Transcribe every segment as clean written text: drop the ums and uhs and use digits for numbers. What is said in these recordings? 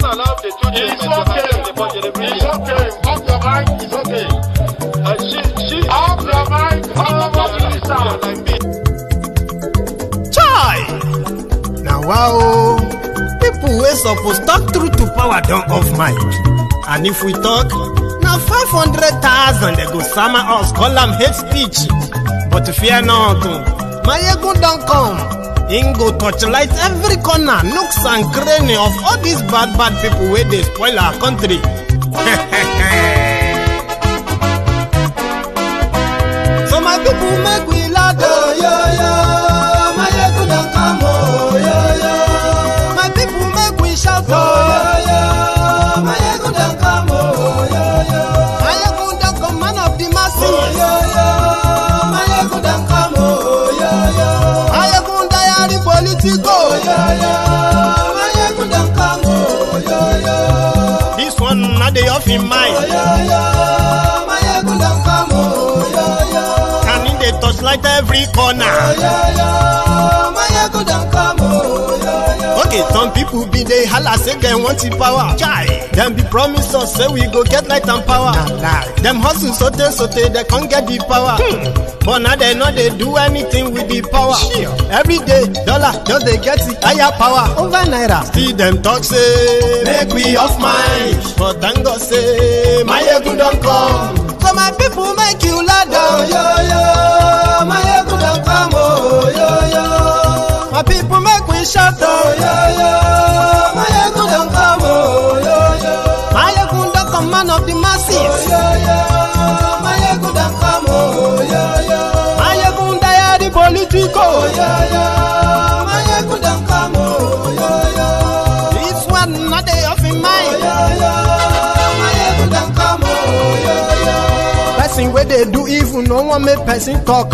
Allow the children. It's okay. It's okay. Off your mind. It's okay. Off your mind. Chai! Now wow, people wey suppose talk truth to power don't off mic. And if we talk, now 500,000 they go summer us, call them hate speech. But fear not, Maiyegun don't come. Ingo torchlight every corner, nooks and cranny of all these bad people where they spoil our country. So my people make we laugh, oh yo yo. Maiyegun don't come, oh yo yo. My people make we shout, oh yo yo. Maiyegun don't come, oh yo yo. Maiyegun don't come, man of the masses, oh yo yo. Maiyegun don't come, oh yo yo. Maiyegun diary politico, oh yo yo. Maiyegun don't come, oh yo yo. This one not the off in mind, oh yo yo. Maiyegun don't come, oh yo yo. Can in the touchlight every corner, oh yo yo. Maiyegun don't come, oh yo yo. Okay, some people be they holla say they want the power. Chai, them be promise us say we go get light and power. Them hustle sote they can't get the power. But now they know they do anything with the power. Every day, dollar just they get the higher power over naira. See them talk say make we off mind, but thank God say Maiyegun don't come. So my people make you ladder, oh yo yo. Maiyegun don't come, oh yo yo. My people make we shout, oh yo yo. Maiyegun don't come, oh yo yo. Maiyegun don't come, man of the masses, oh yo yo. Maiyegun don't come, oh yo yo. Maiyegun diary politico, oh yo yo. Maiyegun don't come, oh yo yo. This one not they off in mind, oh yo yo. Maiyegun don't come, oh yo yo. Person where they do evil, no one make person talk.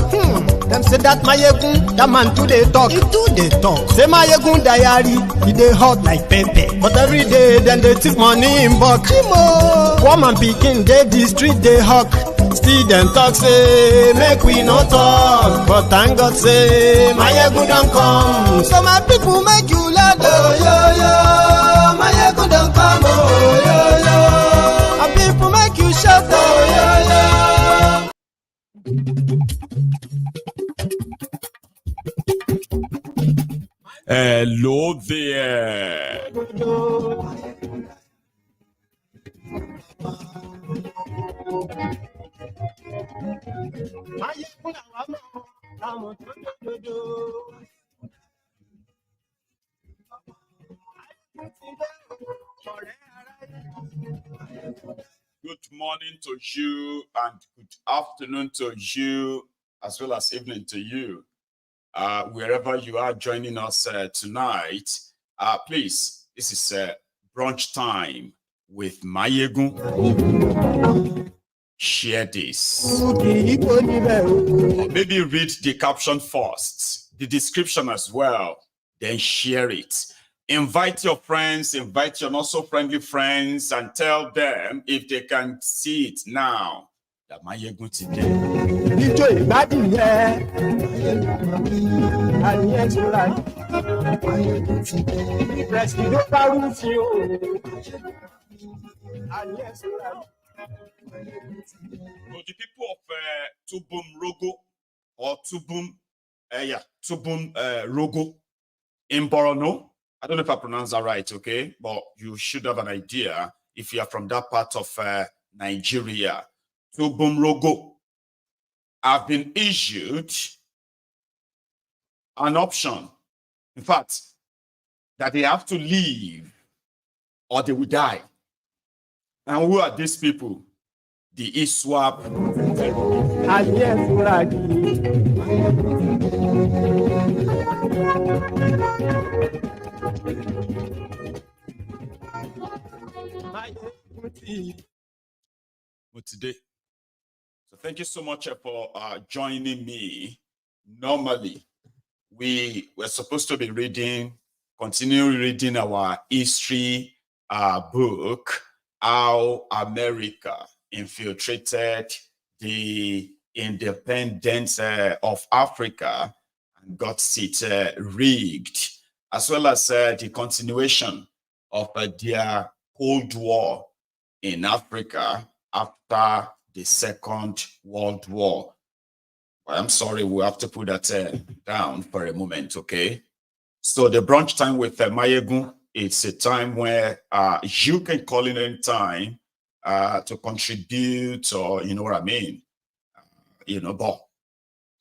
Them say that Maiyegun, that man too they talk. He too they talk. Say Maiyegun diary, he they hot like pepper. But every day then they take money in bulk. Woman picking, they the street they hawk. Still them talk say make we no talk. But thank God say Maiyegun don't come. So my people make you laugh, oh yo yo. Maiyegun don't come, oh yo yo. My people make you shout, oh yo yo. Hello there. Good morning to you and good afternoon to you as well as evening to you. Wherever you are joining us tonight, please, this is brunch time with Maiyegun. Share this. Or maybe read the caption first, the description as well, then share it. Invite your friends, invite your not so friendly friends, and tell them if they can see it now. That Maiyegun today. So the people of Tumbum Rogo or Tumbum Rogo in Borno, I don't know if I pronounce that right, okay? But you should have an idea if you are from that part of Nigeria. Tumbum Rogo have been issued an option, in fact, that they have to leave or they will die. And who are these people? The ISWAP and today. So thank you so much for joining me. Normally, we were supposed to be continuing reading our history book, How America Infiltrated the Independence of Africa and got it rigged, as well as the continuation of their Cold War in Africa after the Second World War. I'm sorry, we have to put that down for a moment, okay? So the brunch time with Maiyegun, it's a time where you can call in any time to contribute, or you know what I mean? But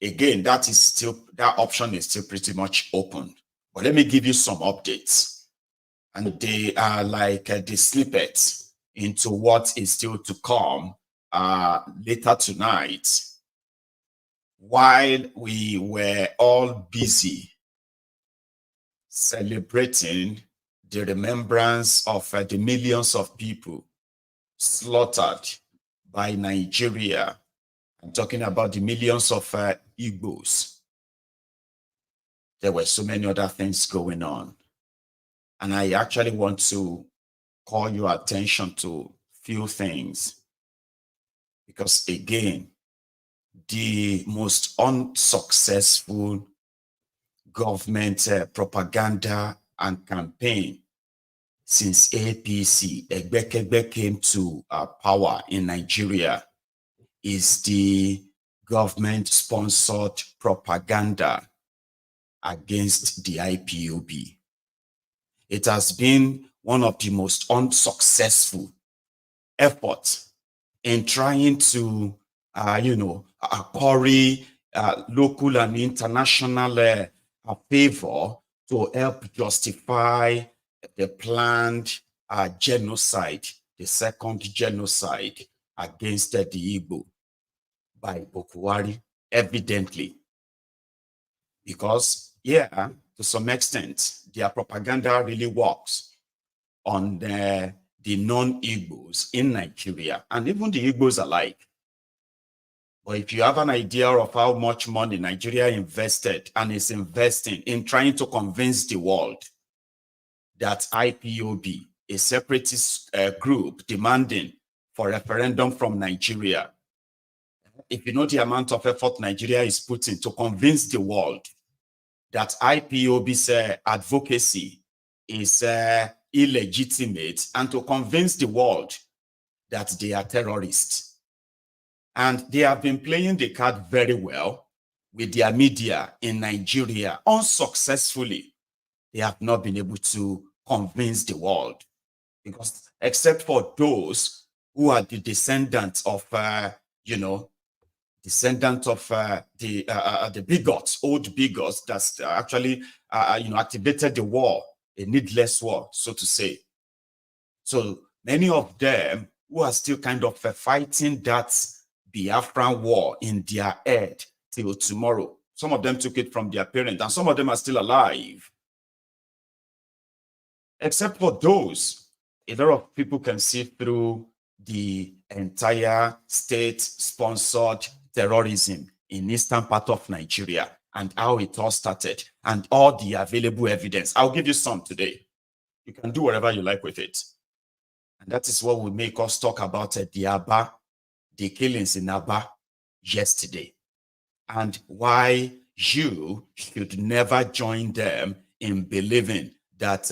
again, that option is still pretty much open. But let me give you some updates. And they are like the snippets into what is still to come later tonight. While we were all busy celebrating the remembrance of the millions of people slaughtered by Nigeria, I'm talking about the millions of Igbos, there were so many other things going on. And I actually want to call your attention to few things. Because again, the most unsuccessful government propaganda and campaign since APC, Egbekegbe, came to power in Nigeria is the government-sponsored propaganda against the IPOB. It has been one of the most unsuccessful efforts in trying to, curry local and international favor to help justify the planned genocide, the second genocide against the Igbo by Bokuwari, evidently. Because, yeah, to some extent, their propaganda really works on the non-Igbos in Nigeria, and even the Igbos alike. But if you have an idea of how much money Nigeria invested and is investing in trying to convince the world that IPOB, a separatist group demanding for referendum from Nigeria, if you know the amount of effort Nigeria is putting to convince the world that IPOB's advocacy is illegitimate, and to convince the world that they are terrorists. And they have been playing the card very well with their media in Nigeria. Unsuccessfully, they have not been able to convince the world, because except for those who are the descendants of, the bigots, old bigots that actually, activated the war, a needless war, so to say. So many of them who are still kind of fighting that Biafran war in their head till tomorrow. Some of them took it from their parents, and some of them are still alive. Except for those, a lot of people can see through the entire state-sponsored terrorism in eastern part of Nigeria and how it all started and all the available evidence. I'll give you some today. You can do whatever you like with it. And that is what will make us talk about the Abia, the killings in Abia yesterday, and why you should never join them in believing that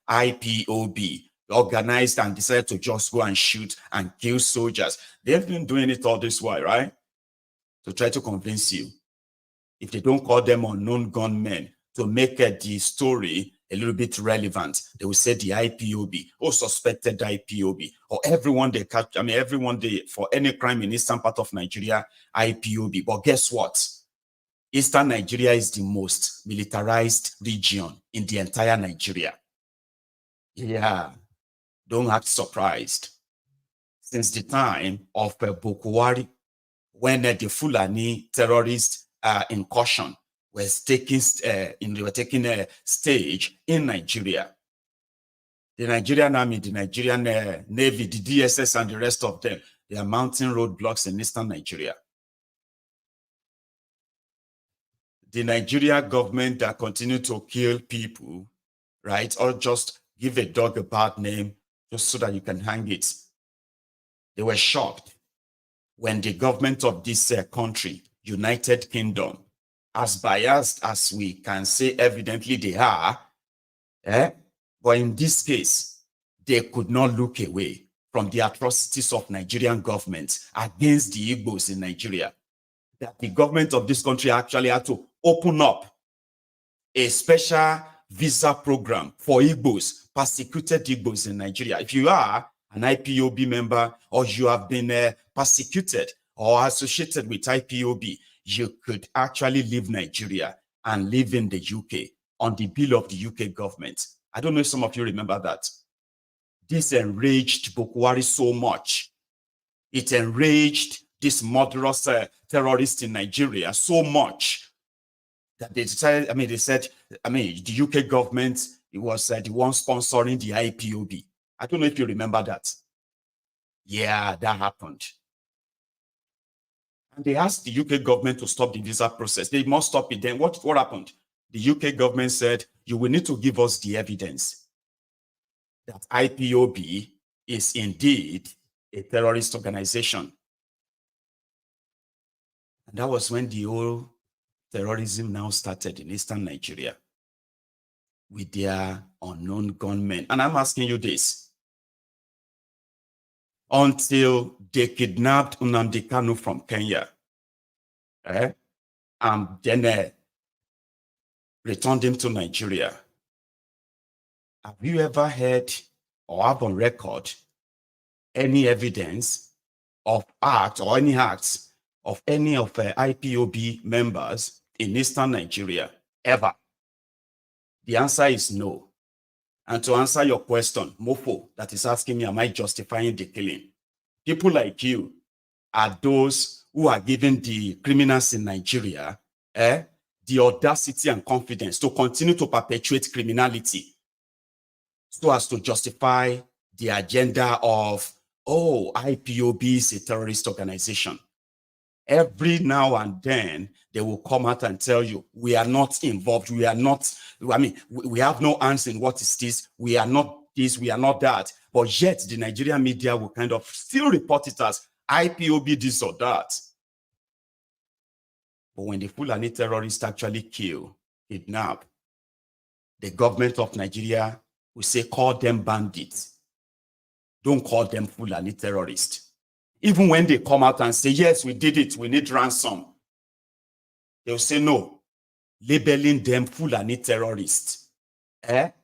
IPOB organized and decided to just go and shoot and kill soldiers. They've been doing it all this while, right? To try to convince you. If they don't call them unknown gunmen, to make the story a little bit relevant, they will say the IPOB, or suspected IPOB, or everyone they catch, everyone they, for any crime in eastern part of Nigeria, IPOB. But guess what? Eastern Nigeria is the most militarized region in the entire Nigeria. Yeah, don't act surprised. Since the time of Bokuwari, when the Fulani terrorist incursion was taking a stage in Nigeria, the Nigerian Army, the Nigerian Navy, the DSS, and the rest of them, they are mounting roadblocks in eastern Nigeria. The Nigerian government that continue to kill people, right, or just give a dog a bad name just so that you can hang it. They were shocked when the government of this country, United Kingdom, as biased as we can say evidently they are, but in this case, they could not look away from the atrocities of Nigerian government against the Igbos in Nigeria. That the government of this country actually had to open up a special visa program for Igbos, persecuted Igbos in Nigeria. If you are an IPOB member or you have been persecuted or associated with IPOB, you could actually leave Nigeria and live in the UK on the bill of the UK government. I don't know if some of you remember that. This enraged Boko Haram so much. It enraged this murderous terrorist in Nigeria so much that they decided, they said, the UK government, it was the one sponsoring the IPOB. I don't know if you remember that. Yeah, that happened. And they asked the UK government to stop the visa process. They must stop it. Then what happened? The UK government said, you will need to give us the evidence that IPOB is indeed a terrorist organization. And that was when the whole terrorism now started in eastern Nigeria with their unknown gunmen. And I'm asking you this. Until they kidnapped Nnamdi Kanu from Kenya, and then returned him to Nigeria, have you ever heard or have on record any evidence of acts or any acts of any of the IPOB members in eastern Nigeria ever? The answer is no. And to answer your question, Mofo, that is asking me, am I justifying the killing? People like you are those who are giving the criminals in Nigeria the audacity and confidence to continue to perpetuate criminality so as to justify the agenda of, oh, IPOB is a terrorist organization. Every now and then, they will come out and tell you, we are not involved. We are not, we have no hands in what is this. We are not this, we are not that. But yet, the Nigerian media will kind of still report it as IPOB this or that. But when the Fulani terrorists actually kill, kidnap, the government of Nigeria will say, call them bandits. Don't call them Fulani terrorists. Even when they come out and say, yes, we did it, we need ransom, they'll say no. Labeling them Fulani terrorists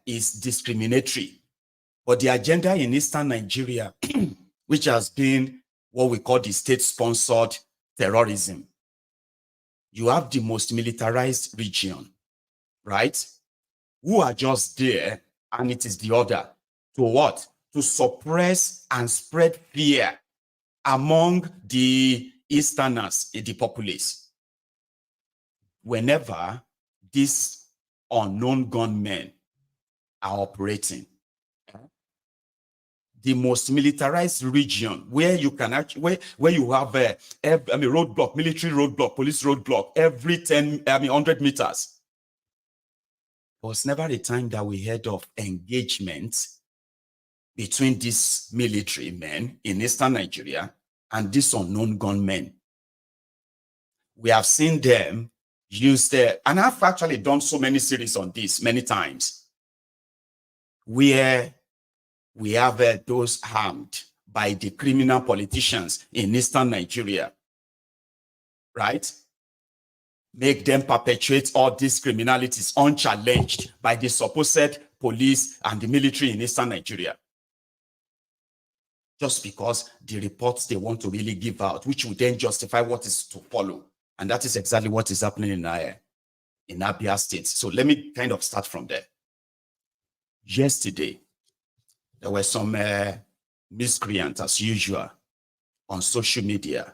is discriminatory. But the agenda in eastern Nigeria, which has been what we call the state-sponsored terrorism, you have the most militarized region, right? Who are just there, and it is the order to what? To suppress and spread fear among the Easterners in the populace. Whenever these unknown gunmen are operating, the most militarized region where you can actually, where you have a roadblock, military roadblock, police roadblock every 100 meters. There was never a time that we heard of engagement between these military men in eastern Nigeria and these unknown gunmen. We have seen them use their, and I've actually done so many series on this many times, where we have those harmed by the criminal politicians in eastern Nigeria, right? Make them perpetuate all these criminalities unchallenged by the supposed police and the military in eastern Nigeria. Just because the reports they want to really give out, which will then justify what is to follow. And that is exactly what is happening in Abia State. So let me kind of start from there. Yesterday, there were some miscreants, as usual, on social media,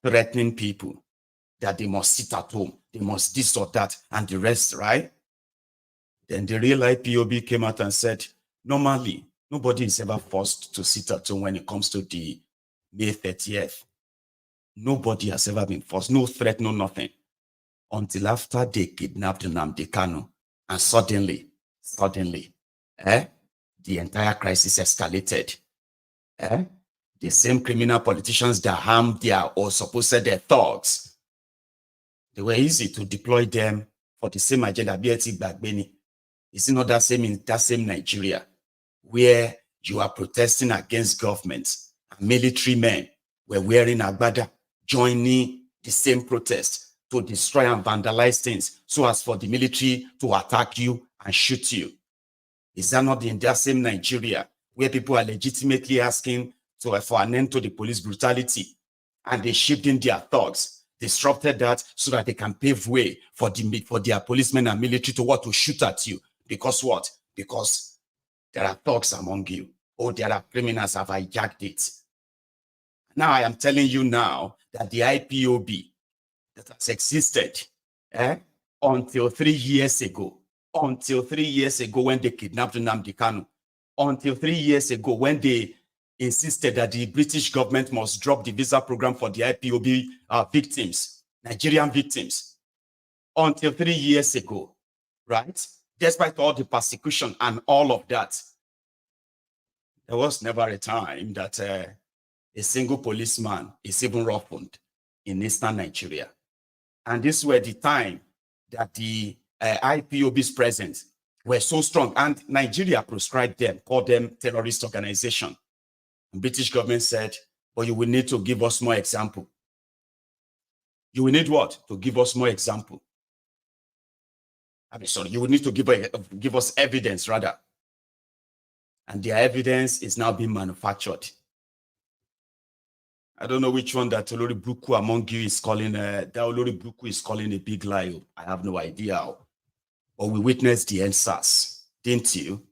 threatening people that they must sit at home, they must this or that, and the rest, right? Then the real IPOB came out and said, normally, nobody is ever forced to sit at home when it comes to the May 30th. Nobody has ever been forced, no threat, no nothing. Until after they kidnapped Nnamdi Kanu, and suddenly, the entire crisis escalated. The same criminal politicians that harmed their or supposed their thugs, they were easy to deploy them for the same agenda. It's not that same in that same Nigeria, where you are protesting against government. And military men were wearing agbada, joining the same protest to destroy and vandalize things so as for the military to attack you and shoot you. Is that not in that same Nigeria where people are legitimately asking for an end to the police brutality, and they shipped in their thugs, disrupted that so that they can pave way for their policemen and military to shoot at you? Because what? Because there are thugs among you, or there are criminals have hijacked it. Now I am telling you now that the IPOB that has existed until 3 years ago, when they kidnapped Nnamdi Kanu, until 3 years ago when they insisted that the British government must drop the visa program for the IPOB victims, Nigerian victims, until 3 years ago, right? Despite all the persecution and all of that, there was never a time that a single policeman is even roughened in eastern Nigeria. And this were the time that the IPOB's presence were so strong, and Nigeria proscribed them, called them terrorist organization. The British government said, but you will need to give us more example. You will need what? To give us more example. You will need to give us evidence, rather. And their evidence is now being manufactured. I don't know which one that Olori Bruku among you is calling, that Olori Bruku is calling a big lie. I have no idea. But we witnessed the NSAS, didn't you?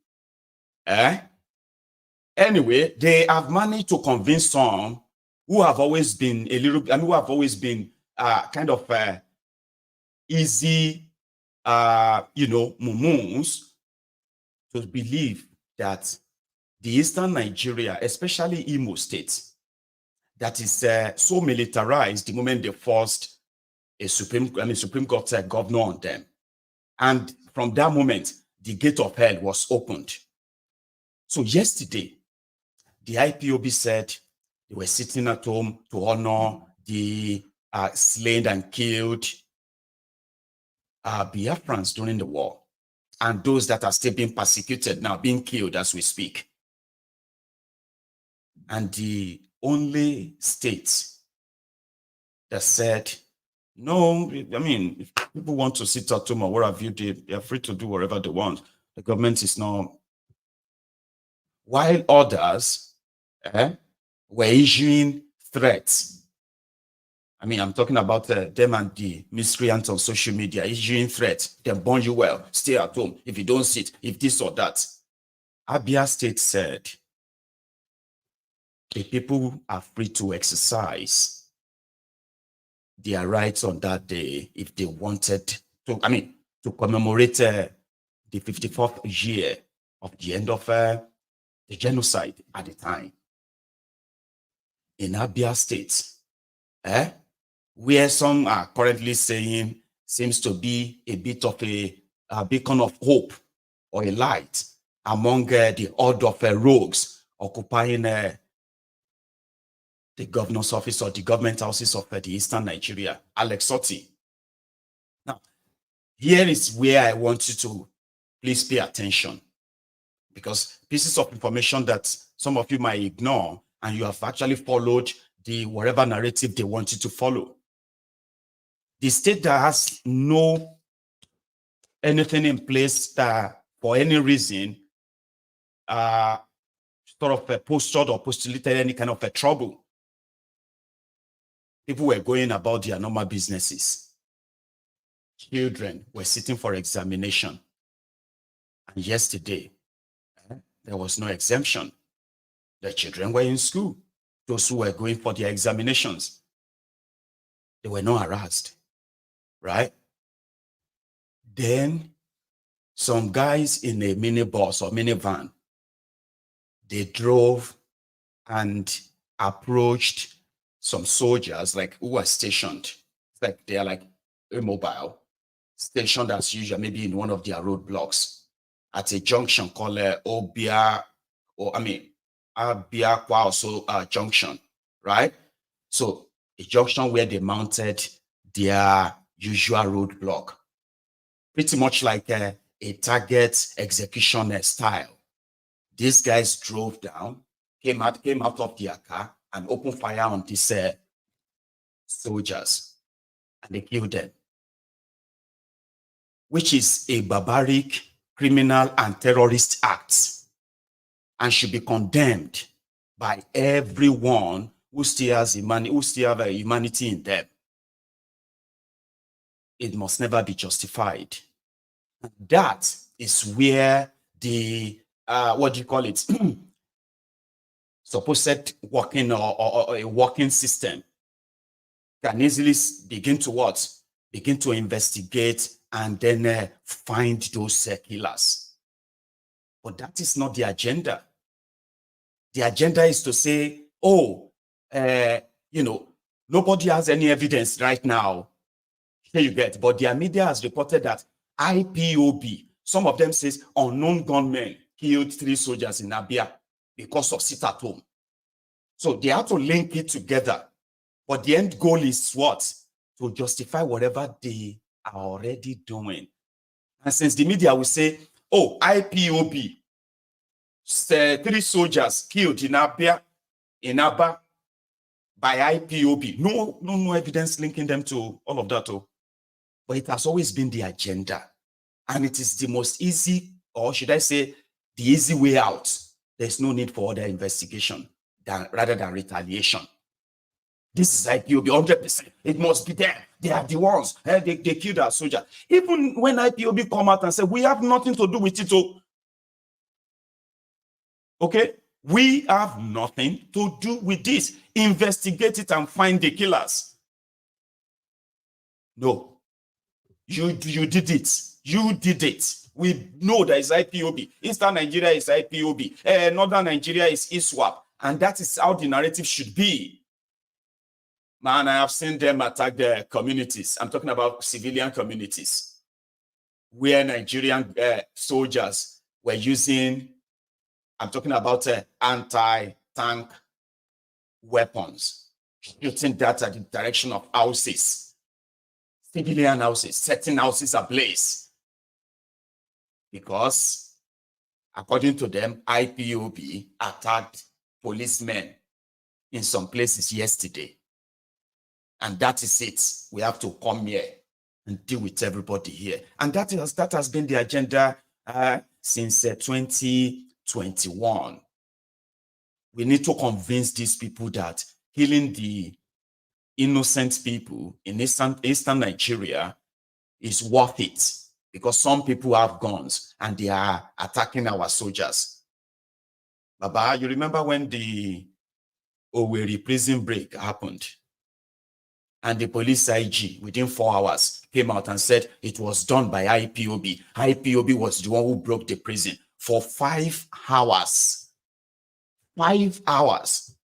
Anyway, they have managed to convince some who have always been kind of easy, mumuns, to believe that the eastern Nigeria, especially Imo State, that is so militarized the moment they forced a Supreme Court governor on them. And from that moment, the gate of hell was opened. So yesterday, the IPOB said they were sitting at home to honor the slain and killed Biafrans during the war, and those that are still being persecuted now, being killed as we speak. And the only state that said, no, I mean, if people want to sit at home or what have you, they are free to do whatever they want. The government is not. While others were issuing threats. I mean, I'm talking about them and the miscreants on social media issuing threats. They'll burn you well, stay at home, if you don't sit, if this or that. Abia State said, the people are free to exercise their rights on that day if they wanted to, to commemorate the 54th year of the end of the genocide at the time. In Abia State, where some are currently saying seems to be a bit of a beacon of hope or a light among the horde of rogues occupying the governor's office or the government houses of the eastern Nigeria, Alex Otti. Now, here is where I want you to please pay attention, because pieces of information that some of you might ignore, and you have actually followed the whatever narrative they want you to follow. The state that has no anything in place that for any reason sort of postured or postulated any kind of a trouble. People were going about their normal businesses. Children were sitting for examination. And yesterday, there was no exemption. The children were in school. Those who were going for their examinations, they were not harassed, right? Then some guys in a minibus or minivan, they drove and approached some soldiers who were stationed. It's they are like immobile, stationed as usual, maybe in one of their roadblocks at a junction called Abia, Abia also junction, right? So a junction where they mounted their usual roadblock, pretty much like a target execution style. These guys drove down, came out of their car and opened fire on these soldiers, and they killed them, which is a barbaric, criminal, and terrorist act, and should be condemned by everyone who still has humanity in them. It must never be justified. That is where the what do you call it? Supposed working or a working system can easily begin to what? Begin to investigate and then find those killers. But that is not the agenda. The agenda is to say, oh, you know, nobody has any evidence right now. Here you get, but their media has reported that IPOB, some of them says unknown gunmen killed 3 soldiers in Abia because of sit at home. So they have to link it together. But the end goal is what? To justify whatever they are already doing. And since the media will say, oh, IPOB, 3 soldiers killed in Abia, by IPOB. No evidence linking them to all of that. Oh. But it has always been the agenda. And it is the most easy, or should I say, the easy way out. There's no need for other investigation rather than retaliation. This is IPOB, 100%. It must be there. They are the ones. They killed our soldier. Even when IPOB come out and say, we have nothing to do with it. Oh. Okay? We have nothing to do with this. Investigate it and find the killers. No. You did it. You did it. We know there is IPOB. Eastern Nigeria is IPOB. Northern Nigeria is ISWAP. And that is how the narrative should be. Man, I have seen them attack their communities. I'm talking about civilian communities where Nigerian soldiers were using, I'm talking about anti-tank weapons, shooting that at the direction of houses, civilian houses, setting houses ablaze. Because, according to them, IPOB attacked policemen in some places yesterday. And that is it. We have to come here and deal with everybody here. And that has been the agenda since 2021. We need to convince these people that killing the innocent people in Eastern Nigeria is worth it, because some people have guns and they are attacking our soldiers. Baba, you remember when the Owerri prison break happened? And the police IG, within 4 hours, came out and said it was done by IPOB. IPOB was the one who broke the prison. For 5 hours, 5 hours,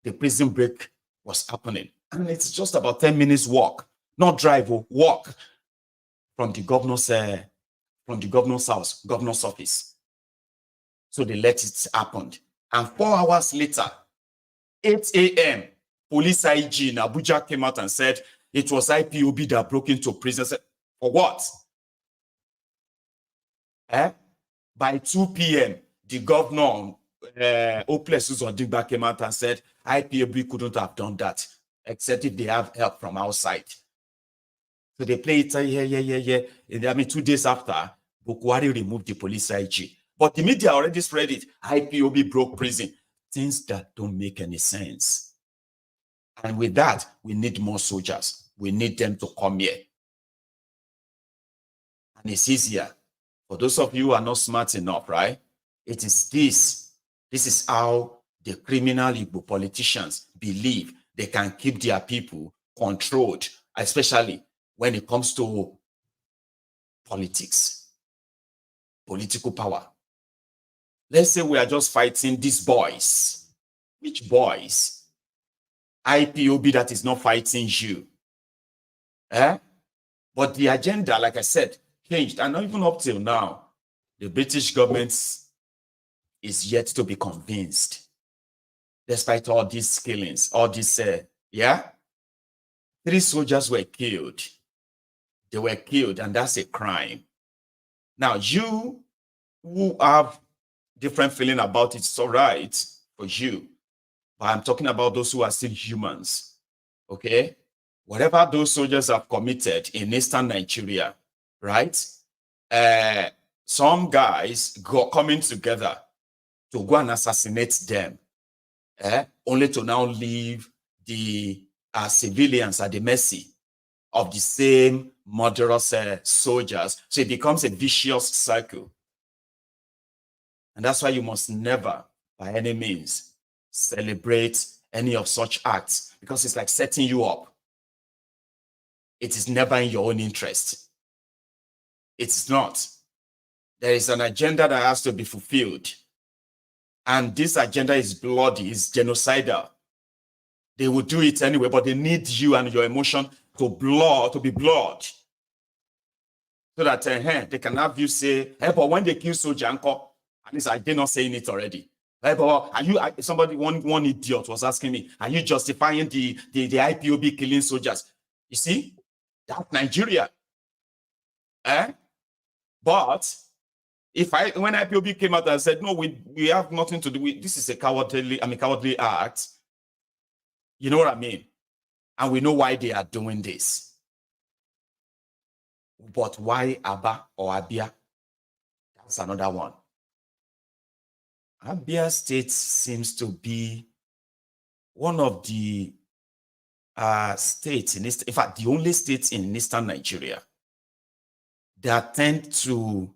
the prison break was happening. And it's just about 10 minutes walk, not drive, walk from the governor's house, governor's office. So they let it happen. And 4 hours later, 8 a.m., police IG in Abuja came out and said it was IPOB that broke into prison. For what? By 2 p.m., the governor, Oplesus Odigba, came out and said IPOB couldn't have done that, except if they have help from outside. So they play it, yeah. I mean, 2 days after, Bukwari removed the police IG. But the media already spread it. IPOB broke prison. Things that don't make any sense. And with that, we need more soldiers. We need them to come here. And it's easier. For those of you who are not smart enough, right? It is this. This is how the criminal Igbo politicians believe they can keep their people controlled, especially when it comes to politics, political power. Let's say we are just fighting these boys. Which boys? IPOB that is not fighting you. But the agenda, like I said, changed. And not even up till now, the British government is yet to be convinced. Despite all these killings, all this, 3 soldiers were killed. They were killed, and that's a crime. Now, you who have different feeling about it, it's all right for you. But I'm talking about those who are still humans, okay? Whatever those soldiers have committed in eastern Nigeria, right? Some guys coming together to go and assassinate them, only to now leave the civilians at the mercy of the same murderous soldiers. So it becomes a vicious cycle. And that's why you must never, by any means, celebrate any of such acts, because it's like setting you up. It is never in your own interest. It's not. There is an agenda that has to be fulfilled. And this agenda is bloody, is genocidal. They will do it anyway, but they need you and your emotion to be blood. So that they can have you say, hey, but when they kill soldier, at least I did not saying it already. Hey, but are you, somebody, one idiot was asking me, are you justifying the IPOB killing soldiers? You see, that's Nigeria. But when IPOB came out and said, no, we have nothing to do with this, is a cowardly act. You know what I mean? And we know why they are doing this. But why Abba or Abia? That's another one. Abia State seems to be one of the states in East, in fact, the only state in Eastern Nigeria that tend to,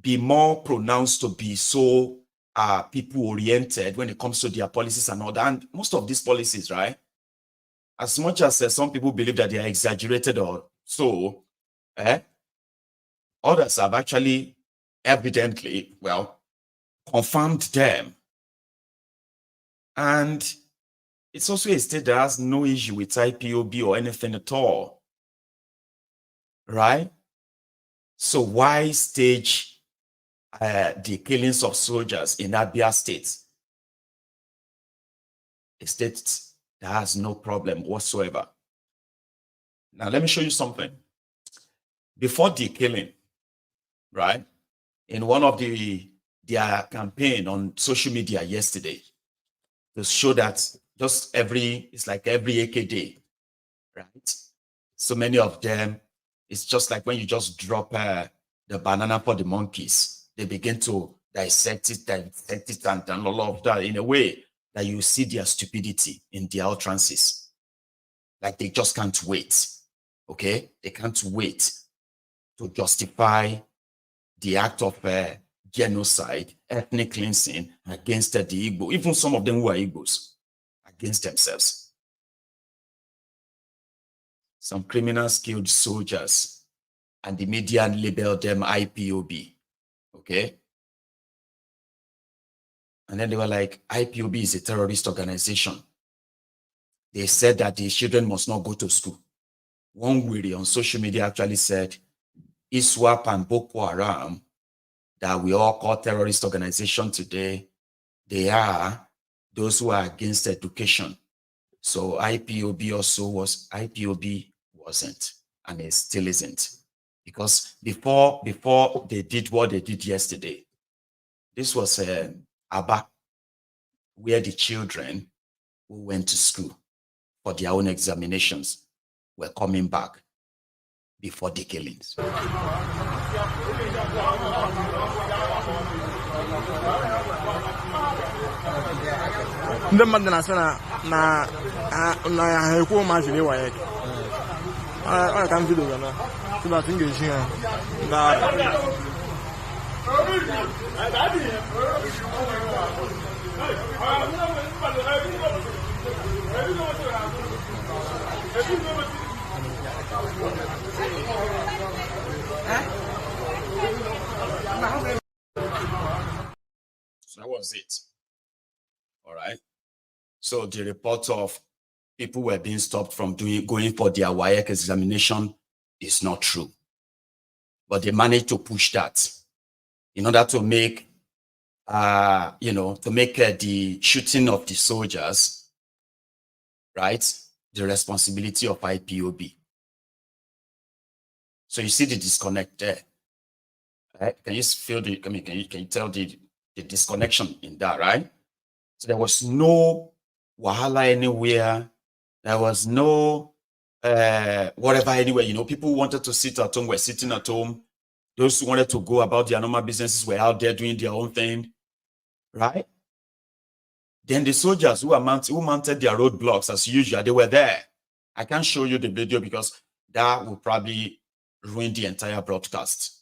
be more pronounced to be so people-oriented when it comes to their policies and all that. And most of these policies, right, as much as some people believe that they are exaggerated or so, others have actually evidently, confirmed them. And it's also a state that has no issue with IPOB or anything at all, right? So why stage the killings of soldiers in Abia State? A state that has no problem whatsoever. Now, let me show you something. Before the killing, right, in one of their campaign on social media yesterday, to show that just it's like every AK day, right? So many of them, it's just like when you just drop the banana for the monkeys, they begin to dissect it, and all of that in a way that you see their stupidity in their utterances. Like they just can't wait, okay? They can't wait to justify the act of genocide, ethnic cleansing against the Igbo, even some of them who are Igbos, against themselves. Some criminals killed soldiers and the media labeled them IPOB, okay? And then they were like, IPOB is a terrorist organization. They said that the children must not go to school. One weary on social media actually said, ISWAP and Boko Haram, that we all call terrorist organization today, they are those who are against education. So IPOB wasn't, and it still isn't. Because before they did what they did yesterday, this was Abba, where the children who went to school for their own examinations were coming back before the killings. Ndị mmadụ na-asị na ha ekwu ma jiri wa ya ọ ka m video ga na so that m ga-eji ha So that was it. All right. So the report of people were being stopped from going for their WAEC examination is not true. But they managed to push that in order to make, the shooting of the soldiers, right, the responsibility of IPOB. So you see the disconnect there. Right? Can you feel the, I mean, can you tell the disconnection in that, right? So there was no wahala anywhere. There was no whatever anywhere. You know, people wanted to sit at home, were sitting at home. Those who wanted to go about their normal businesses were out there doing their own thing, right? Then the soldiers who mounted their roadblocks as usual, they were there. I can't show you the video because that will probably ruin the entire broadcast.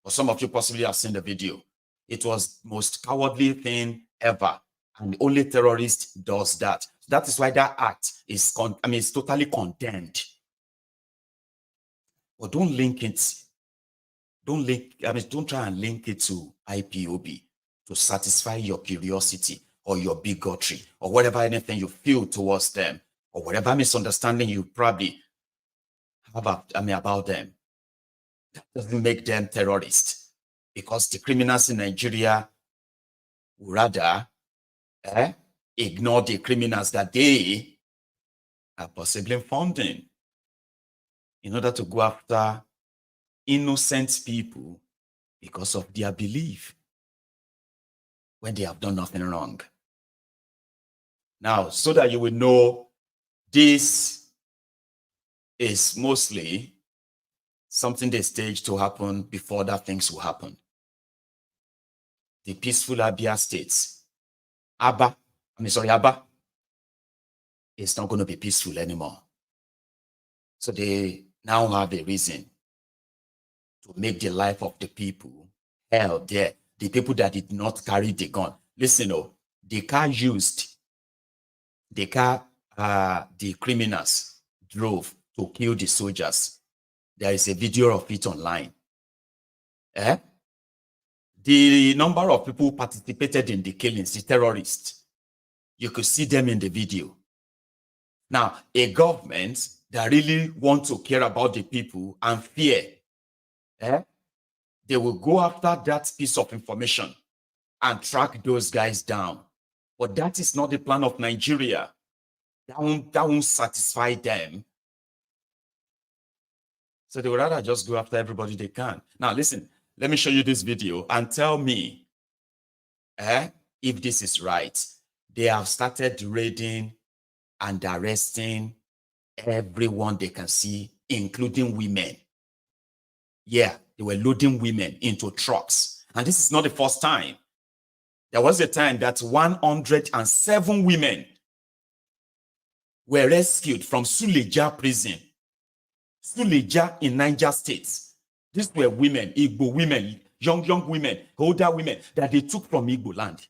But some of you possibly have seen the video. It was the most cowardly thing ever. And only terrorist does that. That is why that act is, it's totally condemned. But don't link it. Don't try and link it to IPOB to satisfy your curiosity or your bigotry or whatever anything you feel towards them or whatever misunderstanding you probably have about them. That doesn't make them terrorists, because the criminals in Nigeria would rather ignore the criminals that they are possibly funding in order to go after innocent people because of their belief when they have done nothing wrong. Now, so that you will know, this is mostly something they staged to happen before that things will happen. The peaceful Abia states, Abba is not going to be peaceful anymore. So they now have a reason to make the life of the people hell there. The people that did not carry the gun. Listen, the car the criminals drove to kill the soldiers. There is a video of it online. The number of people who participated in the killings, the terrorists, you could see them in the video. Now, a government that really wants to care about the people and fear, they will go after that piece of information and track those guys down. But that is not the plan of Nigeria. That won't satisfy them. So they would rather just go after everybody they can. Now, listen, let me show you this video and tell me if this is right. They have started raiding and arresting everyone they can see, including women. Yeah, they were loading women into trucks. And this is not the first time. There was a time that 107 women were rescued from Suleja prison. Suleja in Niger State. These were women, Igbo women, young women, older women that they took from Igbo land.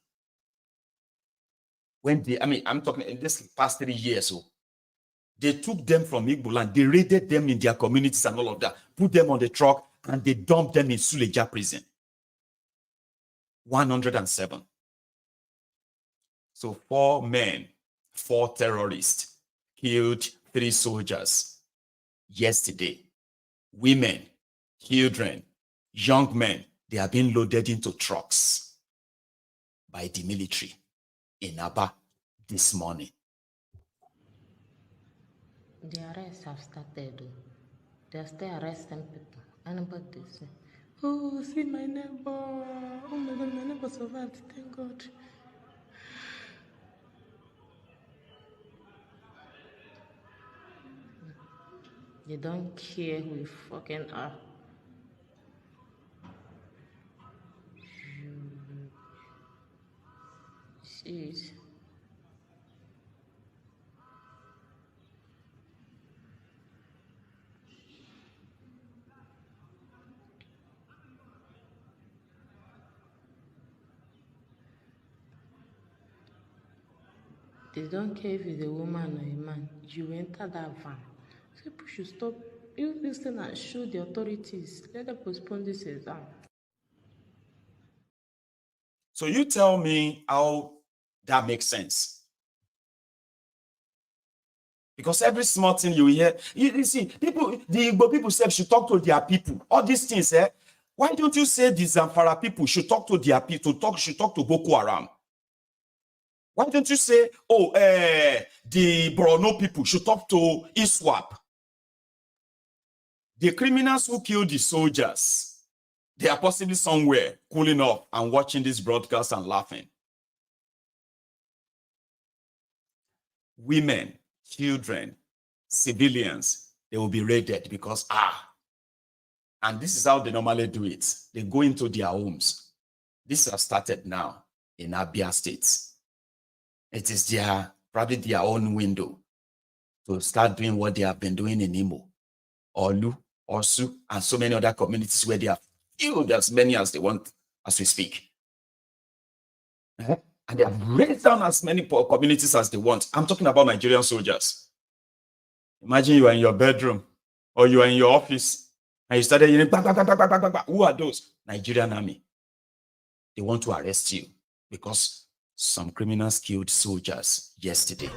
When they, I'm talking in this past 3 years, so they took them from Igbo land, they raided them in their communities and all of that, put them on the truck, and they dumped them in Suleja prison. 107. So 4 men, 4 terrorists killed 3 soldiers yesterday. Women, children, young men, they are being loaded into trucks by the military in Abia this morning. The arrests have started. They're still arresting people. Anybody say, oh, see my neighbor. Oh my God, my neighbor survived. Thank God. They don't care who you fucking are. Jeez. They don't care if it's a woman or a man. You enter that van. People should stop. You listen and show the authorities. Let them postpone this exam. So you tell me how that makes sense. Because every small thing you hear, you see, people, the Igbo people say should talk to their people. All these things, why don't you say the Zamfara people should talk to their people, should talk to Boko Haram? Why don't you say, the Borno people should talk to ISWAP? The criminals who killed the soldiers, They are possibly somewhere cooling off and watching this broadcast and laughing. Women, children, civilians, they will be raided because, and this is how they normally do it. They go into their homes. This has started now in Abia State. It is probably their own window to start doing what they have been doing in Imo, Olu, Osu, and so many other communities where they have killed as many as they want as we speak. And they have raised down as many communities as they want. I'm talking about Nigerian soldiers. Imagine you are in your bedroom or you are in your office and you started hearing, bah, bah, bah, bah, bah, bah, bah. Who are those? Nigerian Army. They want to arrest you because some criminals killed soldiers yesterday.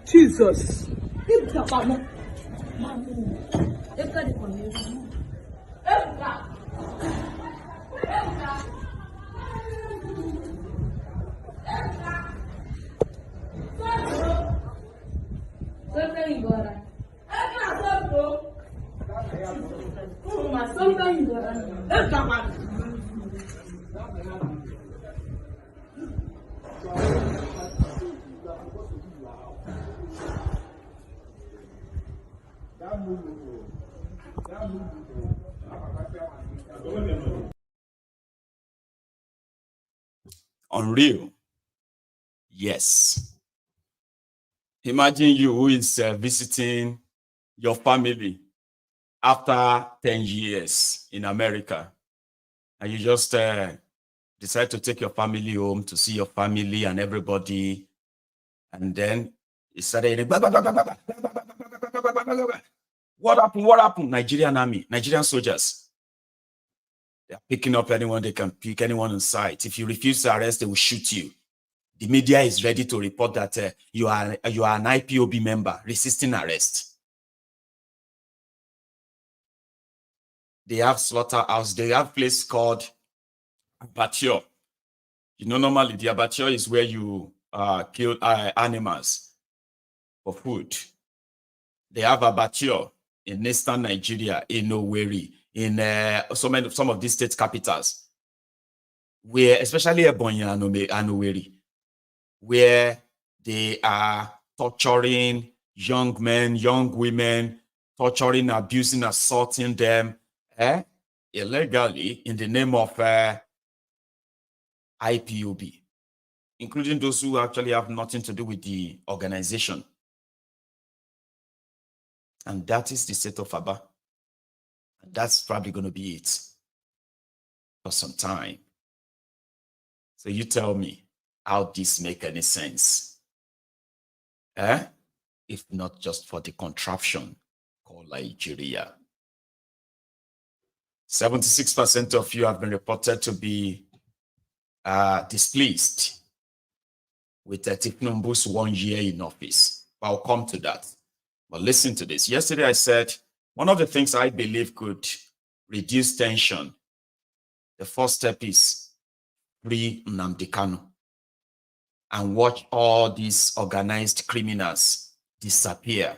Jesus. Unreal. Yes. Imagine you who is visiting your family after 10 years in America, and you just decide to take your family home to see your family and everybody, and then it started, what happened? What happened? Nigerian Army, Nigerian soldiers. They are picking up anyone they can pick, anyone in sight. If you refuse to arrest, they will shoot you. The media is ready to report that you are an IPOB member resisting arrest. They have slaughterhouse. They have a place called abattoir. You know, normally the abattoir is where you kill animals for food. They have abattoir in eastern Nigeria, in Owerri, in some of these state capitals, where, especially Ebonyi and Owerri, where they are torturing young men, young women, torturing, abusing, assaulting them illegally in the name of IPOB, including those who actually have nothing to do with the organization. And that is the state of Abia. And that's probably going to be it for some time. So you tell me how this make any sense? If not just for the contraption called Nigeria. 76% of you have been reported to be displeased with Tunbum's 1 year in office. I'll come to that. But listen to this. Yesterday I said one of the things I believe could reduce tension, the first step is free Nnamdi Kanu and watch all these organized criminals disappear.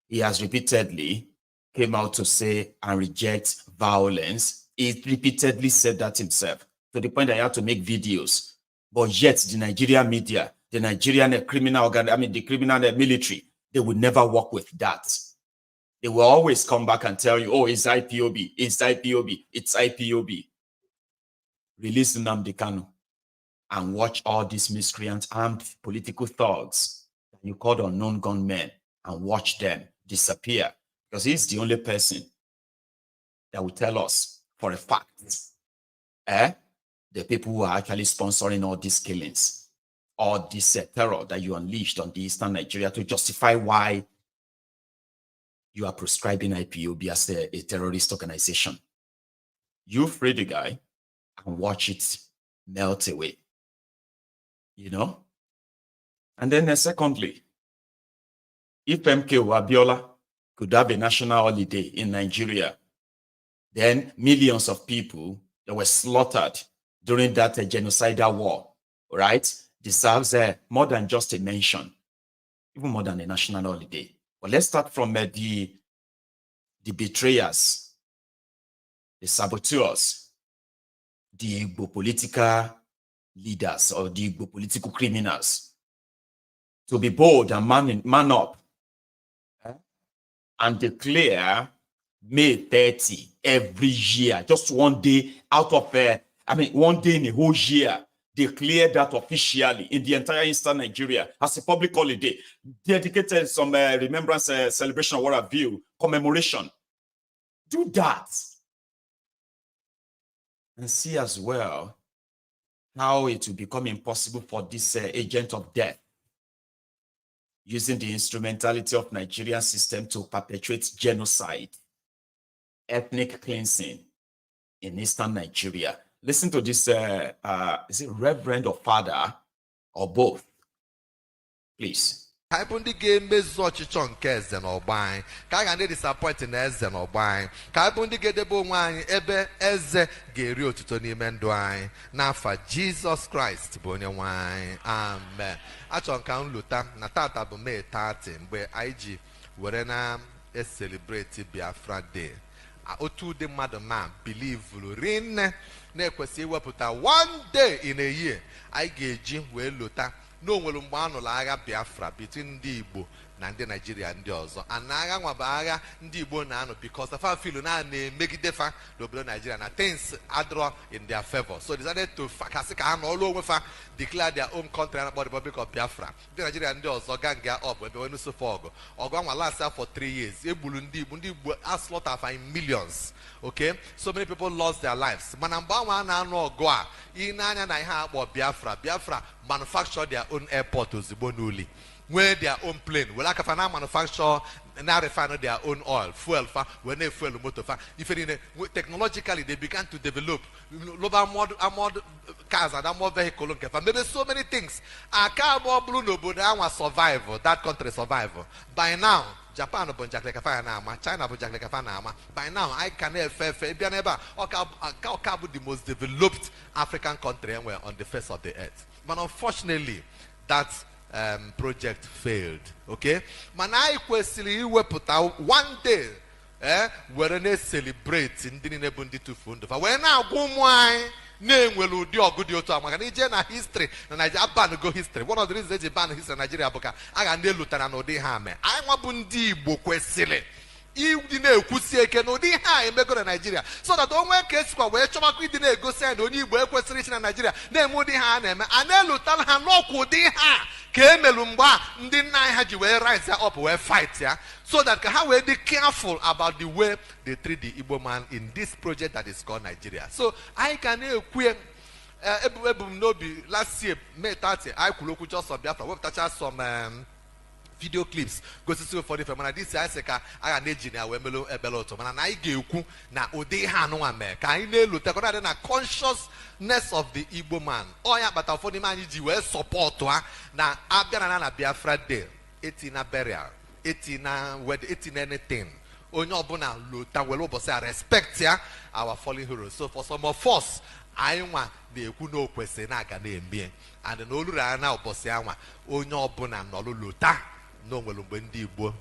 He has repeatedly came out to say and reject violence. He repeatedly said that himself, to the point that he had to make videos. But yet the Nigerian media, the Nigerian criminal the criminal military, they will never work with that. They will always come back and tell you, oh, it's IPOB, it's IPOB, it's IPOB. Release Nnamdi Kanu and watch all these miscreant armed political thugs that you call unknown gunmen and watch them disappear. Because he's the only person that will tell us for a fact, the people who are actually sponsoring all these killings, all this terror that you unleashed on the eastern Nigeria to justify why you are prescribing IPOB as a terrorist organization. You free the guy and watch it melt away, you know? And then secondly, if MK Abiola could have a national holiday in Nigeria, then millions of people that were slaughtered during that genocidal war, right, deserves more than just a mention, even more than a national holiday. But let's start from the betrayers, the saboteurs, the Igbo political leaders or the Igbo political criminals, to be bold and man up and declare May 30 every year, just one day out of, one day in a whole year, declare that officially in the entire Eastern Nigeria as a public holiday, dedicated some remembrance, celebration, what have you, commemoration. Do that. And see as well how it will become impossible for this agent of death using the instrumentality of Nigerian system to perpetuate genocide, ethnic cleansing in Eastern Nigeria. Listen to this, is it Reverend or Father or both? Please. Ka anyị bụ ndị ga-emezu ọchịchọ nke eze na ọgba anyị, ka a ga na-edisappoint na eze na ọgba anyị, ka anyị bụ ndị ga-edebe onwe anyị ebe eze ga-eri otuto n'ime ndụ anyị, n'afa Jizọs Kraịst bụ onye nwe anyị. Amen. Achọrọ ka m lụta na tata bụ May 30 mgbe anyị ji were na-celebrate Biafra Day. Otu ụdị mmadụ ma believe rinne na-ekwesị iwepụta one day in a year anyị ga-eji wee lụta n'onwere mgbe a nụrụ agha Biafra between ndị Igbo na ndị Nigeria ndị ọzọ, and agha nwa bụ agha ndị Igbo na-anụ because of our feel na-emegide fa n'obodo Nigeria na things adro in their favor, so decided to kasị ka ha n'ọlụ onwe fa declare their own country na Republic of Biafra. Ndị Nigeria ndị ọzọ ganga up ebe wee nụsụ ọgụ anwa last for 3 years egburu ndị Igbo a slaughter in millions. Okay, so many people lost their lives. Mana mgbe anwa na-anụ ọgụ a ị na-anya na ihe akpọ Biafra manufacture their own airport ozugbo n'uli, where their own plane will like a manufacture now refine their own oil, fuel, when they fuel motor. If technologically they began to develop more cars and more vehicles, maybe so many things. A car more blue no but I survive, that country survive. By now, Japan China by now I can the most developed African country anywhere on the face of the earth. But unfortunately, that project failed. Okay, manai kwesịrị iwepụta one day were na-celebrate ndị niile bụ ndị tufu ndụ fa wee na-agwa ụmụ anyị na-enwere ụdị ọgụ dị otu a, maka na ije na history na Nigeria ban go history. One of the reasons eji ban history na Nigeria bụ ka a ga ndị elutara na ụdị ha mee. Anyị nwa bụ ndị Igbo kwesịrị ịdị na-ekwusi eke na ụdị ha emego na Nigeria, so that onwe ka esikwa wee chọmakwa ịdị na-egosi anyị na onye Igbo ekwesịrị ichi na Nigeria na-eme ụdị ha na-eme, a na-elutara ha n'ọkwa ụdị ha ka emelu mgbe a ndị nna anyị ha ji wee rise up wee fight ya, so that ka ha wee dị careful about the way they treat the Igbo man in this project that is called Nigeria. So anyị ka na-ekwu ebumnobi last year May 30 anyị kwuru okwu just on Biafra, wepụtacha some video clips gosisi ụfọdụ ife, mana disi anyị sị ka a ga na-eji na wee melu ebele ụtọ, mana na anyị ga-ekwu na ụdị ha anụnwa mee ka anyị na-elutekọta dị na consciousness of the Igbo man. Ọ ya kpata ụfọdụ ime anyị ji wee sọpọtụ ha na abịara na Biafra Day, etina burial, etina wedding, etina anything. Onye ọbụla lota were ụbọchị a respect ya our fallen heroes. So for some of us anyị nwa na-ekwu na okwesị na-aga na-eme and na oluru anya na ụbọchị anwa onye ọbụla nọlụ lota no nwere mgbe ndị Igbo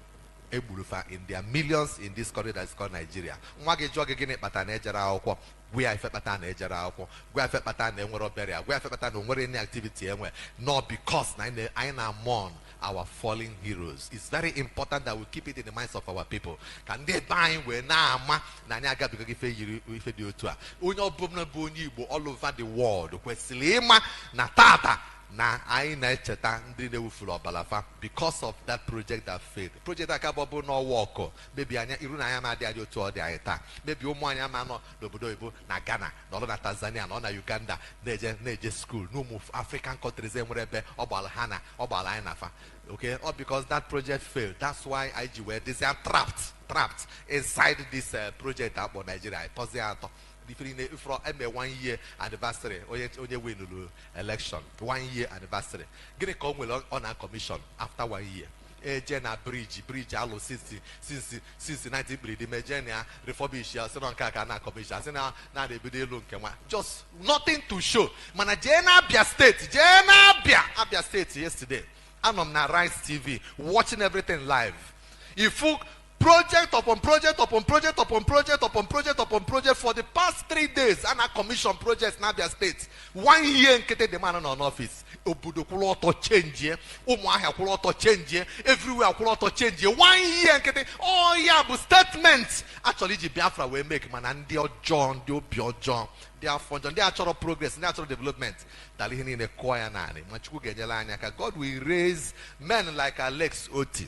egburu fa in their millions in this country that is called Nigeria. Nwa gị jụọ gị gịnị kpata na ejere akwụkwọ, gwa ya ife kpata na ejere akwụkwọ, gwa ya ife kpata na enwere obere, gwa ya ife kpata na onwere any activity enwe, not because na anyị na mourn our fallen heroes. It's very important that we keep it in the minds of our people. Ka ndị ebe anyị wee na-ama na anyị agabigo ife yiri ife dị otu a. Onye ọbụla bụ onye Igbo all over the world kwesịrị ịma na tata na anyị na-echeta ndị na-ewufuru ọbalafa because of that project that failed. Project aka bụ n'ọwa ọkụ, maybe anya iru na anya ma adị otu ọ dị anyị taa, maybe ụmụ anyị ama nọ n'obodo oyibo na Ghana, nọ na Tanzania, nọ na Uganda na-eje school n'ụmụ African countries enwere ebe ọ gbara ha na ọ gbara anyị nafa. Okay, all because that project failed. That's why IG were trapped inside this project about Nigeria. From 1 year anniversary, onye win election, 1 year anniversary. Gonna come on a commission after 1 year. Ejena bridge alo since 19 breed Mejenia refurbish ya so nka na commission say na dey build elu nke nwa just nothing to show mana Jena Abia State yesterday I'm na Rice TV watching everything live. If you project upon project upon project upon project upon project upon project for the past 3 days and a commission projects in Abia State 1 year nkete the man on office obodo kwụrụ ọtọ change ụmụahịa kwụrụ ọtọ change everywhere kwụrụ ọtọ change 1 year nkete oh yeah bụ statement actually ji Biafra wee make mana ndị ọjọọ ndị obi ọjọọ ndị afọ ọjọọ ndị achọrọ progress ndị achọrọ development dala ihe niile kụọ ya naanị ma Chukwu ga-enyere anya ka God will raise men like Alex Oti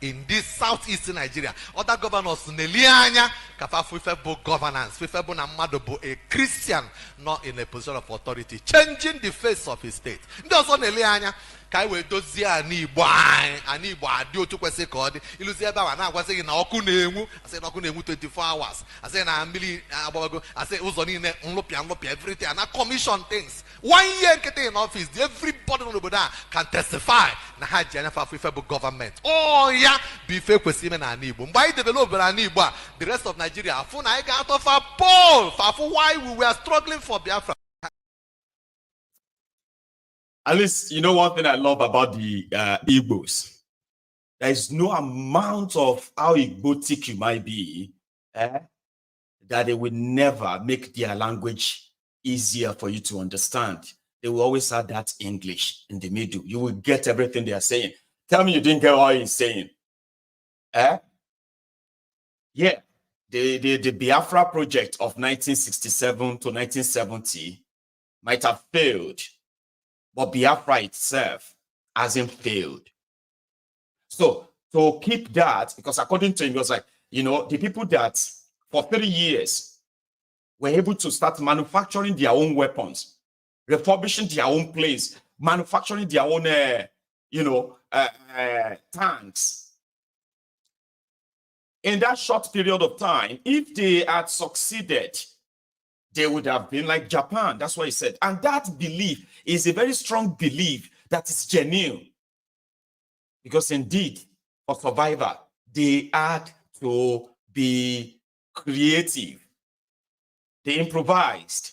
in this southeastern Nigeria. Other governors Nelianya Kafafufebo governance. Fifebo na mmadụ bụ a Christian not in a position of authority, changing the face of his state. Ndị ọzọ Nelianya ka anyị wee dozie ani Igbo adị otu kwesị ka ọ dị iluzi ebe a na-agwasị gị na ọkụ na-enwu asị na ọkụ na-enwu 24 hours asị na mmiri agbago asị ụzọ niile nlụpịa everything na commission things 1 year nkịtị in office everybody n'obodo a can testify na ha ji anya fafu ife bụ government ya bụ ife kwesịrị ime na ana Igbo mgbe anyị developere ana Igbo a the rest of Nigeria afụ na anyị ga-atọfa poll fafu why we were struggling for Biafra. At least, you know one thing I love about the Igbos. There is no amount of how Igbotic you might be that they will never make their language easier for you to understand. They will always have that English in the middle. You will get everything they are saying. Tell me you didn't get what he's saying. Yeah, the Biafra project of 1967 to 1970 might have failed. But Biafra itself hasn't failed. So to keep that, because according to him, it was like, you know, the people that for 30 years were able to start manufacturing their own weapons, refurbishing their own planes, manufacturing their own, tanks. In that short period of time, if they had succeeded, they would have been like Japan. That's what he said. And that belief is a very strong belief that is genuine. Because indeed, for survivor, they had to be creative. They improvised.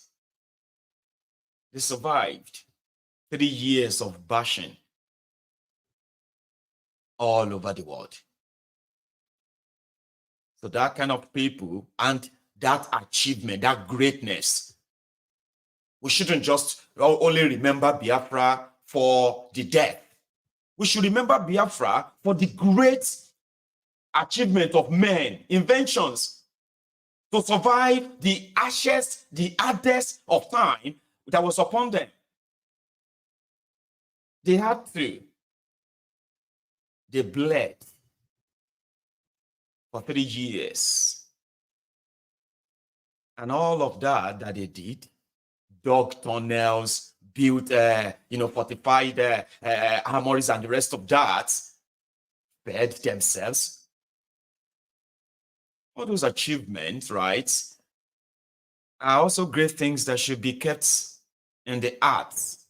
They survived 3 years of bashing all over the world. So that kind of people and that achievement, that greatness, we shouldn't just only remember Biafra for the death. We should remember Biafra for the great achievement of men, inventions, to survive the ashes, the hardest of time that was upon them. They had to. They bled for 3 years. And all of that they did, dug tunnels, built, fortified armories and the rest of that, fed themselves. All those achievements, right, are also great things that should be kept in the hearts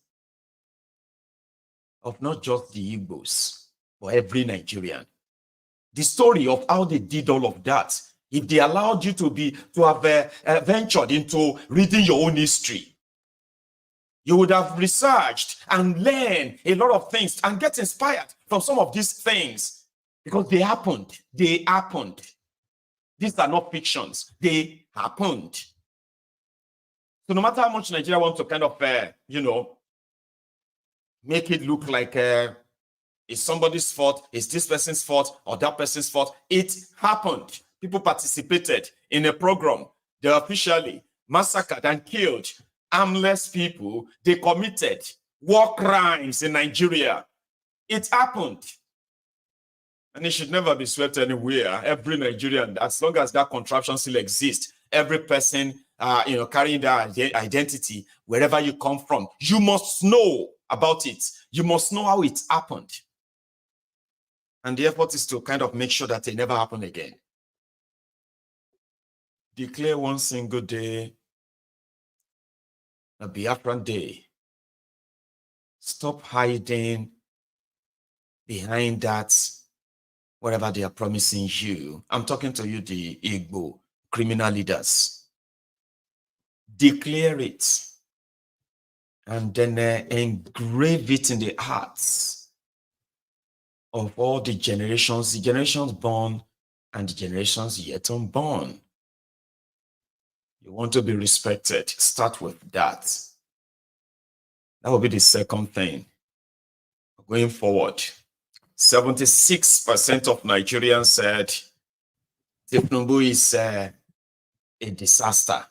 of not just the Igbos, but every Nigerian. The story of how they did all of that, if they allowed you to have ventured into reading your own history, you would have researched and learned a lot of things and get inspired from some of these things because they happened. They happened. These are not fictions. They happened. So no matter how much Nigeria wants to kind of, make it look like it's somebody's fault, it's this person's fault or that person's fault, it happened. People participated in a program. They officially massacred and killed harmless people. They committed war crimes in Nigeria. It happened. And it should never be swept anywhere. Every Nigerian, as long as that contraption still exists, every person, carrying that identity, wherever you come from, you must know about it. You must know how it happened. And the effort is to kind of make sure that it never happen again. Declare one single day a Biafran day. Stop hiding behind that, whatever they are promising you, I'm talking to you, the Igbo criminal leaders, declare it and then engrave it in the hearts of all the generations born and the generations yet unborn. You want to be respected, start with that. That will be the second thing. Going forward, 76% of Nigerians said Tunbum is a disaster.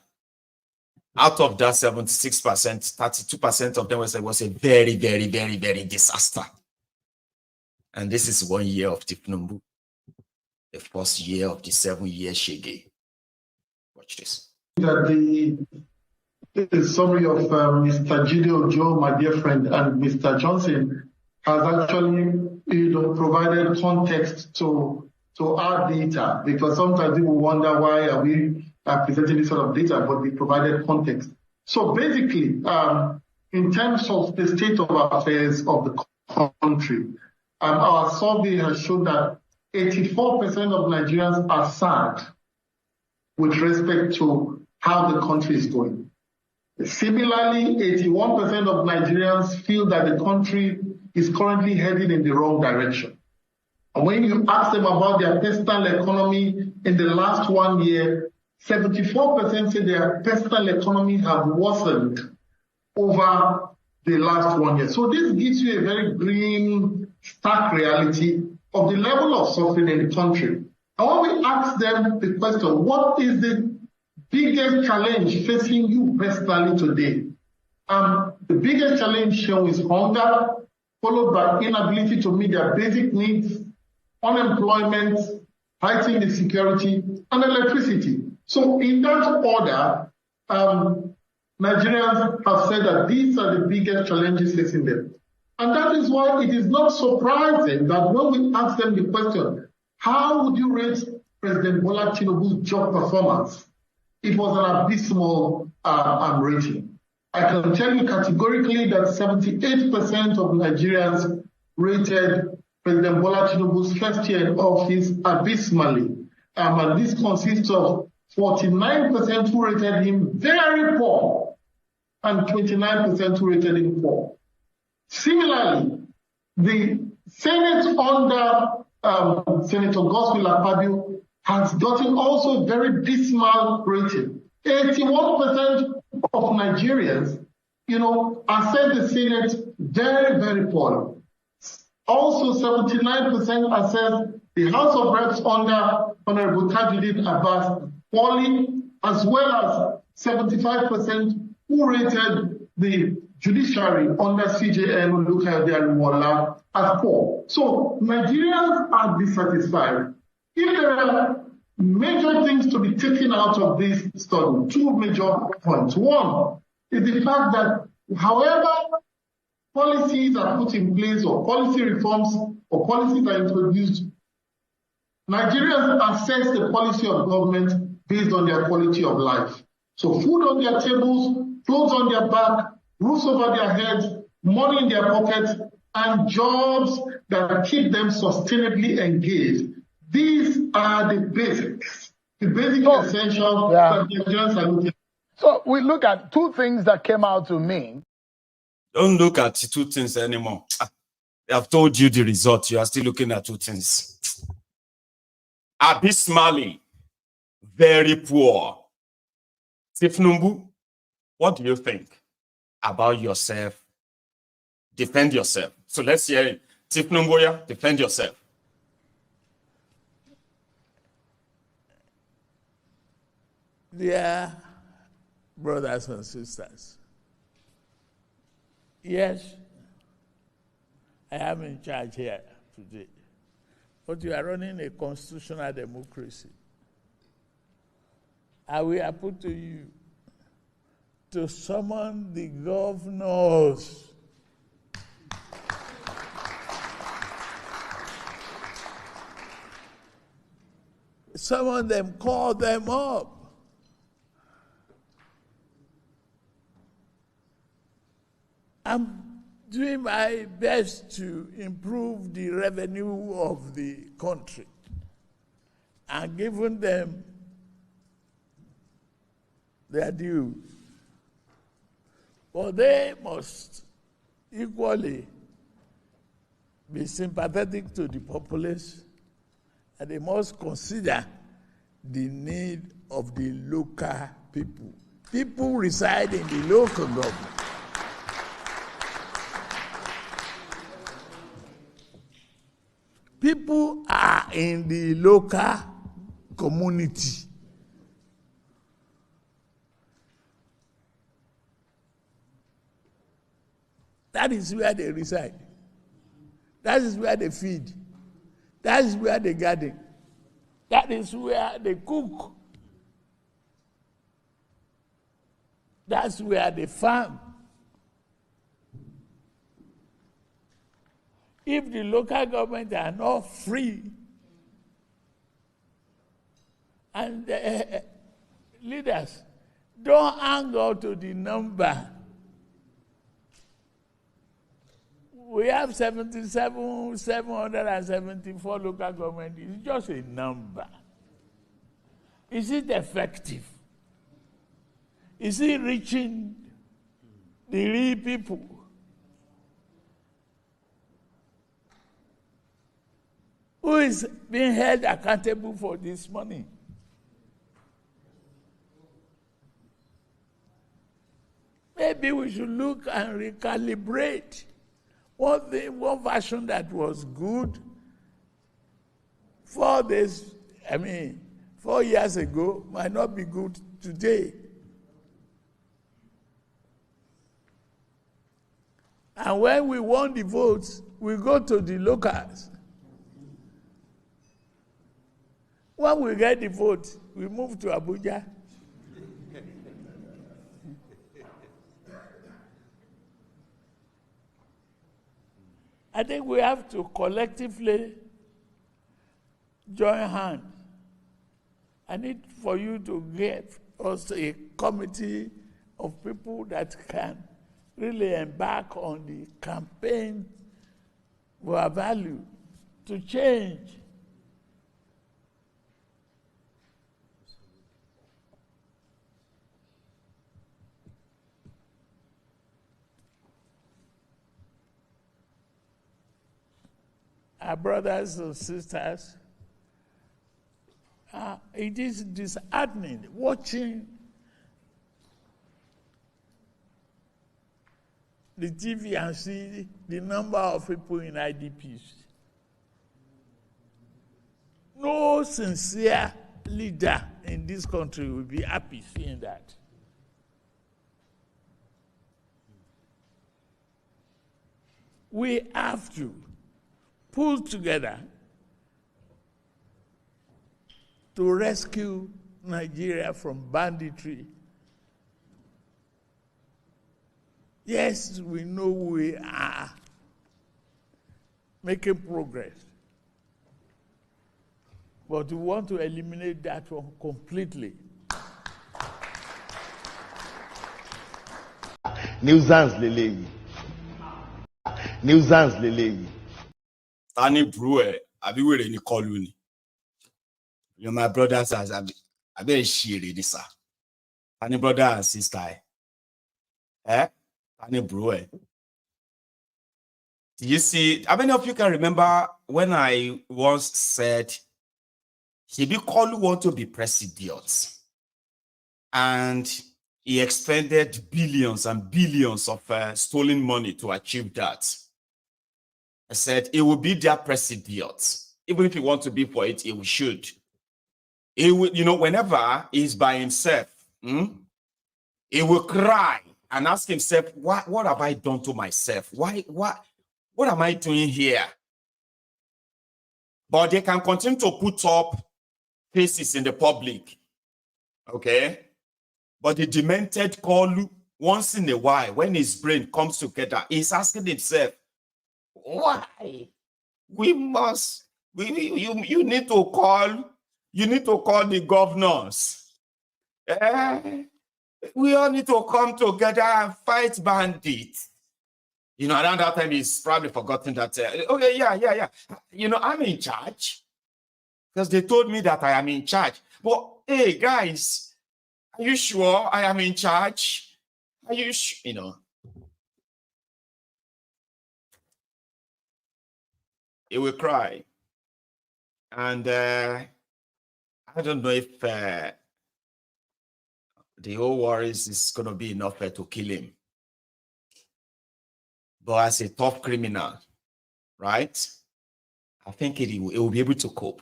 Out of that 76%, 32% of them was a very, very, very, very disaster. And this is 1 year of Tunbum, the first year of the 7-year shege. Watch this. That the summary of Mr. Gideon Joe, my dear friend, and Mr. Johnson has actually provided context to our data, because sometimes people wonder why are we presenting this sort of data, but we provided context. So basically, in terms of the state of affairs of the country, our survey has shown that 84% of Nigerians are sad with respect to how the country is going. Similarly, 81% of Nigerians feel that the country is currently heading in the wrong direction. And when you ask them about their personal economy in the last 1 year, 74% say their personal economy have worsened over the last 1 year. So this gives you a very grim, stark reality of the level of suffering in the country. And when we ask them the question, what is the biggest challenge facing you personally today? The biggest challenge shown is hunger, followed by inability to meet their basic needs, unemployment, heightened insecurity, and electricity. So in that order, Nigerians have said that these are the biggest challenges facing them. And that is why it is not surprising that when we ask them the question, how would you rate President Bola Tinubu's job performance? It was an abysmal rating. I can tell you categorically that 78% of Nigerians rated President Bola Tinubu's first year in office abysmally. And this consists of 49% who rated him very poor and 29% who rated him poor. Similarly, the Senate under Senator Godswill Akpabio has gotten also very dismal rating. 81% of Nigerians, assess the Senate very, very poorly. Also, 79% assess the House of Reps under Honorable Tajuddin Abbas poorly, as well as 75% who rated the judiciary under CJN Olukayode as poor. So Nigerians are dissatisfied. If there are major things to be taken out of this study, two major points. One is the fact that however policies are put in place or policy reforms or policies are introduced, Nigerians assess the policy of government based on their quality of life. So food on their tables, clothes on their back, roofs over their heads, money in their pockets, and jobs that keep them sustainably engaged. These are the basics, the basic essentials that Nigerians are looking at. So we look at two things that came out to me. Don't look at two things anymore. I've told you the result. You are still looking at two things. Abysmally, very poor. Tunbum, what do you think about yourself? Defend yourself. So let's hear it. Tunbum, defend yourself. Dear brothers and sisters, yes, I am in charge here today, but you are running a constitutional democracy. And we are put to you to summon the governors. Summon them, call them up. And doing my best to improve the revenue of the country and giving them their due. But they must equally be sympathetic to the populace, and they must consider the need of the local people. People reside in the local government. People are in the local community. That is where they reside. That is where they feed. That is where they garden. That is where they cook. That's where they farm. If the local government are not free, and the leaders don't hang on to the number. We have 774 local government. It's just a number. Is it effective? Is it reaching the real people? Who is being held accountable for this money? Maybe we should look and recalibrate. One version that was good 4 years ago might not be good today. And when we won the votes, we go to the locals. When we get the vote, we move to Abuja. I think we have to collectively join hands. I need for you to get us a committee of people that can really embark on the campaign for our value to change. Our brothers and sisters, it is disheartening watching the TV and see the number of people in IDPs. No sincere leader in this country will be happy seeing that. We have to pull together to rescue Nigeria from banditry. Yes, we know we are making progress, but we want to eliminate that one completely. Nuisance leleyi. Nuisance leleyi. Tani Brewer, abi were ni Koolu ni. You my brothers as abi shiri ni sir. Tani brother and sister. Tani Brewer. You see, how many of you can remember when I once said Koolu want to be president, and he expended billions and billions of stolen money to achieve that. I said it will be their president. Even if he wants to be for it, he should. He will, whenever he's by himself, he will cry and ask himself, what have I done to myself? What am I doing here? But they can continue to put up faces in the public. Okay? But the demented Koolu, once in a while, when his brain comes together, he's asking himself, why? You need to call the governors. We all need to come together and fight bandits. You know, around that time, he's probably forgotten that, okay, yeah. You know, I'm in charge. Because they told me that I am in charge. But, hey, guys, are you sure I am in charge? Are you sure? You know. He will cry. And I don't know if the whole worries is going to be enough to kill him. But as a tough criminal, right? I think he will be able to cope.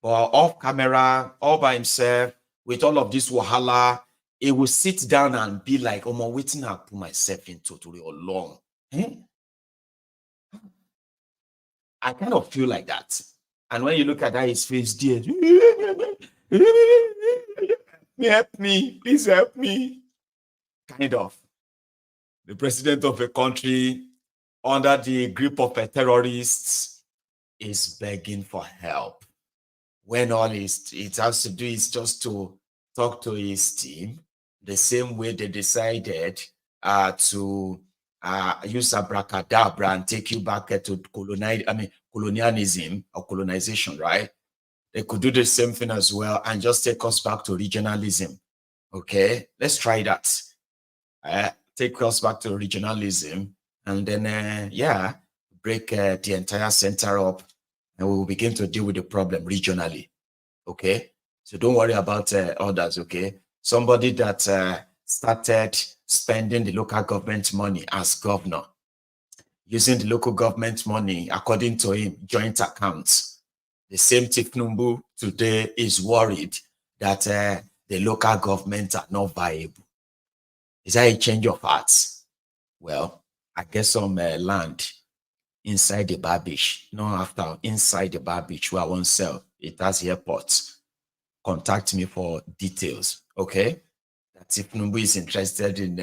But off camera, all by himself, with all of this wahala, he will sit down and be like, oh, I'm waiting to put myself into totally long. I kind of feel like that. And when you look at that, his face, dear, help me, please help me. Kind of. The president of a country under the grip of terrorists is begging for help. When all it has to do is just to talk to his team, the same way they decided to use abracadabra and take you back to colonialism or colonization, right? They could do the same thing as well and just take us back to regionalism. Okay, let's try that. Take us back to regionalism, and then break the entire center up, and we will begin to deal with the problem regionally. Okay, so don't worry about others. Okay, somebody that started spending the local government money as governor, using the local government money according to him, joint accounts. The same Tunbum today is worried that the local government are not viable. Is that a change of hearts? Well, I guess some land inside the Barbish, not after, inside the Barbish where I won't sell. It has airports. Contact me for details, okay? That if Tunbum is interested in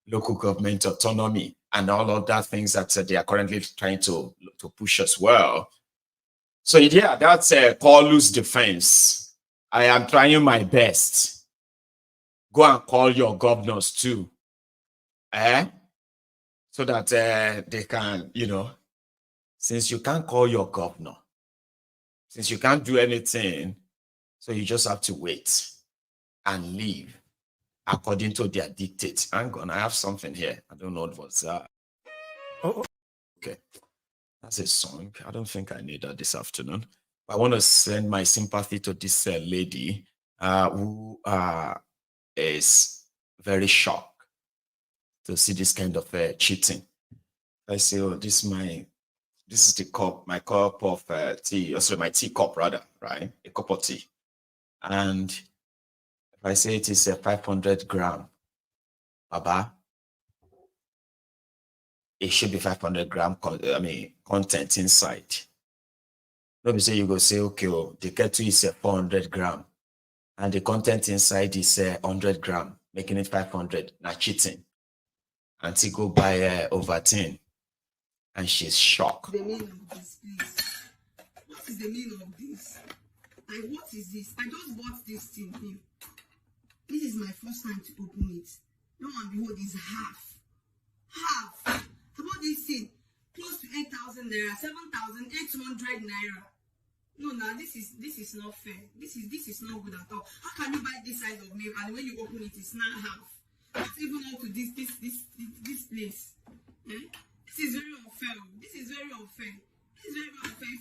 local government autonomy and all of that things that they are currently trying to push as well. So yeah, that's Koolu's defense. I am trying my best. Go and call your governors too. So that they can, you know, since you can't call your governor, since you can't do anything, so you just have to wait and leave according to their dictates. Hang on, I have something here. I don't know what's that. Oh, okay. That's a song. I don't think I need that this afternoon. I want to send my sympathy to this lady who is very shocked to see this kind of cheating. I say, oh, this is the cup, my cup of tea, sorry, my teacup rather, right? A cup of tea. And if I say it is a 500 gram, Baba, it should be 500 gram, content inside. Let me say you go say, okay, oh, the kettle is a 400 gram. And the content inside is 100 gram, making it 500. Now cheating. And she go buy over 10. And she's shocked. The meaning of this, please. What is the meaning of this? Like, what is this? I just bought this thing here. This is my first time to open it. Lo and behold, is half. Half. I bought this thing close to 8,000 naira, 7,800 naira. No, this is not fair. This is not good at all. How can you buy this size of milk and when you open it, it's not half? Not even up to this place. This is very unfair. This is very unfair. This is very unfair.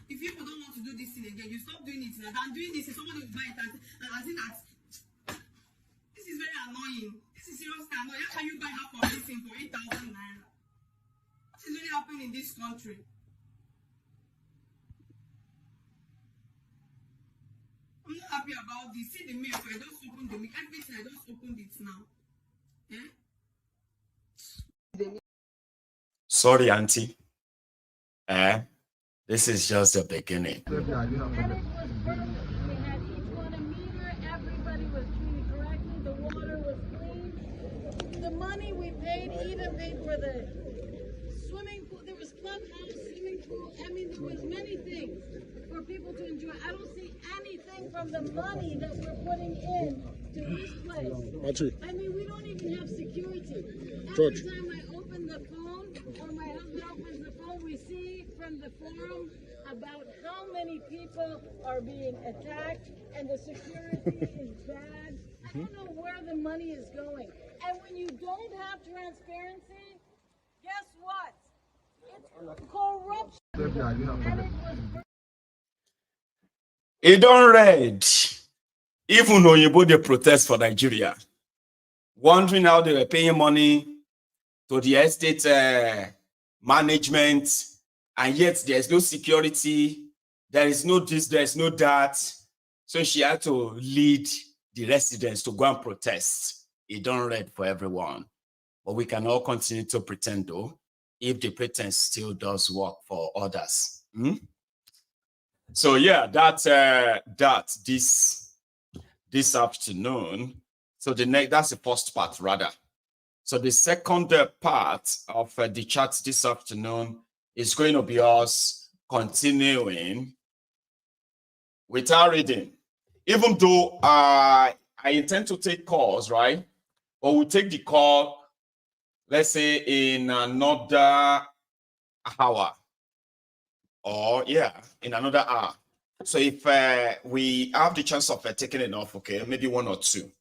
If people don't want to do this thing again, you stop doing it now. I'm doing this, somebody will buy it and I think that this is very annoying. This is seriously annoying. How can you buy half of this thing for 8,000 naira? What is really happening in this country? I'm not happy about this. See the milk. I just opened the milk. Everything, I just opened it now. Sorry, Auntie. This is just the beginning. And it was perfect. We had each one a meter. Everybody was treated correctly. The water was clean. The money we paid, even paid for the swimming pool. There was clubhouse, swimming pool. I mean, there was many things for people to enjoy. I don't see anything from the money that we're putting in to this place. I mean, we don't even have security. Every time I open the forum about how many people are being attacked and the security is bad. I don't know where the money is going. And when you don't have transparency, guess what? It's corruption. And it was It don't read. Even though you they protest for Nigeria, wondering how they were paying money to the estate management, and yet there's no security, there is no this, there's no that. So she had to lead the residents to go and protest. It don't read for everyone. But we can all continue to pretend though, if the pretense still does work for others. So yeah, that's this afternoon. So that's the first part rather. So the second part of the chat this afternoon is going to be us continuing with our reading. Even though I intend to take calls, right? But we'll take the call, let's say in another hour. Or yeah, in another hour. So if we have the chance of taking it off, okay, maybe one or two,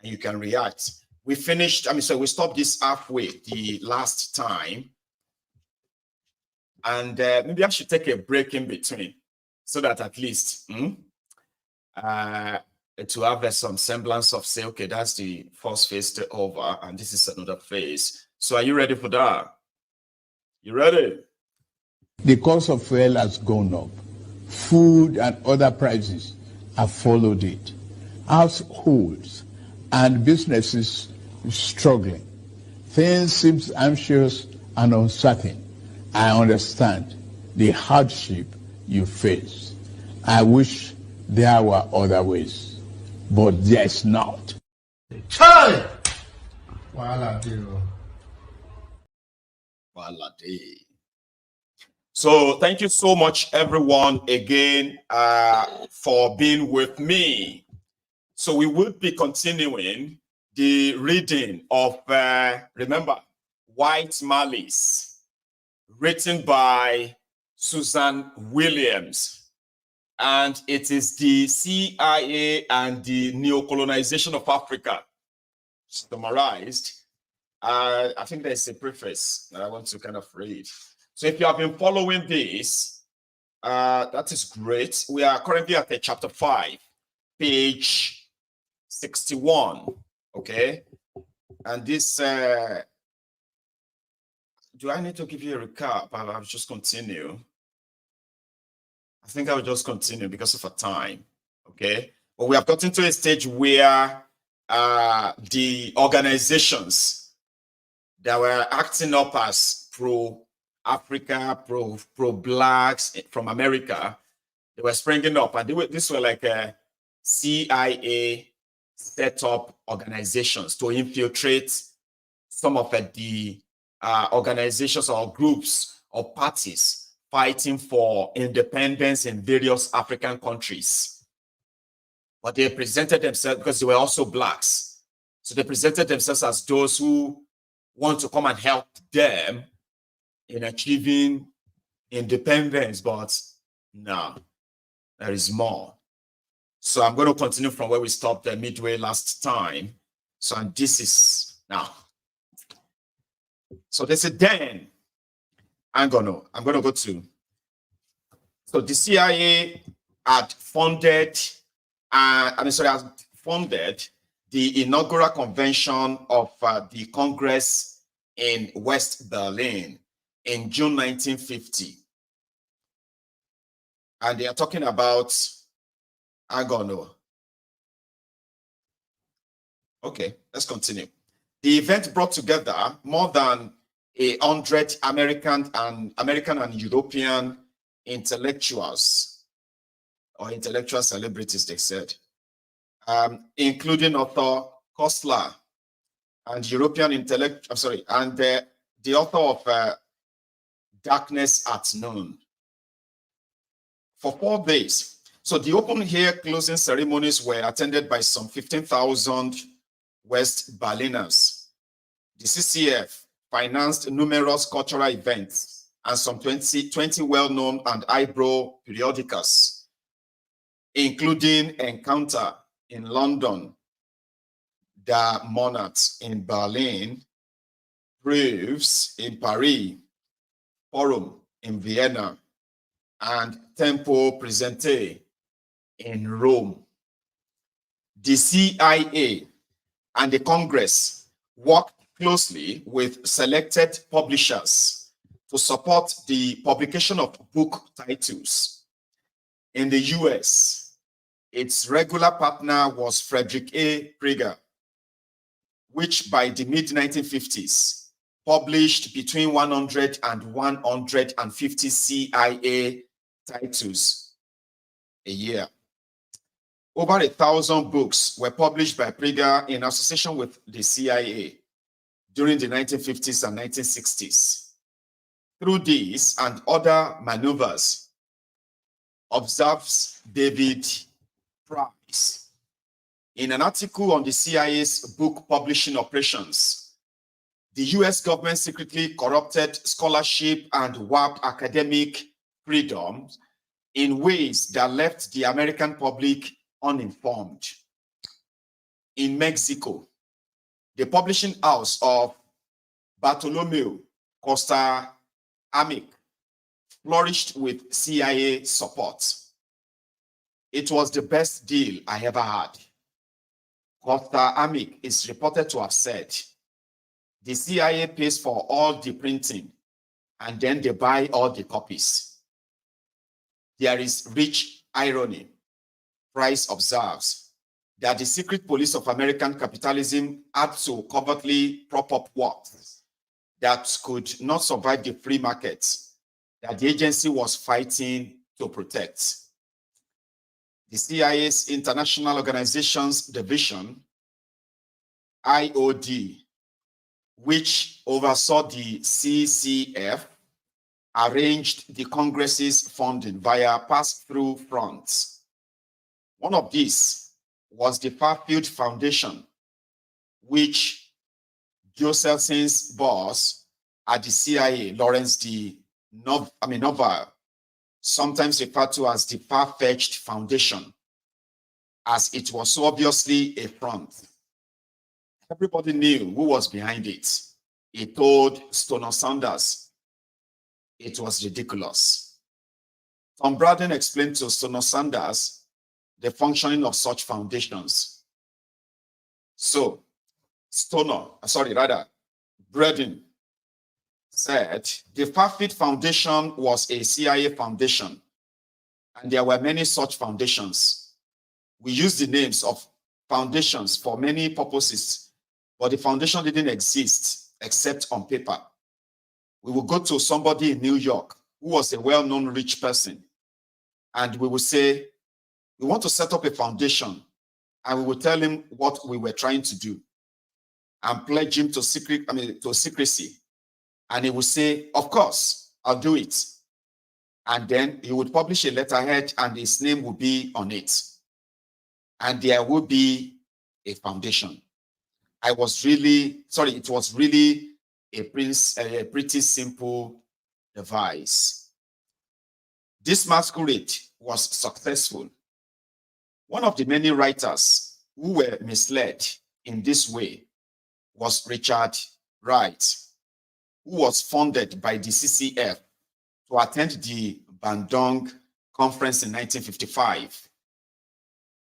and you can react. We finished, so we stopped this halfway the last time. And maybe I should take a break in between so that at least to have some semblance of say, okay, that's the first phase over and this is another phase. So are you ready for that? You ready? The cost of fuel has gone up. Food and other prices have followed it. Households and businesses struggling. Things seem anxious and uncertain. I understand the hardship you face. I wish there were other ways, but there's not. Chai! So thank you so much, everyone, again, for being with me. So we will be continuing the reading of, remember, White Malice, written by Susan Williams. And it is the CIA and the neocolonization of Africa, summarized. I think there's a preface that I want to kind of read. So if you have been following this, that is great. We are currently at chapter 5, page 61, okay? And this, do I need to give you a recap? I'll just continue. I think I will just continue because of our time, okay? But we have gotten to a stage where the organizations that were acting up as pro-Africa, pro-blacks from America, they were springing up, and these were like a CIA set up organizations to infiltrate some of the organizations or groups or parties fighting for independence in various African countries. But they presented themselves, because they were also blacks, so they presented themselves as those who want to come and help them in achieving independence, but no, there is more. So I'm going to continue from where we stopped midway last time. So, and this is now. So they said, then I'm gonna go to. So the CIA had funded, had funded the inaugural convention of the Congress in West Berlin in June 1950. And they are talking about, okay, let's continue. The event brought together more than 100 American and European intellectuals, or intellectual celebrities, they said, including author Kostler and European and the author of Darkness at Noon, for 4 days. So the open air closing ceremonies were attended by some 15,000 West Berliners. The CCF financed numerous cultural events and some 20 well-known and eyebrow periodicals, including Encounter in London, The Monarchs in Berlin, Proofs in Paris, Forum in Vienna, and Tempo Presente in Rome. The CIA and the Congress worked closely with selected publishers to support the publication of book titles. In the US, its regular partner was Frederick A. Prager, which by the mid-1950s published between 100 and 150 CIA titles a year. Over 1,000 books were published by Prager in association with the CIA during the 1950s and 1960s. Through these and other maneuvers, observes David Price in an article on the CIA's book publishing operations. The US government secretly corrupted scholarship and warped academic freedom in ways that left the American public uninformed. In Mexico, the publishing house of Bartolomeo Costa Amic flourished with CIA support. It was the best deal I ever had. Costa Amic is reported to have said, the CIA pays for all the printing and then they buy all the copies. There is rich irony. Price observes that the secret police of American capitalism had to covertly prop up works that could not survive the free market that the agency was fighting to protect. The CIA's International Organizations Division, IOD, which oversaw the CCF, arranged the Congress's funding via pass-through fronts. One of these was the Fairfield Foundation, which Josephine's boss at the CIA, Lawrence D. Noble, sometimes referred to as the Far-Fetched Foundation, as it was so obviously a front. Everybody knew who was behind it. He told Stoner Sanders it was ridiculous. Tom Braden explained to Stoner Sanders the functioning of such foundations. So, Braden said the Fairfield Foundation was a CIA foundation, and there were many such foundations. We used the names of foundations for many purposes, but the foundation didn't exist except on paper. We would go to somebody in New York who was a well-known rich person, and we would say, we want to set up a foundation, and we would tell him what we were trying to do and pledge him to secrecy. And he would say, of course, I'll do it. And then he would publish a letterhead and his name would be on it. And there would be a foundation. It was really a pretty simple device. This masquerade was successful. One of the many writers who were misled in this way was Richard Wright, who was funded by the CCF to attend the Bandung Conference in 1955.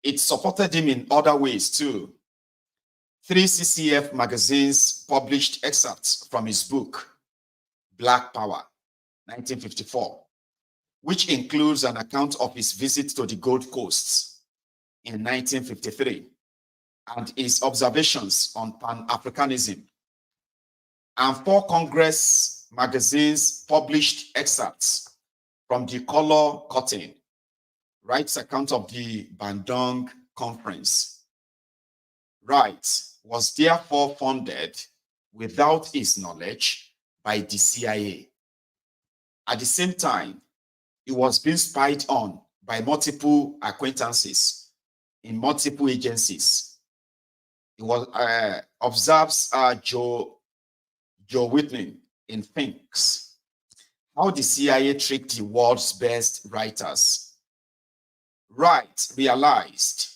It supported him in other ways too. 3 CCF magazines published excerpts from his book, Black Power, 1954, which includes an account of his visit to the Gold Coast in 1953 and his observations on Pan-Africanism. And 4 Congress magazines published excerpts from the Color Curtain, Wright's account of the Bandung Conference. Wright was therefore funded without his knowledge by the CIA. At the same time, he was being spied on by multiple acquaintances in multiple agencies. He was observes Joe Whitney in Finks. how the CIA tricked the world's best writers. Wright realized,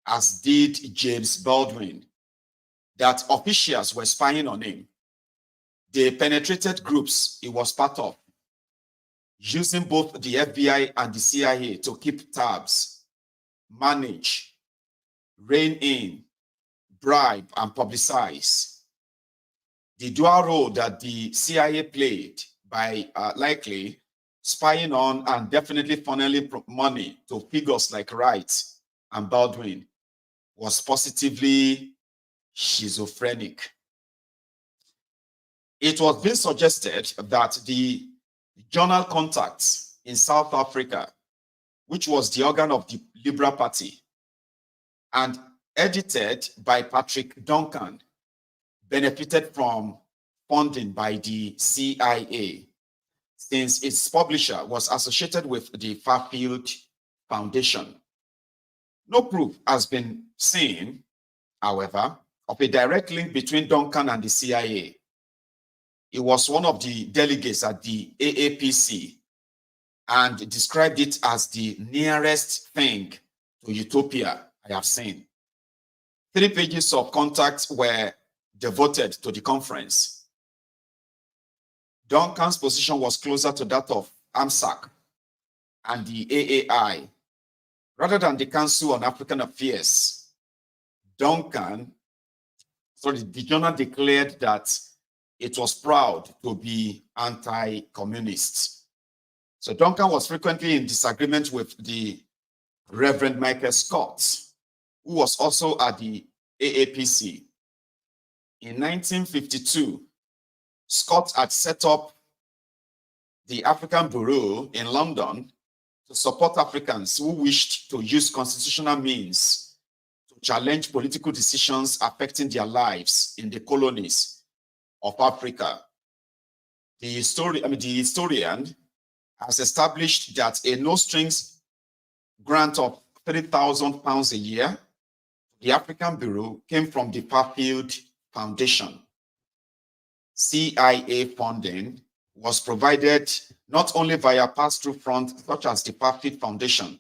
as did James Baldwin, that officials were spying on him. They penetrated groups he was part of, using both the FBI and the CIA to keep tabs, manage, rein in, bribe, and publicize. The dual role that the CIA played by likely spying on and definitely funneling money to figures like Wright and Baldwin was positively schizophrenic. It was being suggested that the Journal Contacts in South Africa, which was the organ of the Liberal Party and edited by Patrick Duncan, benefited from funding by the CIA, since its publisher was associated with the Fairfield Foundation. No proof has been seen, however, of a direct link between Duncan and the CIA. He was one of the delegates at the AAPC and described it as the nearest thing to utopia I have seen. 3 pages of contacts were devoted to the conference. Duncan's position was closer to that of AMSAC and the AAI rather than the Council on African Affairs. The journal declared that it was proud to be anti-communist. So Duncan was frequently in disagreement with the Reverend Michael Scott, who was also at the AAPC. In 1952, Scott had set up the African Bureau in London to support Africans who wished to use constitutional means to challenge political decisions affecting their lives in the colonies of Africa. The historian has established that a no-strings grant of £3,000 a year to the African Bureau came from the Fairfield Foundation. CIA funding was provided not only via pass-through fronts such as the Fairfield Foundation,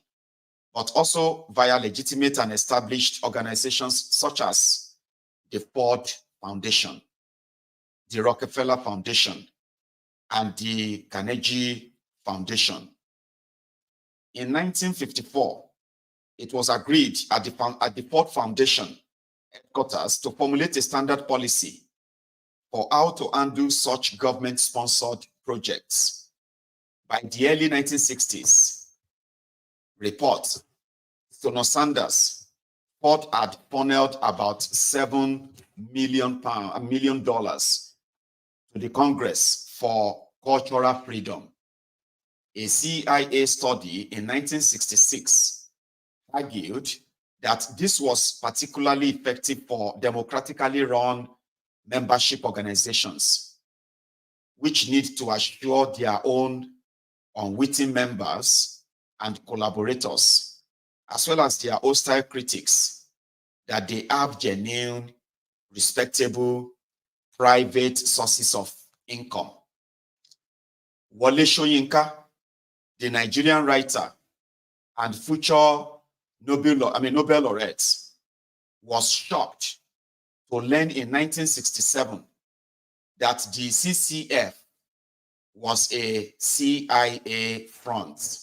but also via legitimate and established organizations such as the Ford Foundation, the Rockefeller Foundation, and the Carnegie Foundation. In 1954, it was agreed at the Ford Foundation headquarters to formulate a standard policy for how to handle such government-sponsored projects. By the early 1960s, report Stono Sanders, Ford had funneled about $7 million to the Congress for cultural freedom. A CIA study in 1966 argued that this was particularly effective for democratically run membership organizations, which need to assure their own unwitting members and collaborators, as well as their hostile critics, that they have genuine, respectable, private sources of income. Wole Soyinka, the Nigerian writer and future Nobel laureate, was shocked to learn in 1967 that the CCF was a CIA front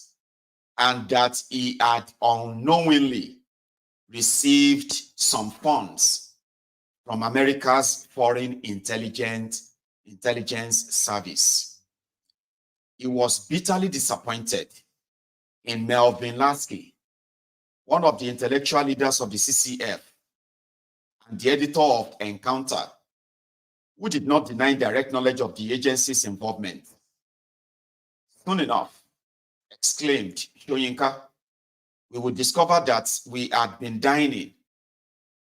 and that he had unknowingly received some funds from America's Foreign Intelligence Service. He was bitterly disappointed in Melvin Lasky, one of the intellectual leaders of the CCF and the editor of Encounter, who did not deny direct knowledge of the agency's involvement. Soon enough, exclaimed Soyinka, we would discover that we had been dining,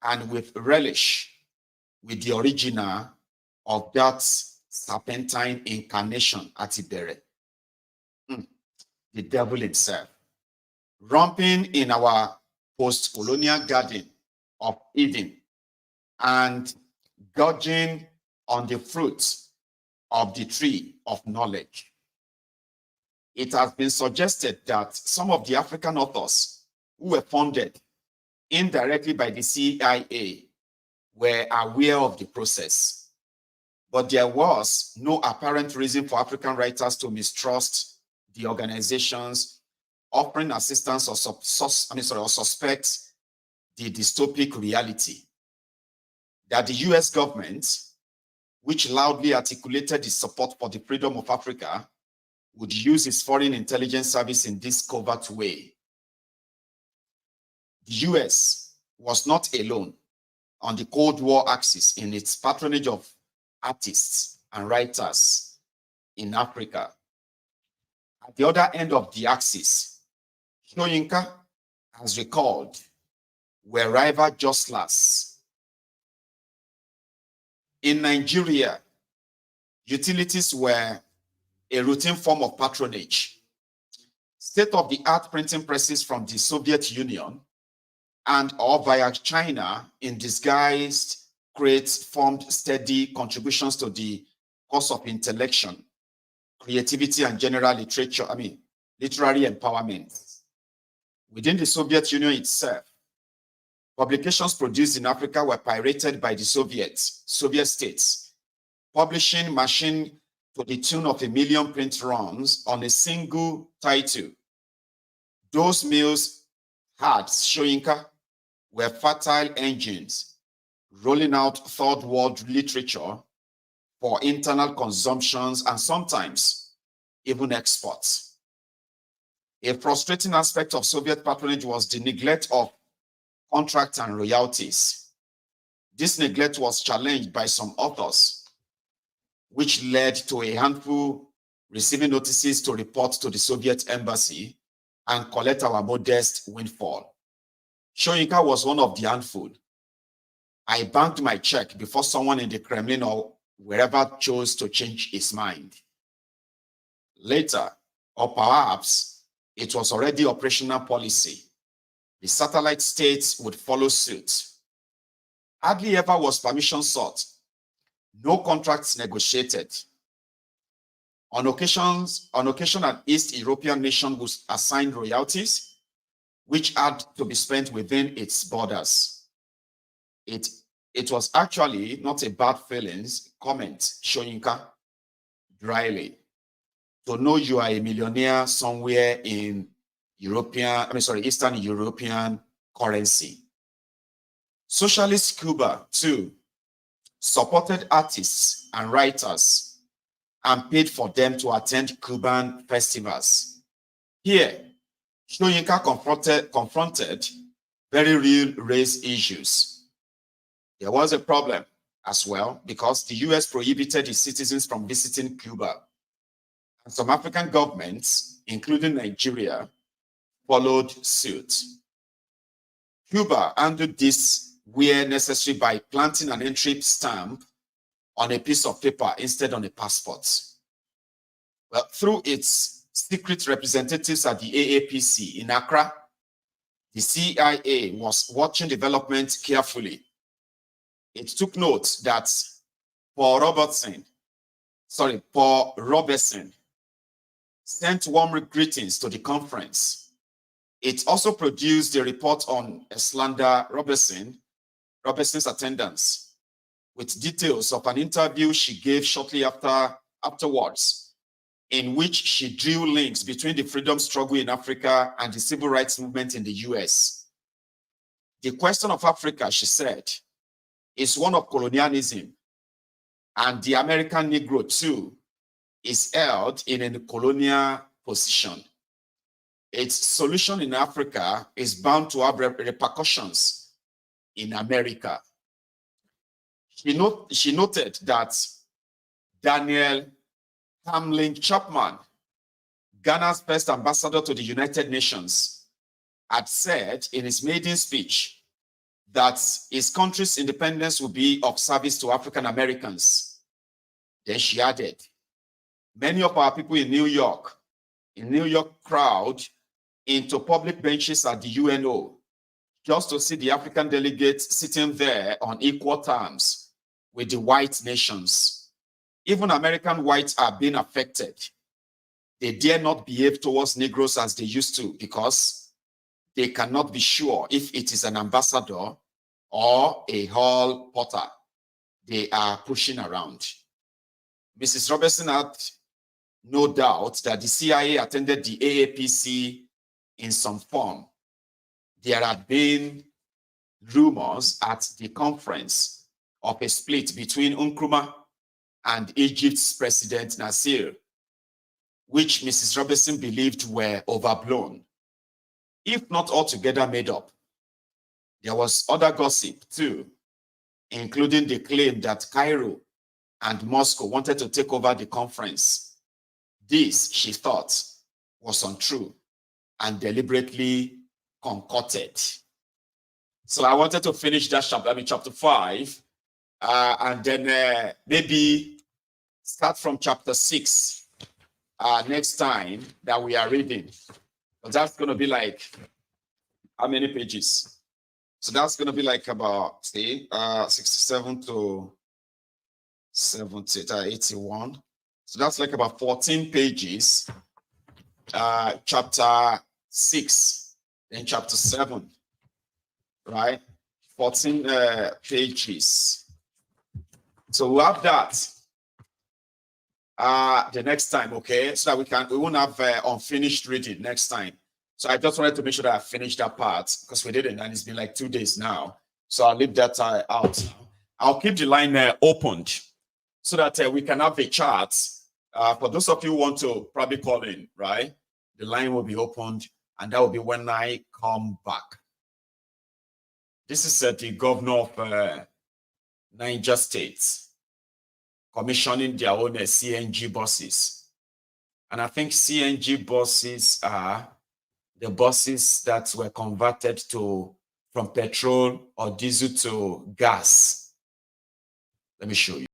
and with relish, with the original of that serpentine incarnation at Ibere. The devil himself, romping in our post-colonial garden of Eden and gorging on the fruits of the tree of knowledge. it has been suggested that some of the African authors who were funded indirectly by the CIA were aware of the process. But there was no apparent reason for African writers to mistrust the organizations offering assistance or suspect the dystopic reality that the US government, which loudly articulated its support for the freedom of Africa, would use its foreign intelligence service in this covert way. The US was not alone on the Cold War axis in its patronage of artists and writers in Africa. At the other end of the axis, Shoyinka, as recalled, were rival jostlers. In Nigeria, utilities were a routine form of patronage. State-of-the-art printing presses from the Soviet Union and or via China in disguised crates formed steady contributions to the cause of intellection, creativity, and general literary empowerment. Within the Soviet Union itself, publications produced in Africa were pirated by the Soviet states, publishing machine to the tune of 1 million print runs on a single title. Those mills had Shoyinka were fertile engines rolling out third world literature for internal consumptions and sometimes even exports. A frustrating aspect of Soviet patronage was the neglect of contracts and royalties. This neglect was challenged by some authors, which led to a handful receiving notices to report to the Soviet embassy and collect our modest windfall. Shoyinka was one of the handful. I banked my check before someone in the Kremlin or wherever chose to change his mind. Later, or perhaps it was already operational policy, the satellite states would follow suit. Hardly ever was permission sought, no contracts negotiated. On occasion, an East European nation would assign royalties, which had to be spent within its borders. It was actually not a bad feelings, comment Shoyinka dryly. To know you are a millionaire somewhere in Eastern European currency. Socialist Cuba, too, supported artists and writers and paid for them to attend Cuban festivals. Here, Shoyinka confronted very real race issues. There was a problem as well because the US prohibited its citizens from visiting Cuba. And some African governments, including Nigeria, followed suit. Cuba handled this where necessary by planting an entry stamp on a piece of paper instead on a passport. Well, through its secret representatives at the AAPC in Accra, the CIA was watching development carefully. It took note that Paul Robertson sent warm greetings to the conference. It also produced a report on Eslander Robertson's attendance, with details of an interview she gave shortly afterwards, in which she drew links between the freedom struggle in Africa and the civil rights movement in the US. The question of Africa, she said, is one of colonialism, and the American Negro, too, is held in a colonial position. Its solution in Africa is bound to have repercussions in America. She noted that Daniel Hamlin Chapman, Ghana's first ambassador to the United Nations, had said in his maiden speech that his country's independence will be of service to African Americans. Then she added, many of our people in New York crowd into public benches at the UNO just to see the African delegates sitting there on equal terms with the white nations. Even American whites are being affected. They dare not behave towards Negroes as they used to because they cannot be sure if it is an ambassador or a hall porter they are pushing around. Mrs. Robertson had no doubt that the CIA attended the AAPC in some form. There had been rumors at the conference of a split between Nkrumah and Egypt's President Nasser, which Mrs. Robertson believed were overblown, if not altogether made up. There was other gossip too, including the claim that Cairo and Moscow wanted to take over the conference. This, she thought, was untrue and deliberately concocted. So I wanted to finish that chapter, chapter 5, and then maybe start from chapter 6 next time that we are reading. But that's going to be like, how many pages? So that's going to be like about, see, 67 to 70, 81. So that's like about 14 pages. Chapter 6, then chapter 7, right? 14 pages. So we'll have that the next time, okay? So that we won't have unfinished reading next time. So I just wanted to make sure that I finished that part because we didn't, and it's been like 2 days now. So I'll leave that out. I'll keep the line opened so that we can have a chat. For those of you who want to probably call in, right? The line will be opened, and that will be when I come back. This is the governor of Niger State commissioning their own CNG buses. And I think CNG buses are the buses that were converted from petrol or diesel to gas. Let me show you.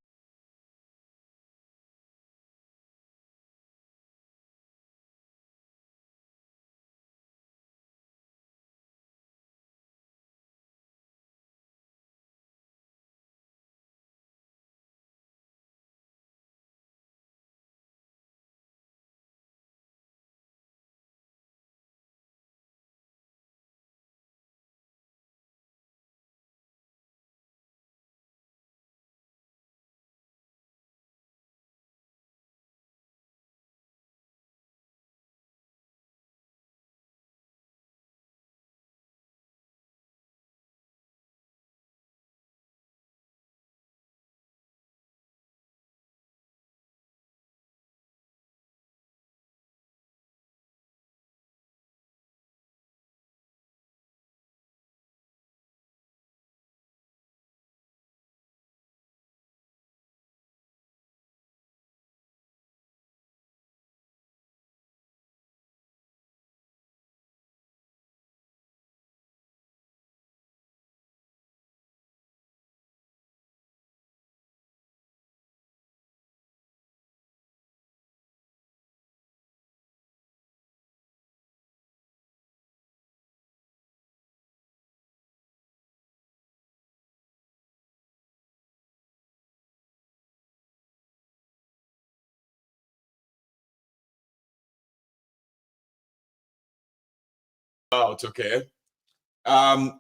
Out, okay.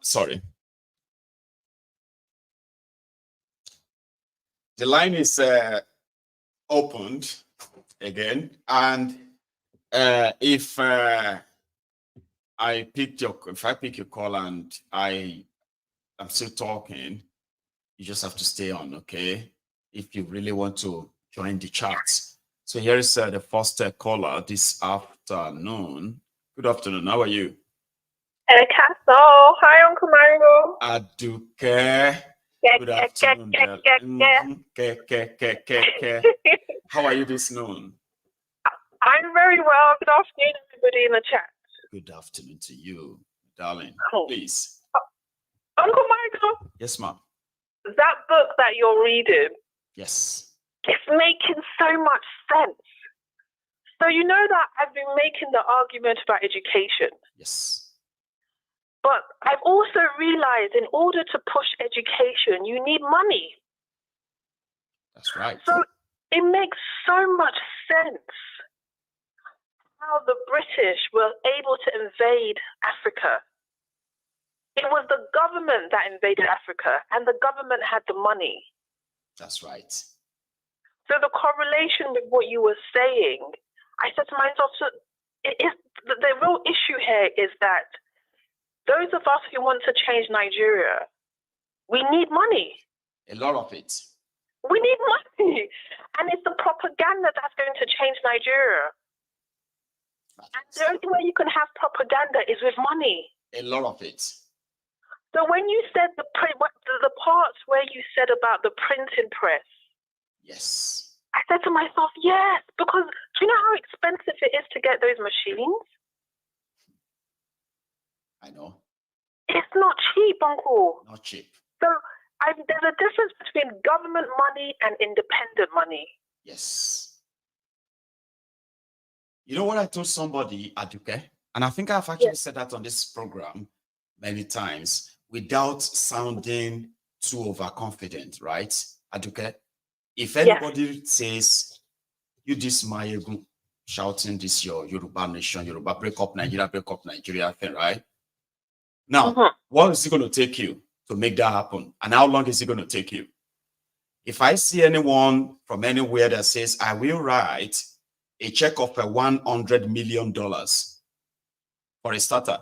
Sorry. The line is opened again, and if I pick your call and I'm still talking, you just have to stay on, okay? If you really want to join the chat. So here is the first caller this afternoon. Good afternoon. How are you? Castle. Hi, Uncle Margo. Aduke. Good afternoon. How are you this noon? I'm very well. Good afternoon, everybody in the chat. Good afternoon to you, darling. Cool. Please. Uncle Margo. Yes, ma'am. That book that you're reading. Yes. It's making so much sense. So you know that I've been making the argument about education. Yes. But I've also realized in order to push education, you need money. That's right. So it makes so much sense how the British were able to invade Africa. It was the government that invaded Africa, and the government had the money. That's right. So the correlation with what you were saying, I said to myself, so the real issue here is that those of us who want to change Nigeria, we need money. A lot of it. We need money. And it's the propaganda that's going to change Nigeria. And the only way you can have propaganda is with money. A lot of it. So when you said the parts where you said about the printing press, yes, I said to myself, yes, because do you know how expensive it is to get those machines? I know. It's not cheap, Uncle. Not cheap. So there's a difference between government money and independent money. Yes. You know what I told somebody, Aduke? And I think I've actually said that on this program many times without sounding too overconfident, right, Aduke? If anybody says, you this Maiyegun shouting this your Yoruba nation, Yoruba break up Nigeria thing, right? Now, what is it going to take you to make that happen? And how long is it going to take you? If I see anyone from anywhere that says, I will write a check of $100 million for a starter,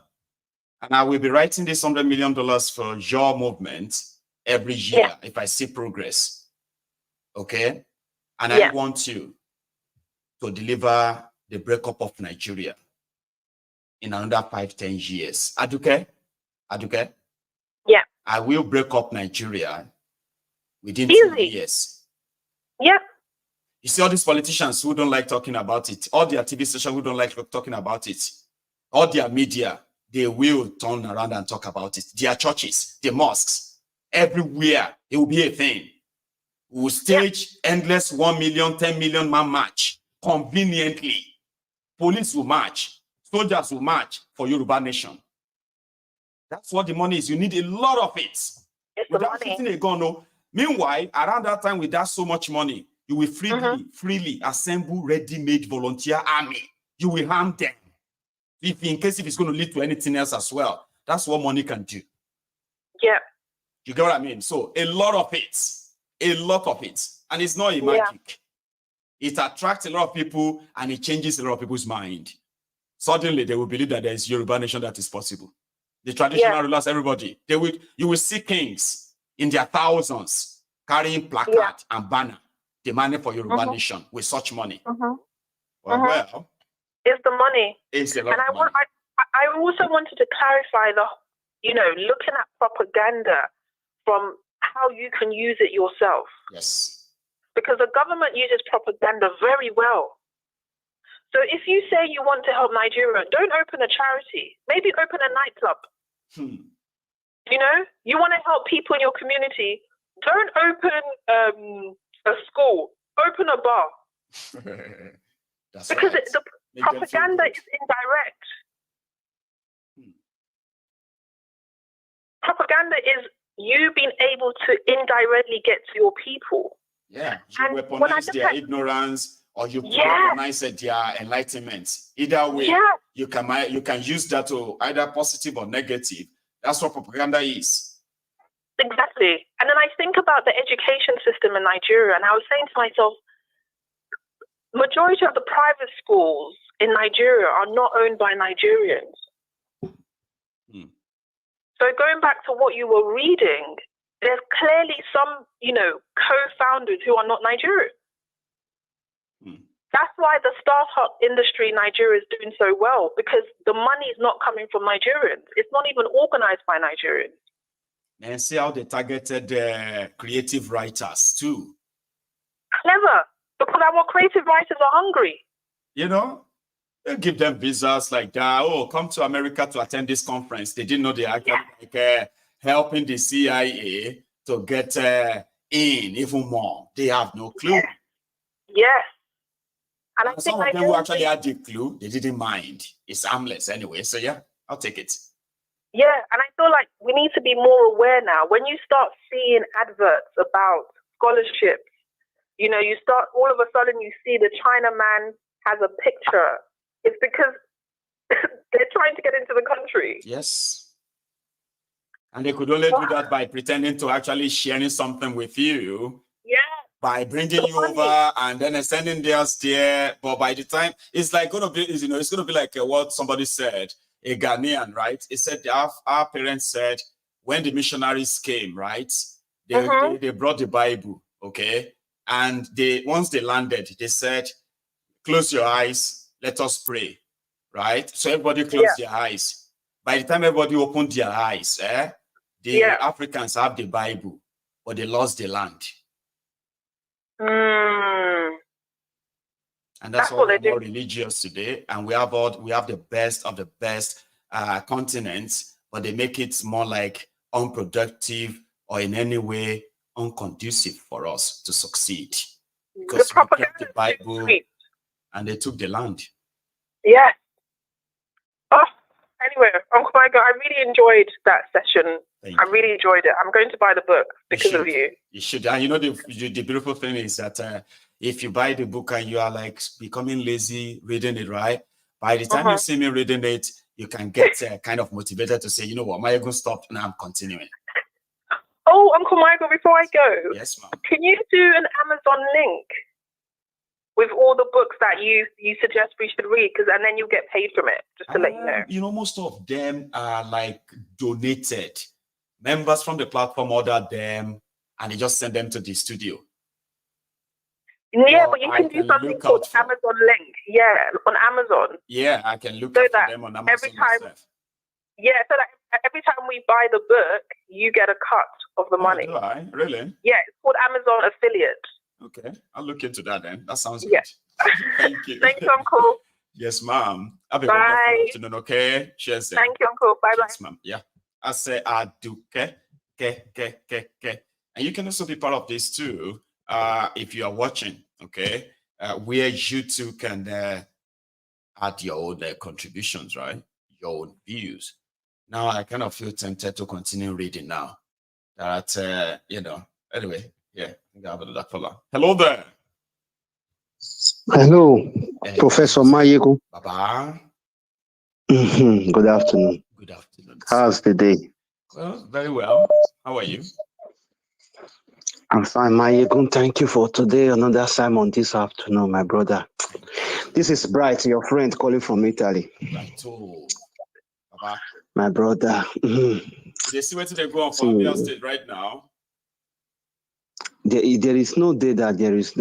and I will be writing this $100 million for your movement every year if I see progress, okay? And I want you to deliver the breakup of Nigeria in another 5-10 years. Aduke? Yeah. I will break up Nigeria within 2 years. Yeah. You see all these politicians who don't like talking about it, all their TV stations who don't like talking about it, all their media, they will turn around and talk about it. Their churches, the mosques, everywhere, it will be a thing. We will stage endless 1 million, 10 million man march conveniently. Police will march. Soldiers will march for Yoruba nation. That's what the money is. You need a lot of it. Without shooting a gun, no. Meanwhile, around that time, with that so much money, you will freely assemble ready-made volunteer army. You will harm them. If it's going to lead to anything else as well. That's what money can do. Yeah. You get what I mean? So a lot of it. A lot of it. And it's not a magic. It attracts a lot of people and it changes a lot of people's mind. Suddenly, they will believe that there is Yoruba nation that is possible. The traditional rulers, everybody, you will see kings in their thousands carrying placard and banner demanding for Yoruba nation with such money. Well, it's the money. It's a lot of money. I also wanted to clarify looking at propaganda from how you can use it yourself. Yes. Because the government uses propaganda very well. So if you say you want to help Nigeria, don't open a charity. Maybe open a nightclub. You want to help people in your community. Don't open a school. Open a bar. Because the propaganda is indirect. Propaganda is you being able to indirectly get to your people. Yeah, you weaponize their ignorance. Or you recognize their enlightenment. Either way, you can use that to either positive or negative. That's what propaganda is. Exactly. And then I think about the education system in Nigeria, and I was saying to myself, majority of the private schools in Nigeria are not owned by Nigerians. So going back to what you were reading, there's clearly some, co-founders who are not Nigerian. That's why the startup industry in Nigeria is doing so well, because the money is not coming from Nigerians. It's not even organized by Nigerians. And see how they targeted creative writers too. Clever, because our creative writers are hungry. They give them visas like that. Oh, come to America to attend this conference. They didn't know they actually helping the CIA to get in even more. They have no clue. Yes. And I some of them who actually had the clue, they didn't mind. It's harmless anyway. So I'll take it. Yeah, and I feel like we need to be more aware now. When you start seeing adverts about scholarships, you start all of a sudden you see the Chinaman has a picture It's because they're trying to get into the country. Yes. And they could only do that by pretending to actually sharing something with you. Yeah. By bringing you over and then sending theirs there. But by the time, it's like going to be, you know, it's going to be like what somebody said, a Ghanaian, right? It said our parents said when the missionaries came, right? They brought the Bible, okay? And once they landed, they said, close your eyes, let us pray, right? So everybody closed their eyes. By the time everybody opened their eyes, the Africans have the Bible, but they lost the land. And that's why we're more religious today. And we have the best of the best continents, but they make it more like unproductive or in any way unconducive for us to succeed. Because we kept the Bible and they took the land. Yeah. Oh, anyway, Uncle Maiyegun, I really enjoyed that session. I really enjoyed it. I'm going to buy the book because of you. You should. And you know, the beautiful thing is that if you buy the book and you are like becoming lazy reading it, right? By the time you see me reading it, you can get kind of motivated to say, you know what, Maiyegun stopped, now I'm continuing. Oh, Uncle Maiyegun, before I go, yes, ma'am. Can you do an Amazon link with all the books that you suggest we should read? And then you get paid from it, just to let you know. You know, most of them are like donated. Members from the platform order them and they just send them to the studio. Yeah, but you can do something called Amazon link. Yeah, on Amazon. Yeah, I can look out for them on Amazon every time. myself. Yeah, so that every time we buy the book, you get a cut of the money. Do I? Really? Yeah, it's called Amazon affiliate. Okay, I'll look into that then. That sounds good. Thank you. Thanks, Uncle. Yes, ma'am. Have a wonderful afternoon, okay? Cheers. Thank you, Uncle. Bye-bye. Yes, ma'am. Yeah. I say I do. Okay. And you can also be part of this too if you are watching, okay? Where you too can add your own contributions, right? Your own views. Now I kind of feel tempted to continue reading now. That, you know, anyway, yeah, I think I have another caller. Hello there. Hello, Professor Maiyegun. Baba. Good afternoon. Good afternoon. How's the day? Well, very well. How are you? I'm fine, Maiyegun. Thank you for today. Another assignment this afternoon, my brother. This is Bright, your friend calling from Italy. Right. Oh, Baba. My brother. They see where they go for Abia State right now. There is no day that there is.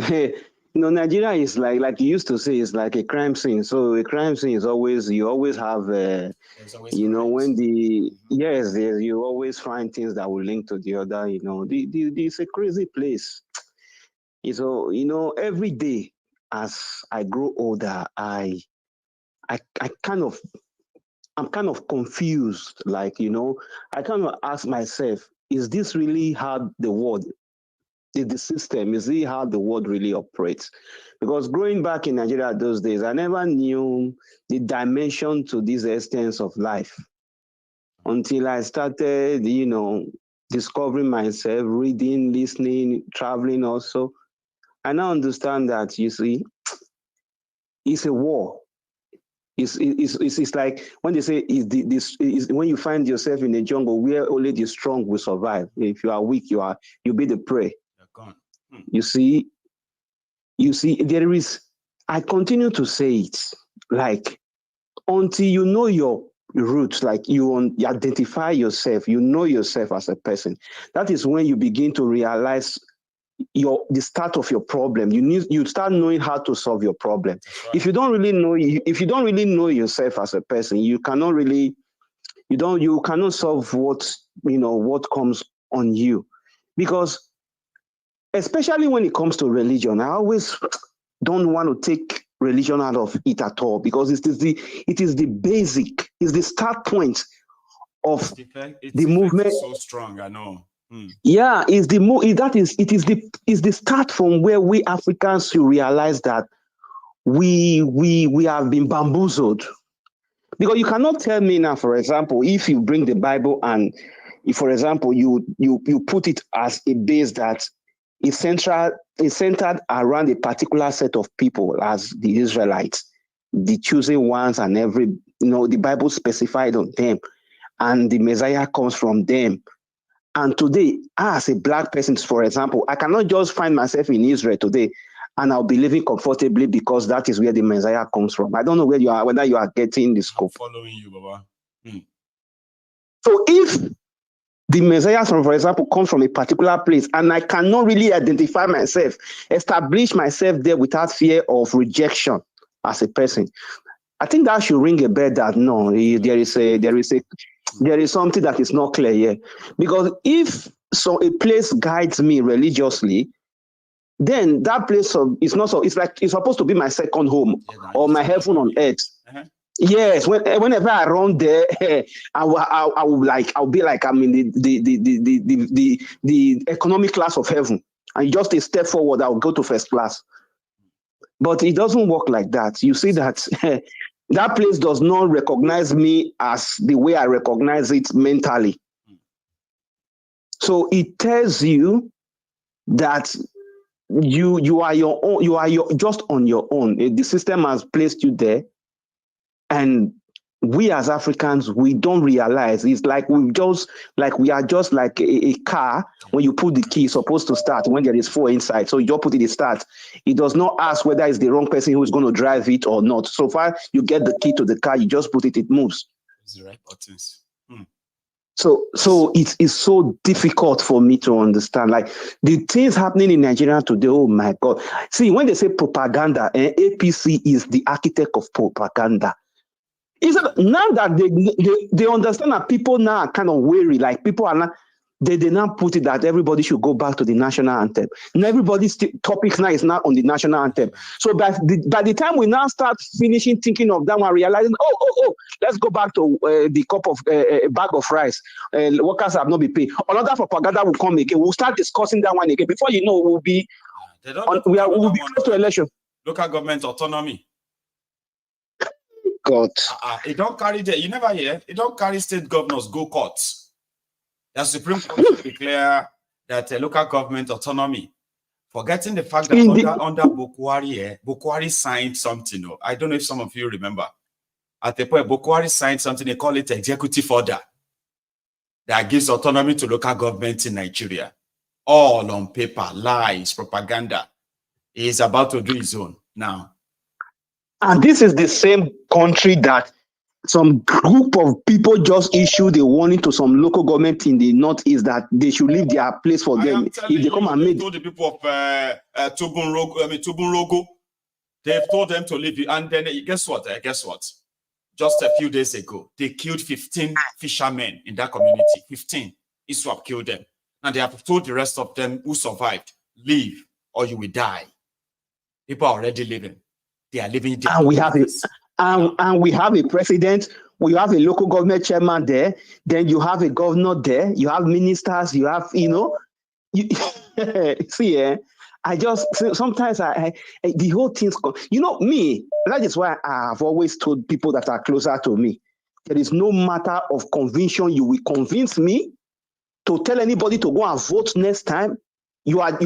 You know, Nigeria is like you used to say, it's like a crime scene. So a crime scene is always, you always have, you know, when you always find things that will link to the other, you know, it's a crazy place. So, you know, every day as I grow older, I'm kind of confused. Like, you know, I kind of ask myself, is this really how the world the system, is it how the world really operates? Because growing back in Nigeria those days, I never knew the dimension to this extent of life until I started, you know, discovering myself, reading, listening, traveling also. I now understand that, you see, it's a war. It's like when they say when you find yourself in a jungle where only the strong will survive. If you are weak, you'll be the prey. You see, there is, I continue to say it, like, until you know your roots, like you identify yourself, you know yourself as a person, that is when you begin to realize the start of your problem. You start knowing how to solve your problem. Right. If you don't really know yourself as a person, you cannot solve what comes on you. Because especially when it comes to religion, I always don't want to take religion out of it at all, because it is the basic, it's the start point of the movement. It's so strong, I know. Yeah, it is the start from where we Africans should realize that we have been bamboozled. Because you cannot tell me now, for example, if you bring the Bible and if, for example, you put it as a base that is centered around a particular set of people as the Israelites, the chosen ones and the Bible specified on them, and the Messiah comes from them. And today, as a black person, for example, I cannot just find myself in Israel today and I'll be living comfortably because that is where the Messiah comes from. I don't know whether you are getting the scope. I'm following you, Baba. So if the Messiah, for example, comes from a particular place and I cannot really identify myself, establish myself there without fear of rejection as a person, I think that should ring a bell that no, there is something that is not clear here. Because if a place guides me religiously, then that place is not so. It's like it's supposed to be my second home or my heaven on earth. Yes, whenever I run there, I'll be like I'm in the economic class of heaven, and just a step forward, I'll go to first class. But it doesn't work like that. You see that that place does not recognize me as the way I recognize it mentally. So it tells you that you are your own. You are just on your own. The system has placed you there. And we as Africans, we don't realize it's like we are just like a car. When you put the key, it's supposed to start when there is 4 inside. So you just put it in start. It does not ask whether it's the wrong person who is going to drive it or not. So far, you get the key to the car, you just put it, it moves. It's the right buttons. So it is so difficult for me to understand. Like the things happening in Nigeria today, oh my God. See, when they say propaganda, APC is the architect of propaganda. Is it now that they understand that people now are kind of weary, like people are not, they now put it that everybody should go back to the national anthem. And everybody's topics now is not on the national anthem. So by the time we now start finishing thinking of that one, realizing, let's go back to the cup of bag of rice. Workers have not been paid. Another propaganda will come again. We'll start discussing that one again. Before you know, we'll be we'll be close to election. Local government autonomy. God. It don't carry you never hear. It don't carry state governors go courts. The Supreme Court should declare that local government autonomy. Forgetting the fact that under Bukwari signed something. I don't know if some of you remember. At the point, Bukwari signed something, they call it executive order that gives autonomy to local government in Nigeria. All on paper, lies, propaganda. He is about to do his own now. And this is the same country that some group of people just issued a warning to some local government in the northeast that they should leave their place for them. If they come and make told the people of Tumbun Rogo, they've told them to leave. And then guess what? Just a few days ago, they killed 15 fishermen in that community. 15. ISWAP killed them. And they have told the rest of them who survived, leave or you will die. People are already living. They are living. And we have we have a president. We have a local government chairman there. Then you have a governor there. You have ministers. You have, see, I just sometimes the whole thing's me. That is why I've always told people that are closer to me. There is no matter of conviction. You will convince me to tell anybody to go and vote next time. You are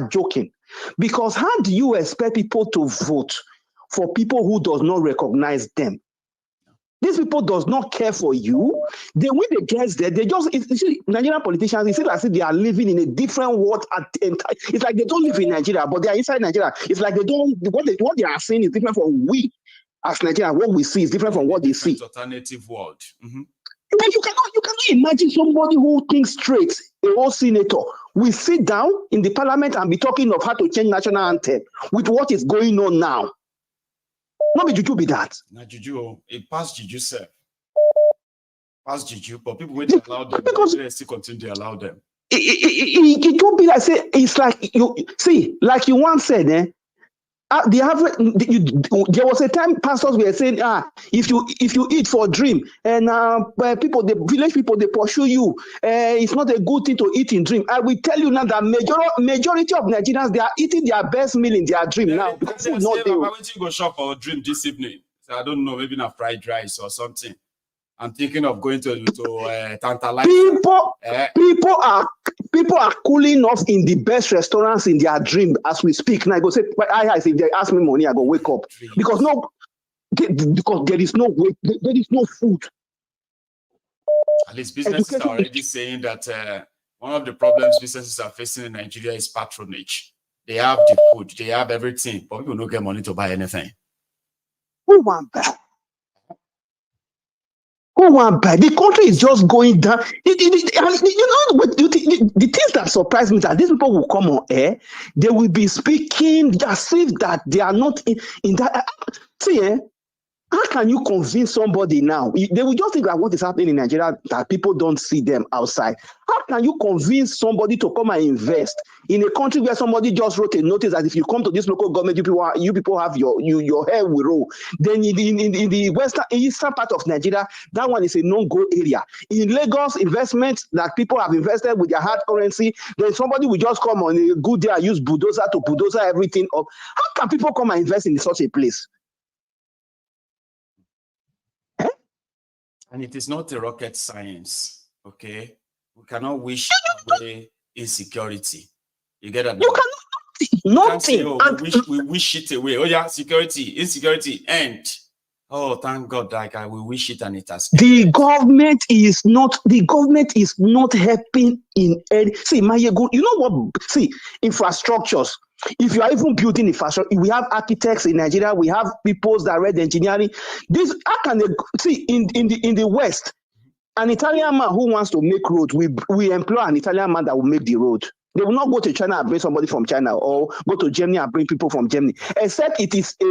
joking, because how do you expect people to vote for people who does not recognize them? These people does not care for you. When they get there, they just, Nigerian politicians, it's like they are living in a different world. It's like they don't live in Nigeria, but they are inside Nigeria. It's like they don't, what they are saying is different from we as Nigeria. What we see is different from what they see. Alternative world. Mm-hmm. You cannot imagine somebody who thinks straight, a whole senator, will sit down in the parliament and be talking of how to change national anthem with what is going on now. Not be juju be that. Not juju. It passed juju, sir. Passed juju, but people wait to allow them. Because they still continue to allow them. It don't be like, say, it's like you see, like you once said, there was a time pastors were saying, if you eat for dream, and the village people, they pursue you, it's not a good thing to eat in dream. I will tell you now that majority of Nigerians, they are eating their best meal in their dream now. Because why don't you go shop for a dream this evening? So I don't know, maybe not fried rice or something. I'm thinking of going to Tantalize. People are cooling off in the best restaurants in their dream as we speak. Now I go say, if they ask me money, I go wake up. Because because there is no way, there is no food. At least businesses are already saying that one of the problems businesses are facing in Nigeria is patronage. They have the food, they have everything, but people don't get money to buy anything. Who want buy? Who want buy? The country is just going down. You know, the things that surprise me is that these people will come on air, they will be speaking as if that they are not in that. See, how can you convince somebody now? They will just think that what is happening in Nigeria, that people don't see them outside. How can you convince somebody to come and invest in a country where somebody just wrote a notice that if you come to this local government, you people have your hair will roll? Then in the eastern part of Nigeria, that one is a no-go area. In Lagos, investments that people have invested with their hard currency, then somebody will just come on a good day and use bulldozer to bulldozer everything up. How can people come and invest in such a place? And it is not a rocket science, okay? We cannot wish away insecurity. You get that? You cannot. Nothing. Say, oh, we wish it away. Oh yeah, insecurity, end. Oh, thank God, like we wish it and it has. The government is not helping in any. See, Maiyegun, you know what? See, infrastructures. If you are even building infrastructure, we have architects in Nigeria. We have people that read engineering. This, how can they see in the West? An Italian man who wants to make road, we employ an Italian man that will make the road. They will not go to China and bring somebody from China, or go to Germany and bring people from Germany. Except it is a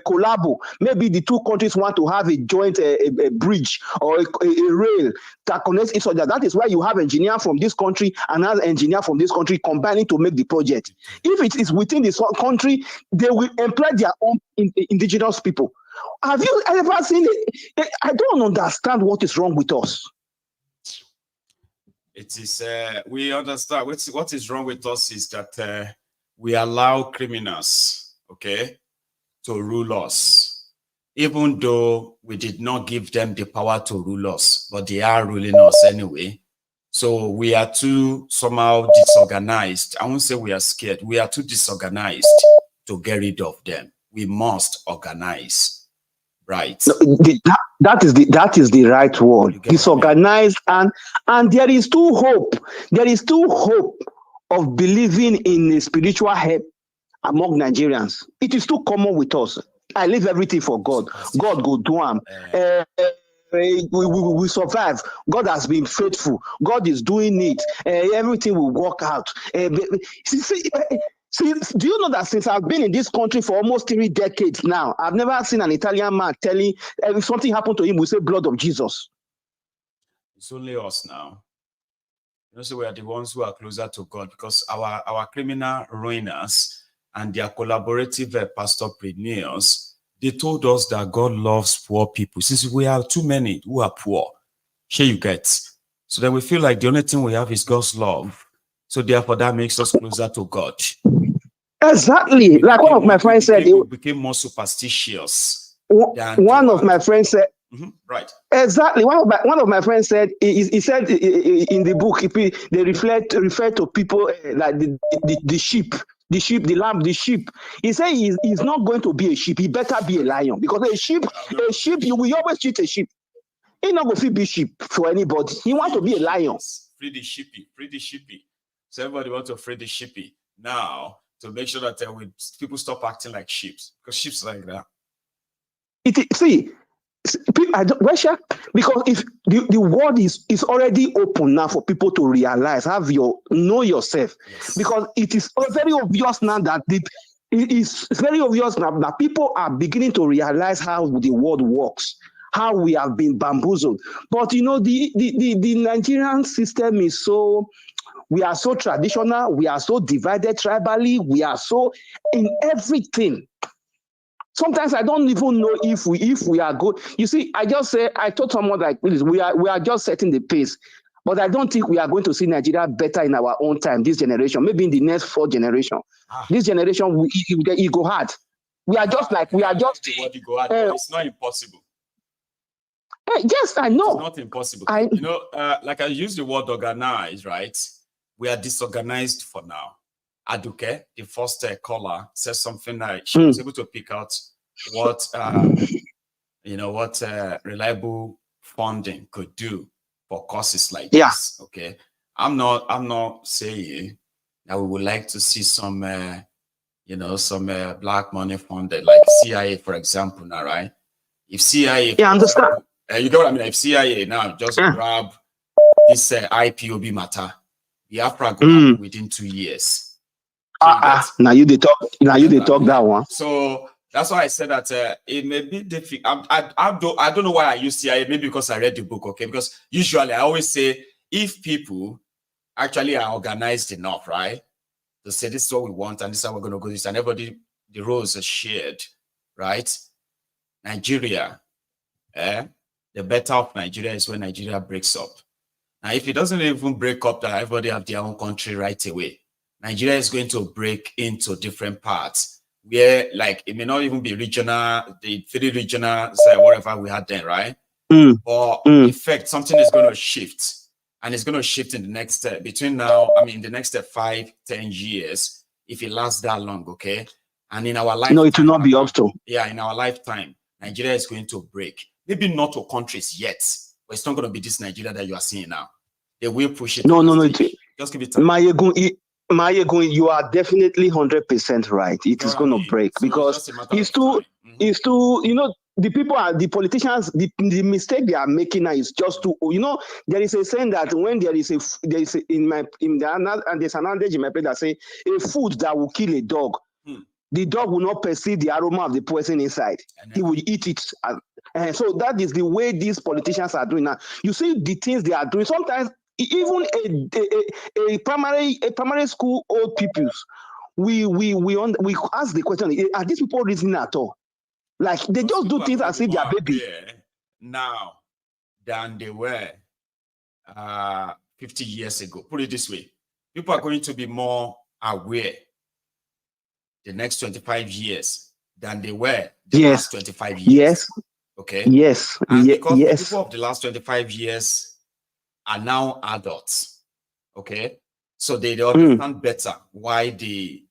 collabo. Maybe the two countries want to have a joint a bridge or a rail that connects each other. That is why you have engineer from this country and another engineer from this country combining to make the project. If it is within this country, they will employ their own indigenous people. Have you ever seen it? I don't understand what is wrong with us. It is, we understand what is wrong with us is that we allow criminals, okay, to rule us, even though we did not give them the power to rule us, but they are ruling us anyway. So we are too somehow disorganized. I won't say we are scared. We are too disorganized to get rid of them. We must organize, right? That is the right word. Disorganized, and there is still hope. There is still hope of believing in a spiritual help among Nigerians. It is too common with us. I leave everything for God. God go do am. We survive. God has been faithful. God is doing it. Everything will work out. See, do you know that since I've been in this country for almost 3 decades now, I've never seen an Italian man telling if something happened to him, we say blood of Jesus. It's only us now. You know, so we are the ones who are closer to God, because our criminal ruiners and their collaborative pastorpreneurs, they told us that God loves poor people. Since we are too many who are poor, here you get. So then we feel like the only thing we have is God's love. So therefore, that makes us closer to God. Exactly. Like one of my friends said, we became more superstitious. One of my friends said, right. Exactly. One of my friends said, he said in the book, they refer to people like the sheep. The sheep, the lamb, the sheep. He said he's not going to be a sheep. He better be a lion, because a sheep, you will always treat a sheep. He's not going to be sheep for anybody. He wants to be a lion. Free the sheepy. So everybody wants to free the sheepy now to make sure that people stop acting like sheep, because sheep's like that. Because if the world is already open now for people to realize, know yourself. Yes. Because it is very obvious now that people are beginning to realize how the world works, how we have been bamboozled. But you know, the Nigerian system is so. We are so traditional. We are so divided tribally. We are so in everything. Sometimes I don't even know if we are good. You see, I told someone like this, we are just setting the pace. But I don't think we are going to see Nigeria better in our own time, this generation, maybe in the next 4 generations. This generation, it go hard. It's not impossible. Yes, I know. It's not impossible. You know, like I use the word organized, right? We are disorganized for now. Aduke, the first caller, said something that she was able to pick out what reliable funding could do for causes like this. Okay, I'm not saying that we would like to see some black money funded, like CIA, for example. Now, right? If CIA, understand. You get what I mean? If CIA now just grab this IPOB matter, Biafran could happen within 2 years. Now you they talk that one. So that's why I said that it may be difficult. I don't know why I use CIA, maybe because I read the book, okay? Because usually I always say if people actually are organized enough, right? To say this is what we want and this is how we're gonna go this, and everybody, the roles are shared, right? Nigeria, the better of Nigeria is when Nigeria breaks up. Now, if it doesn't even break up, that everybody have their own country right away, Nigeria is going to break into different parts where, like, it may not even be regional, the 3 regional, whatever we had then, right? But in fact, something is going to shift, and it's going to shift in the next, between now, the next 5-10 years, if it lasts that long, okay? And in our lifetime, no, it will not be up to. Yeah, in our lifetime, Nigeria is going to break. Maybe not to countries yet, but it's not going to be this Nigeria that you are seeing now. They will push it. No. Just give it time. Maiyegun, you are definitely 100% right. It is going to break, so because it's too, the people are, the politicians, the mistake they are making now is just to, there is a saying that when there's an adage in my place that say a food that will kill a dog, the dog will not perceive the aroma of the poison inside. He will eat it. And so that is the way these politicians are doing now. You see the things they are doing. Sometimes even a primary school old pupils, we ask the question: are these people reasoning at all? Like they just do things as if they are baby. Now than they were 50 years ago. Put it this way: people are going to be more aware the next 25 years than they were the last 25 years. Yes. Okay. Yes. And because the people of the last 25 years are now adults. Okay. So they understand better why they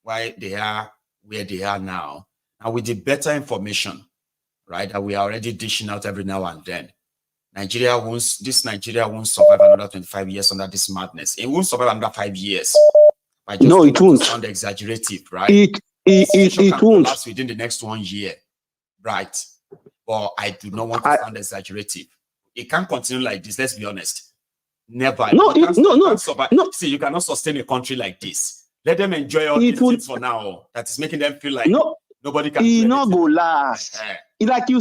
are where they are now. And with the better information, right, that we are already dishing out every now and then, Nigeria won't survive another 25 years under this madness. It won't survive another 5 years. I just it won't sound exaggerative, right? It won't last within the next 1 year, right? But I do not want to sound exaggerative. It can't continue like this. Let's be honest. Never. No. See, you cannot sustain a country like this. Let them enjoy all these things for now. That is making them feel like nobody can. It not go last. It's like when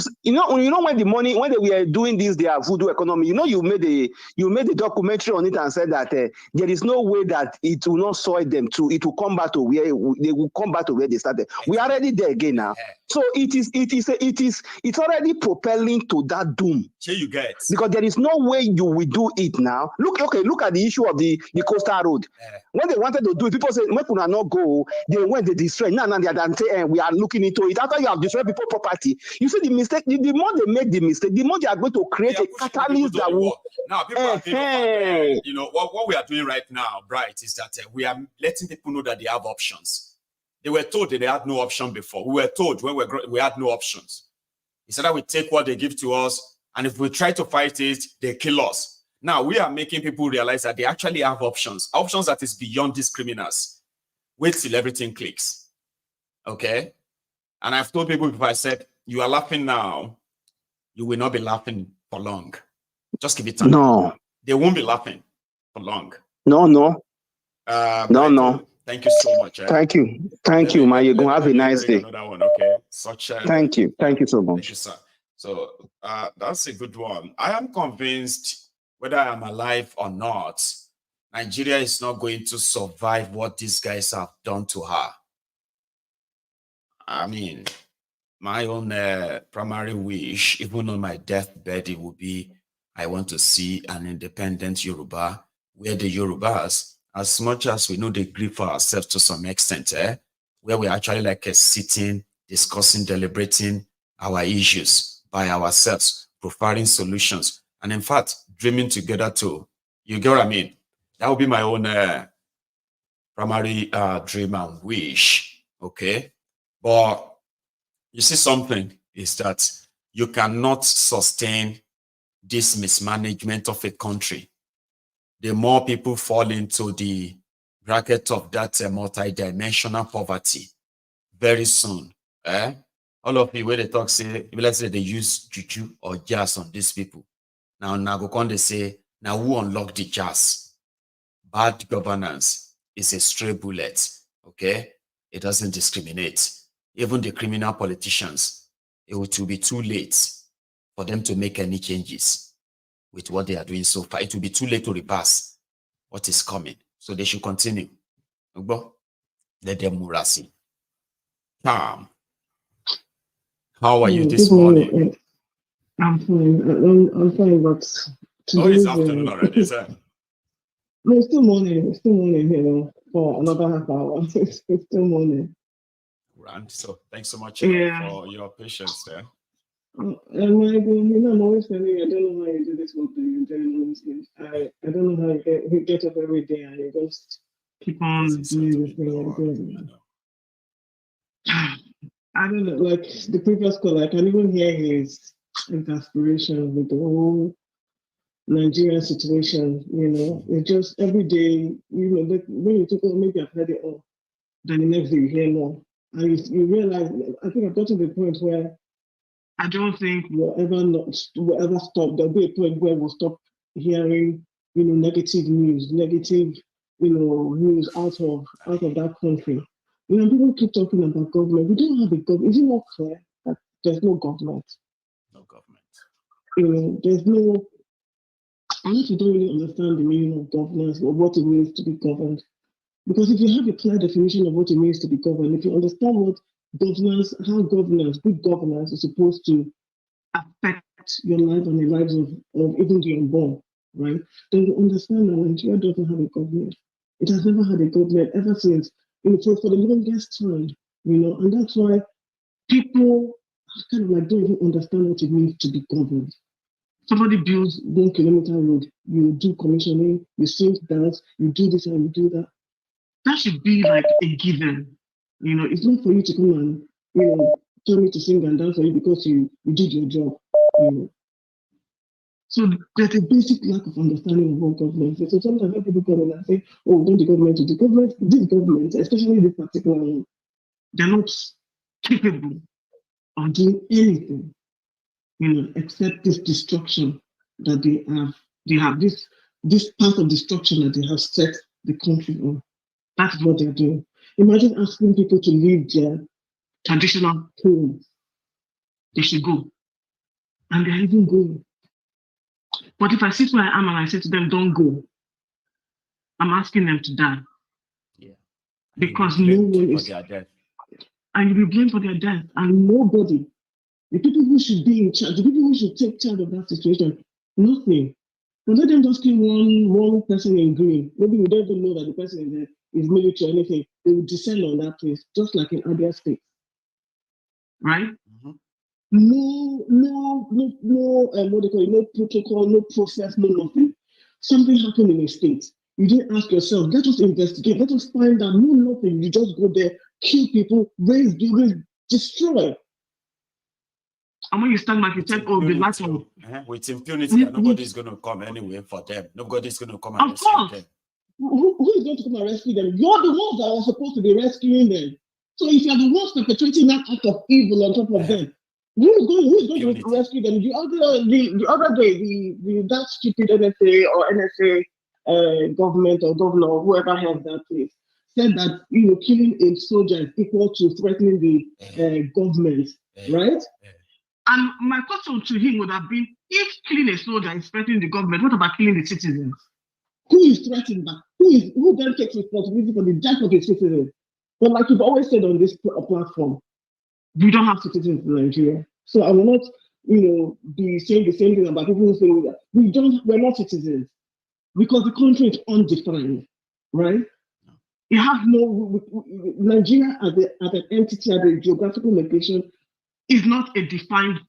they were doing this, their voodoo economy. You made a documentary on it and said that there is no way that it will not soil them too. It will come back to where they will come back to where they started. We are already there again now. So it's already propelling to that doom. Here you get, because there is no way you will do it now. Look at the issue of the coastal road. When they wanted to do it, people said, "When people are not go," they went, they destroy. Now they are saying, we are looking into it. After you have destroyed people's property, you see the mistake. The more they make the mistake, the more they are going to create a catalyst that will. Now people are thinking, what we are doing right now, Bright, is that we are letting people know that they have options. They were told that they had no option before. We were told when we had no options. Instead that we take what they give to us, and if we try to fight it, they kill us. Now we are making people realize that they actually have options that is beyond these criminals. Wait till everything clicks. Okay? And I've told people before, I said, you are laughing now, you will not be laughing for long. Just give it time. No. They won't be laughing for long. No. Thank you so much. Thank you, Maiyegun. Have a nice day. Another one, okay? Thank you so much. Thank you, sir. So that's a good one. I am convinced, whether I'm alive or not, Nigeria is not going to survive what these guys have done to her. I mean, my own primary wish, even on my deathbed, it would be, I want to see an independent Yoruba, where the Yorubas, as much as we know they grieve for ourselves to some extent, where we're actually like sitting, discussing, deliberating our issues by ourselves, providing solutions, and in fact, dreaming together too. You get what I mean? That would be my own primary dream and wish. Okay, but you see, something is that you cannot sustain this mismanagement of a country. The more people fall into the bracket of that multi-dimensional poverty, very soon, all of you where they talk say, let's say they use juju or jazz on these people. Now go on, they say, now who unlock the jazz? Bad governance is a stray bullet, okay? It doesn't discriminate. Even the criminal politicians, it will be too late for them to make any changes with what they are doing so far. It will be too late to reverse what is coming. So they should continue. Let them murasi. How are you this morning? I'm fine. I'm fine, but today it's afternoon already, sir. No, it's still morning. It's still morning here for another half hour. It's still morning. Grand. So thanks so much for your patience there. I'm always telling you, I don't know how you do this work that you're doing, honestly. I don't know how you get up every day and you just keep on doing this thing. I don't know, like the previous caller, I can even hear his exasperation with the whole Nigerian situation, It's just every day, when you think, oh, maybe I've heard it all, then the next day you hear more. And you realize, I think I've got to the point where I don't think we'll ever stop. There'll be a point where we'll stop hearing, negative news, news out of that country. People keep talking about government. We don't have a government. Is it not clear that there's no government? No government. There's no. Unless you don't really understand the meaning of governance or what it means to be governed. Because if you have a clear definition of what it means to be governed, if you understand what how good governance is supposed to affect your life and the lives of even the unborn, right? Then you understand that Nigeria doesn't have a government. It has never had a government ever since, for the longest time, and that's why people kind of like don't even understand what it means to be governed. Somebody builds 1 kilometer road, you do commissioning, you sing, dance, you do this and you do that. That should be like a given. It's not for you to come and, tell me to sing and dance for you because you did your job. So there's a basic lack of understanding of what government is. So sometimes people come in and say, oh, don't the government do the government? This government, especially this particular one, they're not capable of doing anything, except this destruction that they have. They have this path of destruction that they have set the country on. That's what they're doing. Imagine asking people to leave their traditional homes. They should go. And they're even going. But if I sit where I am and I say to them, don't go, I'm asking them to die. Yeah. Because no one is. And you'll be blamed for their death. And nobody, the people who should be in charge, the people who should take charge of that situation, nothing. But let them just kill one person in green. Maybe we don't even know that the person is military or anything. They will descend on that place, just like in Abia State. Right? Mm-hmm. No, what they call it, no protocol, no process, no nothing. Something happened in a state. You didn't ask yourself, let us investigate, let us find out, no nothing. You just go there, kill people, raise, destroy. And when you stand back, you check, oh, the last one. With impunity, nobody's going to come anyway for them. Nobody's going to come and rescue them. Who is going to come and rescue them? You're the ones that are supposed to be rescuing them. So if you're the ones perpetrating that act of evil on top of them, who is going to rescue them? The other day, that stupid NSA or NSA government or governor or whoever held that place said that killing a soldier is equal to threatening the government, right? And my question to him would have been, if killing a soldier is threatening the government, what about killing the citizens? Who is threatening that? Who then takes responsibility for the death of the citizens? But like you've always said on this platform, we don't have citizens in Nigeria. So I will not, be saying the same thing about people who say that. We're not citizens. Because the country is undefined, right? You have Nigeria as an entity, as a geographical location, is not defined.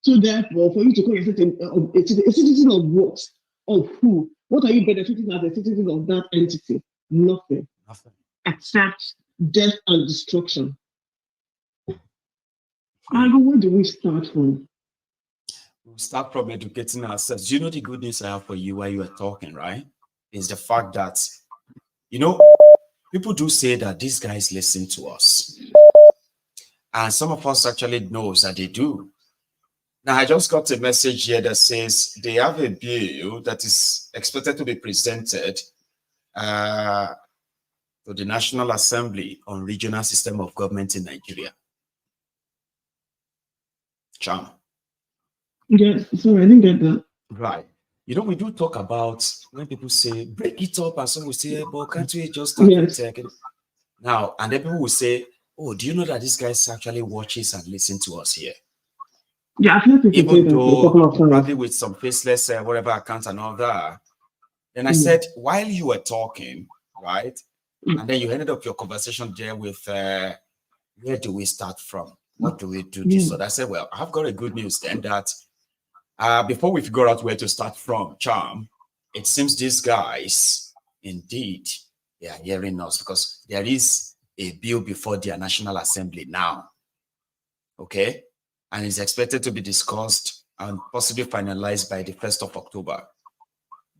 So therefore, for you to call yourself a citizen of what? Of who? What are you benefiting as a citizen of that entity? Nothing. Nothing. Except death and destruction. And where do we start from? We'll start from educating ourselves. Do you know the good news I have for you while you were talking, right? Is the fact that, you know, people do say that these guys listen to us. And some of us actually knows that they do. Now, I just got a message here that says they have a bill that is expected to be presented to the National Assembly on regional system of government in Nigeria. Charm. Yeah, sorry, I didn't get that. Right. You know, we do talk about when people say, break it up, and some will say, but can't we just start with it? Now, and then people will say, oh, do you know that this guy actually watches and listens to us here? Yeah, I've heard people Even say that though a couple of times. probably with some faceless whatever accounts and all that. Then I said, while you were talking, right, and then you ended up your conversation there with where do we start from? What do we do this? So I said, well, I've got a good news then that before we figure out where to start from, Charm, it seems these guys, indeed, they are hearing us because there is a bill before their National Assembly now. Okay? And it's expected to be discussed and possibly finalized by the 1st of October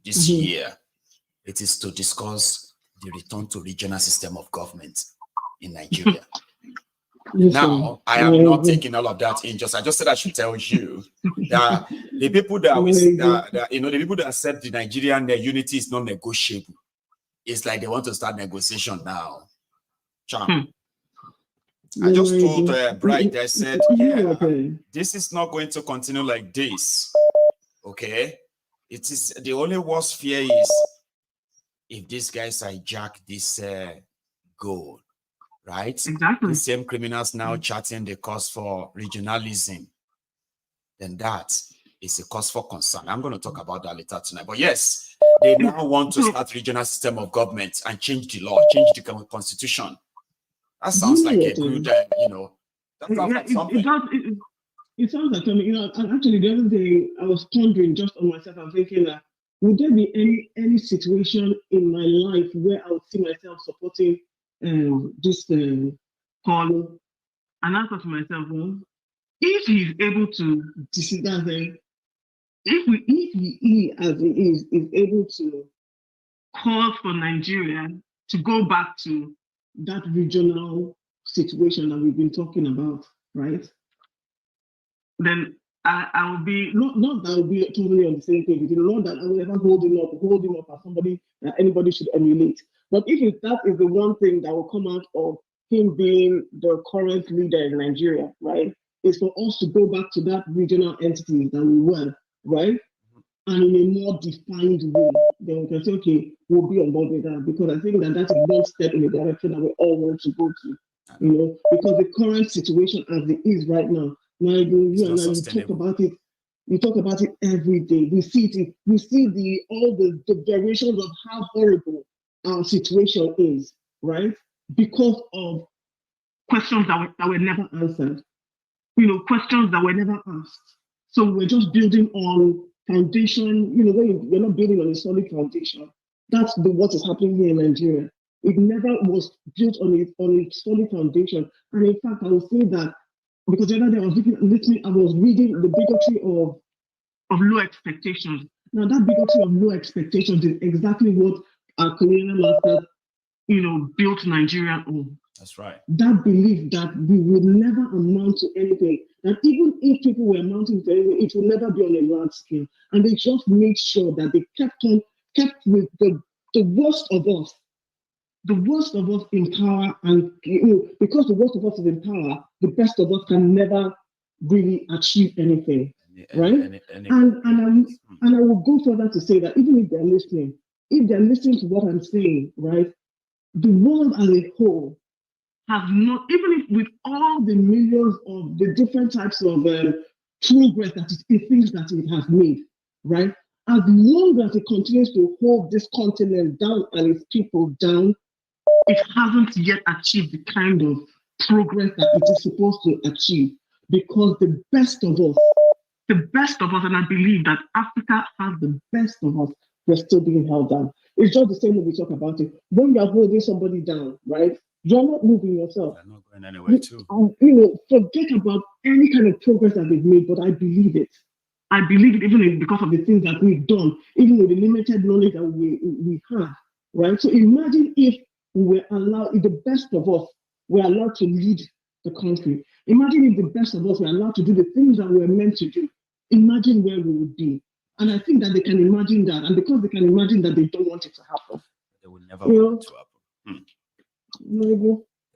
this year. It is to discuss the return to regional system of government in Nigeria. Now, I am not taking all of that in. I just said I should tell you that the people that the people that said the Nigerian unity is not negotiable. It's like they want to start negotiation now. Charm. I just told Bright, I said, yeah, this is not going to continue like this. Okay? It is the only worst fear is if these guys hijack this goal, right? Exactly. The same criminals now charting the cause for regionalism, then that is a cause for concern. I'm going to talk about that later tonight. But yes, they now want to start regional system of government and change the law, change the constitution. That sounds like a good, that sounds like something. It sounds like, and actually the other day I was pondering just on myself. I'm thinking that would there be any situation in my life where I would see myself supporting this Koolu? And I thought to myself, well, if he's able to if he as he is able to call for Nigeria to go back to that regional situation that we've been talking about, right? Then I will be not that I will be totally on the same page with him, not that I will ever hold him up as somebody that anybody should emulate. But if that is the one thing that will come out of him being the current leader in Nigeria, right, is for us to go back to that regional entity that we were, right? And in a more defined way, then we can say, okay, we'll be on board with that, because I think that is one step in the direction that we all want to go to, because the current situation as it is right now, Maiyegun, you and I, we talk about it every day. We see it, we see all the variations of how horrible our situation is, right? Because of questions that were never answered, questions that were never asked. So we're just building on foundation, when you're not building on a solid foundation. That's what is happening here in Nigeria. It never was built on a solid foundation. And in fact, I would say that because the other day I was reading the bigotry of low expectations. Now that bigotry of low expectations is exactly what our colonial masters, built Nigeria on. That's right. That belief that we would never amount to anything, that even if people were amounting to anything, it would never be on a large scale. And they just made sure that they kept with the worst of us. The worst of us in power, and because the worst of us is in power, the best of us can never really achieve anything, right? And I will go further to say that even if they're listening to what I'm saying, right, the world as a whole has not, even if with all the millions of the different types of progress that it thinks that it has made, right, as long as it continues to hold this continent down and its people down, it hasn't yet achieved the kind of progress that it is supposed to achieve, because the best of us, and I believe that Africa has the best of us, we're still being held down. It's just the same way we talk about it. When you're holding somebody down, right? You're not moving yourself. You're not going anywhere too. Forget about any kind of progress that they've made, but I believe it. I believe it even because of the things that we've done, even with the limited knowledge that we have, right? So imagine if we were allowed, if the best of us were allowed to lead the country. Imagine if the best of us were allowed to do the things that we're meant to do. Imagine where we would be. And I think that they can imagine that. And because they can imagine that, they don't want it to happen. They will never want it to happen.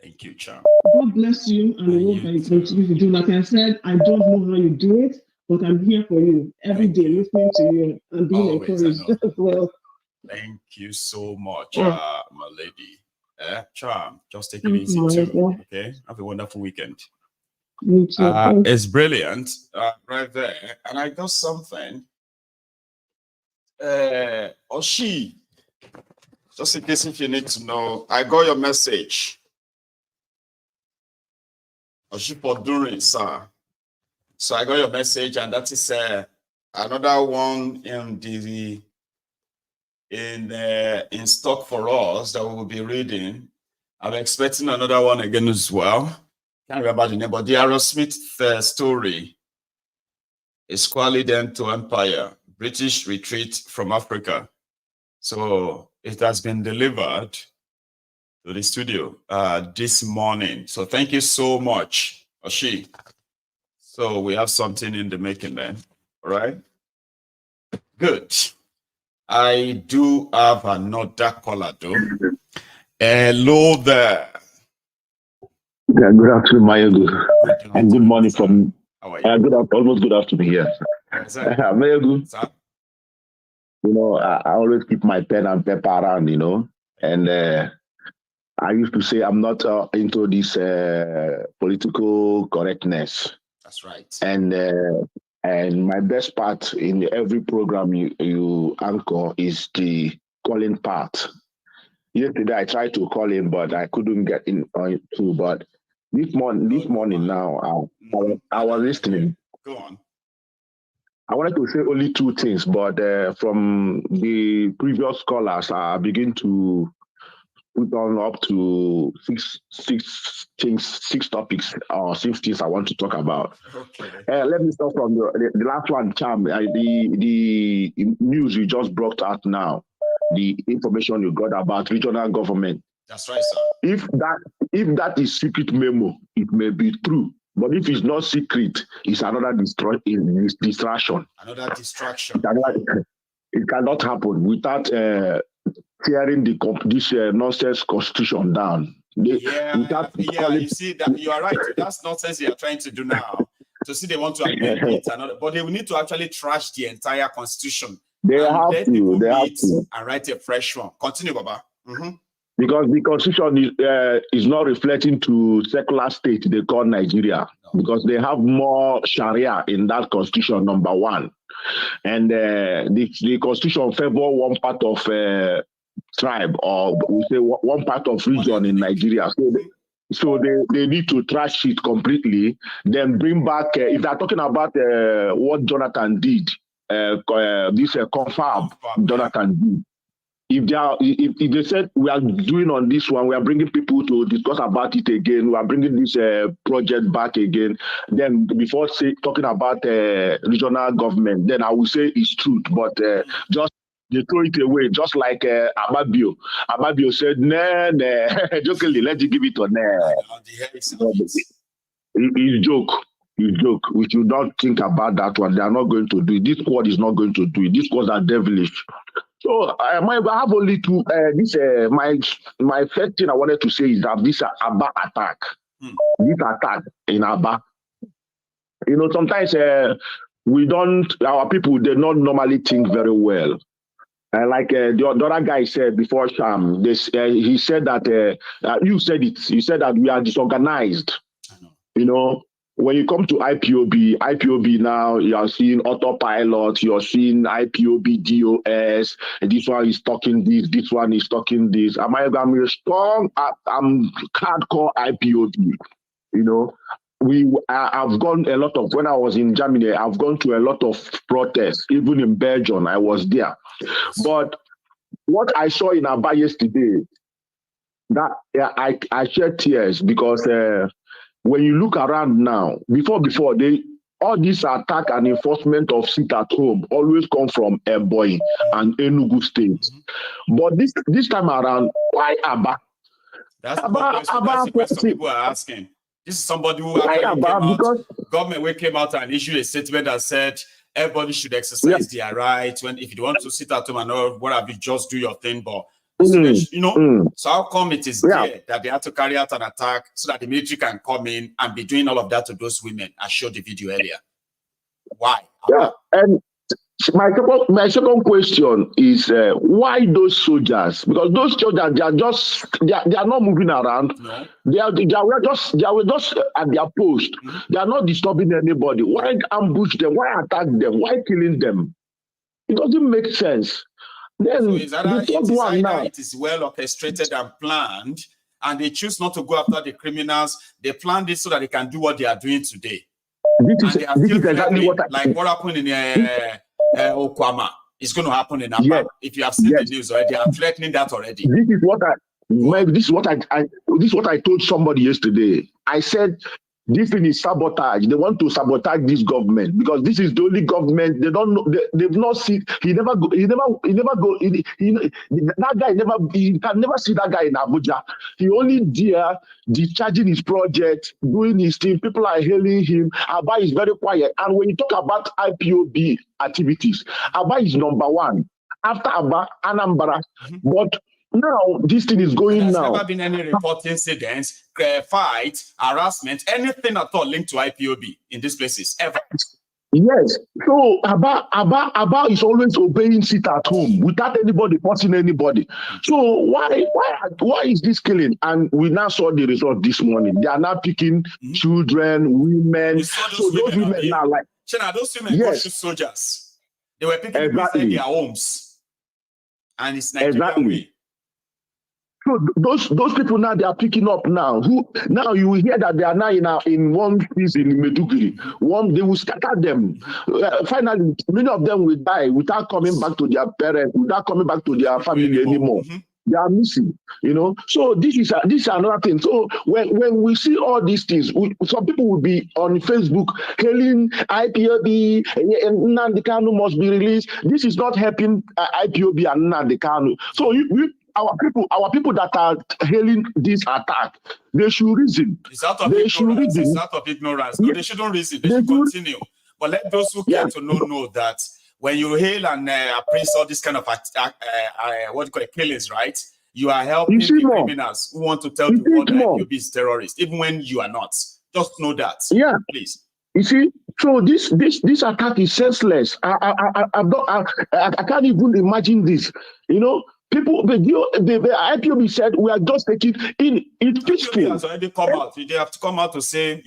Thank you, Charm. God bless you, and I hope that you continue to do. Like I said, I don't know how you do it, but I'm here for you every day, listening to you and being encouraged as well. Thank you so much, my lady. Charm, just take it easy too. Okay, have a wonderful weekend. Me too. It's brilliant, right there. And I got something. Oshi, just in case if you need to know, I got your message. Oshi for during, sir. So I got your message, and that is another one in stock for us that we will be reading. I'm expecting another one again as well. Can't remember the name, but the Aerosmith story is Squalid End to Empire, British retreat from Africa. So it has been delivered to the studio this morning. So thank you so much, Oshi. So we have something in the making then, all right? Good. I do have another caller though. Hello there. Yeah, good afternoon, Maiyegun. And good morning from almost good afternoon here. Maiyegun. You know, I always keep my pen and paper around, you know, and I used to say I'm not into this political correctness. That's right. And my best part in every program you anchor is the calling part. Yesterday I tried to call in, but I couldn't get in too. But this morning now, I was listening. Go on. I wanted to say only two things, but from the previous callers, I begin to put on up to six topics or 6 things I want to talk about. Okay. Let me start from the last one, Cham. The news you just brought out now, the information you got about regional government. That's right, sir. If that is secret memo, it may be true. But if it's not secret, it's another distraction. Another distraction. It cannot happen without tearing this nonsense constitution down. You see that you are right. That's nonsense they are trying to do now. To see they want to amend it, but they will need to actually trash the entire constitution. They have to and write a fresh one. Continue, Baba. Mm-hmm. Because the constitution is not reflecting to secular state they call Nigeria, because they have more Sharia in that constitution, number one. And the constitution favor one part of tribe, or we say one part of region in Nigeria. So they need to trash it completely, then bring back, if they're talking about what Jonathan did, this confab Jonathan did. If they said we are doing on this one, we are bringing people to discuss about it again, we are bringing this project back again, then before talking about regional government, then I will say it's truth, but just they throw it away, just like Abia. Abia said, nah, jokingly, let's give it on It's joke. You joke. We should not think about that one. They are not going to do it. This squad is not going to do it. These squads are devilish. So I have only two. My first thing I wanted to say is that this Abba attack, this attack in Abba, you know, sometimes our people, they don't normally think very well. Like the other guy said before, Sham, he said that you said it. You said that we are disorganized. You know. When you come to IPOB now, you are seeing autopilot, you're seeing IPOB DOS, and this one is talking this one is talking this. I'm hardcore IPOB, you know. I've gone a lot of, when I was in Germany, I've gone to a lot of protests, even in Belgium, I was there. But what I saw in Abia yesterday, that I shed tears because when you look around now, before all this attack and enforcement of sit at home always come from Ebonyi and Enugu states. But this time around, why Abba? That's the question people are asking. This is somebody who actually came out and issued a statement that said everybody should exercise their rights. If you want to sit at home and all, what have you, just do your thing. But so how come it is there that they have to carry out an attack so that the military can come in and be doing all of that to those women? I showed the video earlier. Why? Yeah, and my second question is why those soldiers? Because those soldiers they are not moving around. No. They were just at their post. They are not disturbing anybody. Why ambush them? Why attack them? Why killing them? It doesn't make sense. Then so it is well orchestrated and planned, and they choose not to go after the criminals. They planned it so that they can do what they are doing today. This is exactly what happened in Okwama. It's going to happen in Abia. Yes. If you have seen the news already, they are threatening that already. This is what I told somebody yesterday. I said, this thing is sabotage. They want to sabotage this government because this is the only government they don't know. They've not seen. He can never see that guy in Abuja. He only there discharging his project, doing his thing. People are hailing him. Abba is very quiet. And when you talk about IPOB activities, Abba is number one. After Abba, Anambra. But now this thing is going now. There's never been any report incidents, fight, harassment, anything at all linked to IPOB in these places ever. Yes. So Abba is always obeying sit at home without anybody forcing anybody. So why is this killing? And we now saw the result this morning. They are now picking children, women. So those women now like those women go shoot soldiers. They were picking inside their homes. And it's Nigerian way. So those people now they are picking up now. Now you will hear that they are now in one piece in Meduguri. They will scatter them. Finally, many of them will die without coming back to their parents, without coming back to their family anymore. They are missing, So this is another thing. So when we see all these things, some people will be on Facebook hailing IPOB and Nnamdi Kanu must be released. This is not helping IPOB and Nnamdi Kanu. So our people that are hailing this attack, they should reason. It's out of ignorance. It's out of ignorance. No, they shouldn't reason. They should continue. But let those who care to know that when you hail and appraise all this kind of killings, right? You are helping the criminals who want to tell the world that IPOB is terrorist, even when you are not. Just know that. Yeah, please. You see, so this attack is senseless. I can't even imagine this. People, the IPOB said we are just taking in. It's peaceful. Has already come out. They have to come out to say,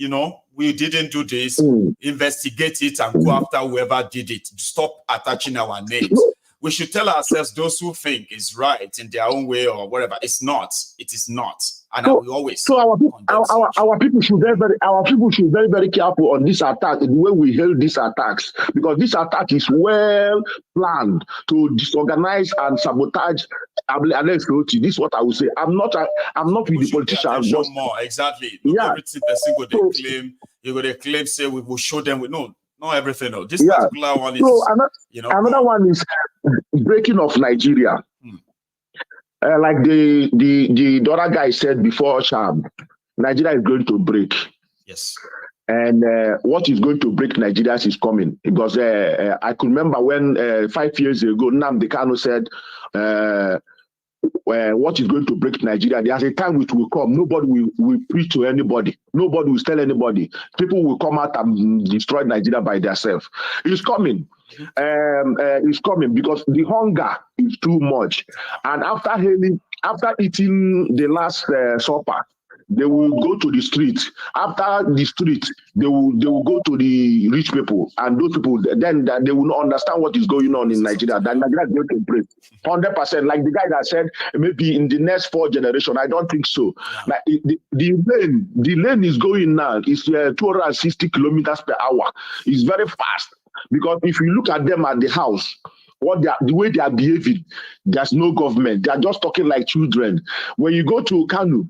we didn't do this. Investigate it and go after whoever did it. Stop attaching our names. We should tell ourselves those who think is right in their own way or whatever. It's not. It is not. And we always. So our people should very very careful on this attack, the way we hail these attacks, because this attack is well planned to disorganize and sabotage. This is what I would say. I'm not with the politicians. More exactly. Everything person go they claim. You go they claim say we will show them. Not everything. No. This particular one is. So another one is breaking of Nigeria. Like the other guy said before, Nigeria is going to break. Yes. And what is going to break Nigeria is coming. Because I could remember when 5 years ago, Nnamdi Kanu said, what is going to break Nigeria? There's a time which will come. Nobody will preach to anybody. Nobody will tell anybody. People will come out and destroy Nigeria by themselves. It's coming. It's coming because the hunger is too much. And after eating the last supper, they will go to the street. After the street, they will go to the rich people, and those people then they will not understand what is going on in Nigeria. Then Nigeria is going to break 100%. Like the guy that said, maybe in the next 4 generations. I don't think so. Like the lane is going now is 260 kilometers per hour. It's very fast, because if you look at them at the house, the way they are behaving, there's no government. They are just talking like children. When you go to Kanu,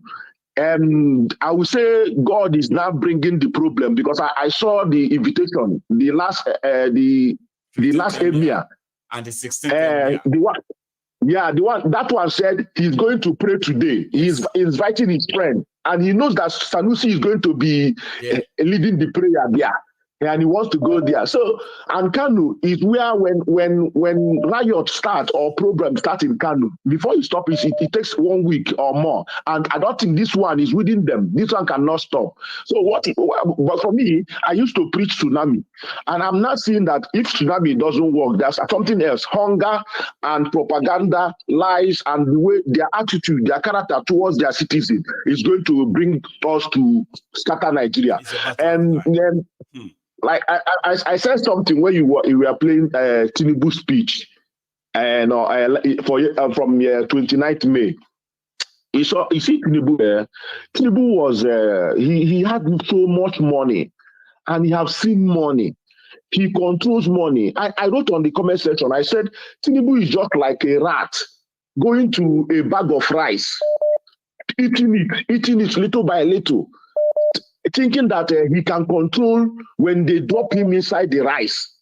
I would say God is now bringing the problem, because I saw the invitation, the last emir and the 16th that one said he's going to pray today. He's inviting his friend, and he knows that Sanusi is going to be leading the prayer there. And he wants to go there. So, and Kanu is where when riots start or problems start in Kanu, before you stop it takes 1 week or more. And I don't think this one is within them. This one cannot stop. So but for me, I used to preach tsunami. And I'm not seeing that if tsunami doesn't work, there's something else. Hunger and propaganda, lies, and the way their attitude, their character towards their citizens is going to bring us to scatter Nigeria. And then like I said something when you were playing Tinubu's speech, and from 29th May. You see Tinubu. Tinubu was he had so much money, and he have seen money. He controls money. I wrote on the comment section. I said Tinubu is just like a rat going to a bag of rice, eating it little by little, thinking that he can control when they drop him inside the rice.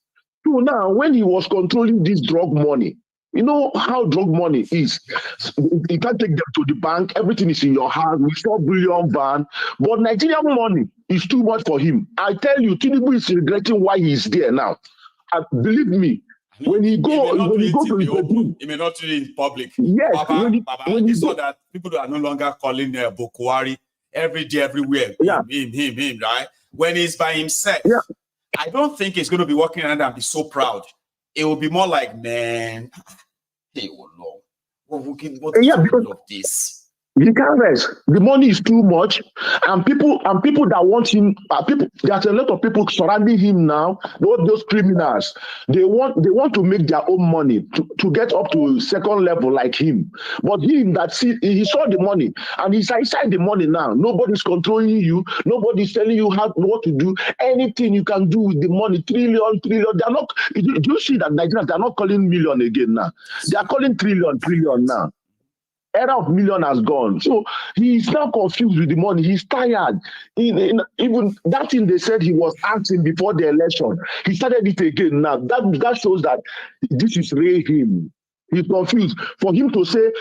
So now, when he was controlling this drug money, you know how drug money is. You can't take them to the bank. Everything is in your hand. We saw brilliant van. But Nigerian money is too much for him. I tell you, Tinubu is regretting why he's there now. And believe me, when he go to the bedroom, he may not do it in public. Yes, Baba, he saw that people are no longer calling Bokwari every day, everywhere. Him, right? When he's by himself, I don't think he's going to be walking around and be so proud. It will be more like, man, hey, oh Lord, what is all of this? He can't rest. The money is too much, and people that want him, there's a lot of people surrounding him now. Those criminals, they want to make their own money to get up to second level like him. But him he saw the money, and he's inside the money now. Nobody's controlling you. Nobody's telling you what to do. Anything you can do with the money, trillion. They're not. Do you see that Nigerians? They're not calling million again now. They are calling trillion now. Era of million has gone. So he's now confused with the money. He's tired. Even that thing they said he was asking before the election, he started it again now. That shows that this is really him. He's confused. For him to say,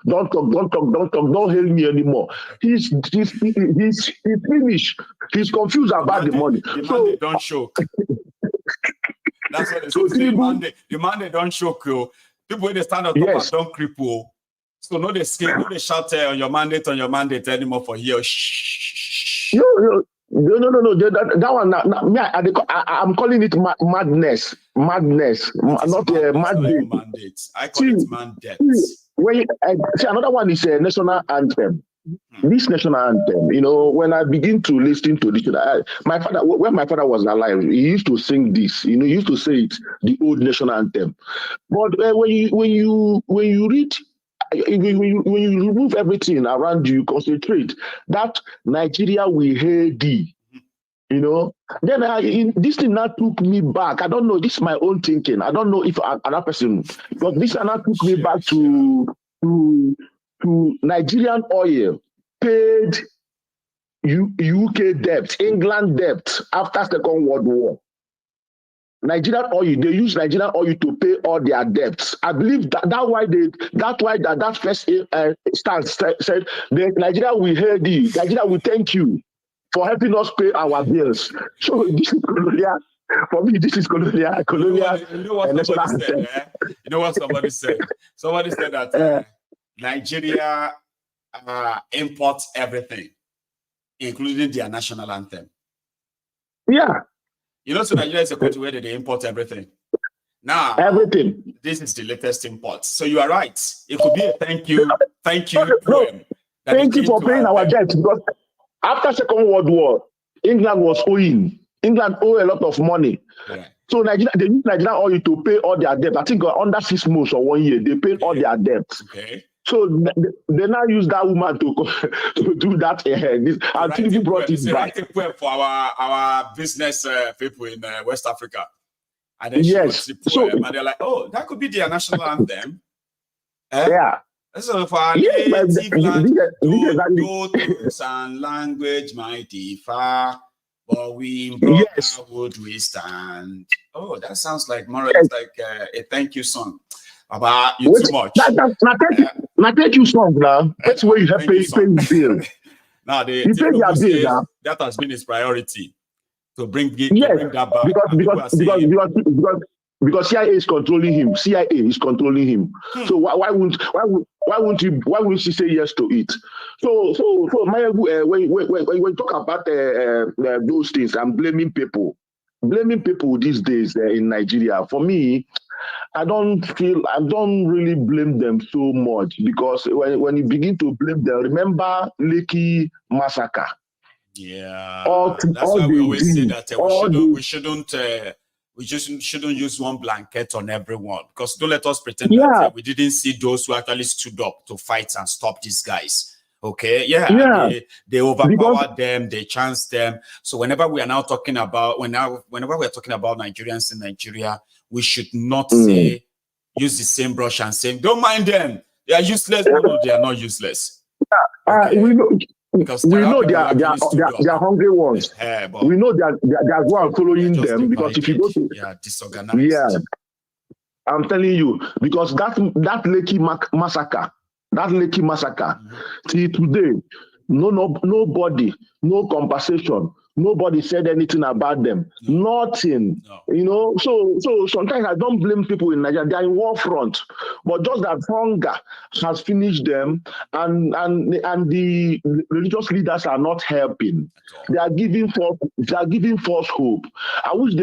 don't talk, don't hail me anymore. He's finished. He's confused about the money. So don't choke. That's what they say. The man they don't choke. People when they stand up and don't cripple. So no, they shout on your mandate anymore for here. No. That one. I'm calling it madness, not mandate. I call it mandate. See, another one is a national anthem. This national anthem, when I begin to listen to this, when my father was alive, he used to sing this. He used to say it, the old national anthem. But when you read. When you remove everything around you, concentrate that Nigeria will hail thee. Then this thing now took me back. I don't know. This is my own thinking. I don't know if another person, but this now took me back to Nigerian oil paid UK debt, England debt after Second World War. Nigerian oil, they use Nigerian oil to pay all their debts. I believe that first stance said Nigeria will hail thee. Nigeria will thank you for helping us pay our bills. So this is colonial. For me, this is colonial. You know what somebody said? Somebody said that Nigeria imports everything, including their national anthem. Yeah. So Nigeria is a country where they import everything. Now, this is the latest import. So you are right. It could be a thank you poem Thank you for paying our debt, because after Second World War, England was owing. England owed a lot of money. Yeah. So Nigeria, they use Nigerian oil to pay all their debt. I think under 6 months or 1 year, they paid all their debts. Okay. So they now use that woman to do that. And Tinubu brought it back. For our business people in West Africa. And then yes. So and they're like, oh, that could be their national anthem. Yeah. So for our native land, tones and language might differ, but we in brotherhood would we stand. Oh, that sounds like more or less like a thank you song. About you too much. Thank you song now. That's where you have pay bill. Now that has been his priority to bring that back. Because CIA is controlling him. CIA is controlling him. So why won't you say yes to it? So when you talk about those things, I'm blaming people. Blaming people these days in Nigeria. For me, I don't really blame them so much, because when you begin to blame them, remember Lekki massacre. Yeah, that's why we always say that we shouldn't use one blanket on everyone, because don't let us pretend that we didn't see those who actually stood up to fight and stop these guys. Okay, they overpowered them, they chanced them. So whenever we are now talking about whenever we're talking about Nigerians in Nigeria, we should not use the same brush and say, don't mind them, they are useless. No, they are not useless. We know. Because we know they are hungry ones. We know they are one following them, because if you go to disorganized. I'm telling you, because that Lekki massacre, till today, nobody, no compensation. Nobody said anything about them. Nothing. No. So sometimes I don't blame people in Nigeria. They are in war front, but just that hunger has finished them, and the religious leaders are not helping. They are giving false hope. I wish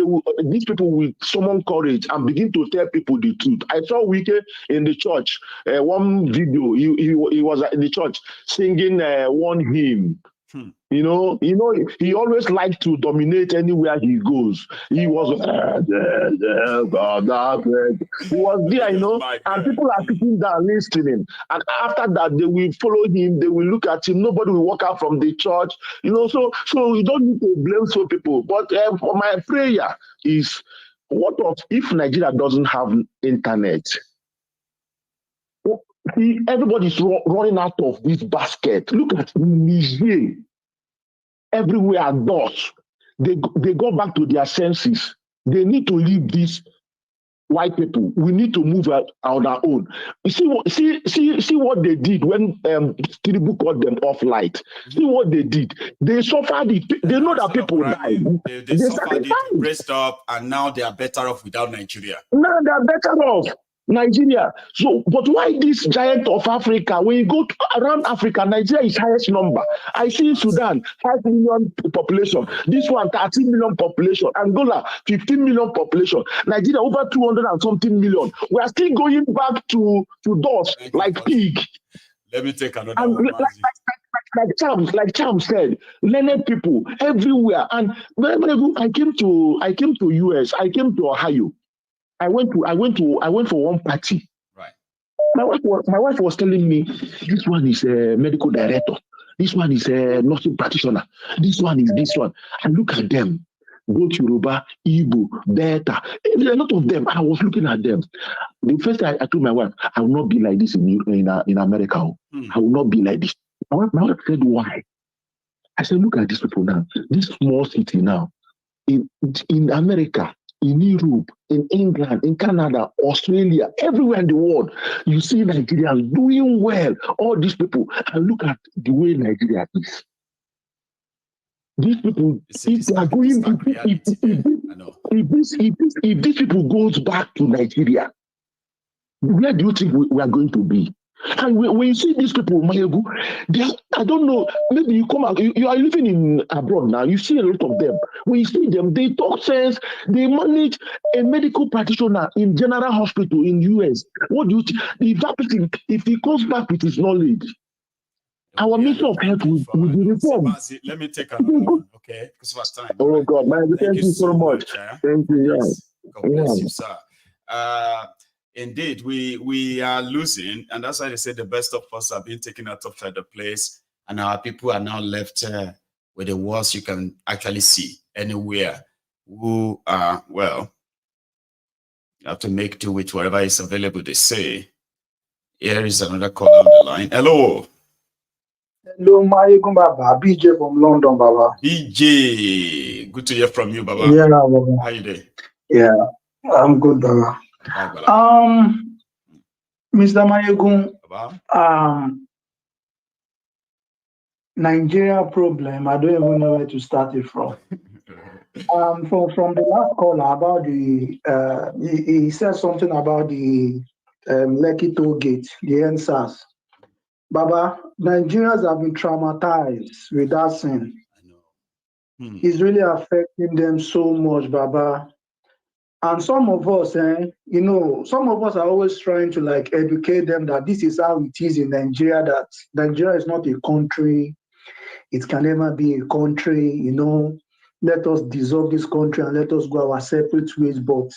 these people will summon courage and begin to tell people the truth. I saw Wike in the church. One video. He was in the church singing one hymn. He always liked to dominate anywhere he goes. He was there, and people are sitting down listening. And after that, they will follow him. They will look at him. Nobody will walk out from the church. So you don't need to blame some people. But my prayer is, what if Nigeria doesn't have internet? Everybody's running out of this basket. Look at Niger. Everywhere doors. They go back to their senses. They need to leave these white people. We need to move out on our own. You see what they did when Tinubu cut them off light. See what they did. They suffered it. They know that people died. They suffered it, raised up, and now they are better off without Nigeria. Now they are better off. Nigeria. So, but why this giant of Africa? When you go around Africa, Nigeria is highest number. I see Sudan, 5 million population. This one, 13 million population. Angola, 15 million population. Nigeria, over 200 and something million. We are still going back to doors like pig. Let me take another one. Like Cham said, learned people everywhere. And when I came to US, I came to Ohio. I went for one party. Right. My wife was telling me, this one is a medical director. This one is a nursing practitioner. This one is this one. I look at them, both Yoruba, Igbo, Beta. There's a lot of them. I was looking at them. The first time I told my wife, I will not be like this in America. I will not be like this. My wife said, why? I said, look at these people now. This small city now. In America, in Europe, in England, in Canada, Australia, everywhere in the world, you see Nigerians doing well. All these people, and look at the way Nigeria is. These people, if they are going, if these people goes back to Nigeria, where do you think we are going to be? And when you see these people, Maiyegun, I don't know, maybe you come out, you are living in abroad now, you see a lot of them. When you see them, they talk sense, they manage a medical practitioner in general hospital in US. What do you think? If he comes back with his knowledge, our mission of health will be reformed. Let me take another one, okay? Because of our time. Oh, right? God, man, thank you so much. Thank you, yes. God bless you, sir. Indeed, we are losing, and that's why they say the best of us are being taken out of the place, and our people are now left with the worst you can actually see anywhere. Who are, well, you have to make do with whatever is available, they say. Here is another call on the line. Hello. Hello, Maiyegun Baba. BJ from London, Baba. BJ, good to hear from you, Baba. Yeah, Baba. How you doing? Yeah, I'm good, Baba. Mr. Maiyegun, Nigeria problem, I don't even know where to start it from. From the last caller about the, he said something about the Lekki toll gate, the NSAS. Baba, Nigerians have been traumatized with that sin. It's really affecting them so much, Baba. And some of us, some of us are always trying to like educate them that this is how it is in Nigeria, that Nigeria is not a country. It can never be a country, Let us dissolve this country and let us go our separate ways. But,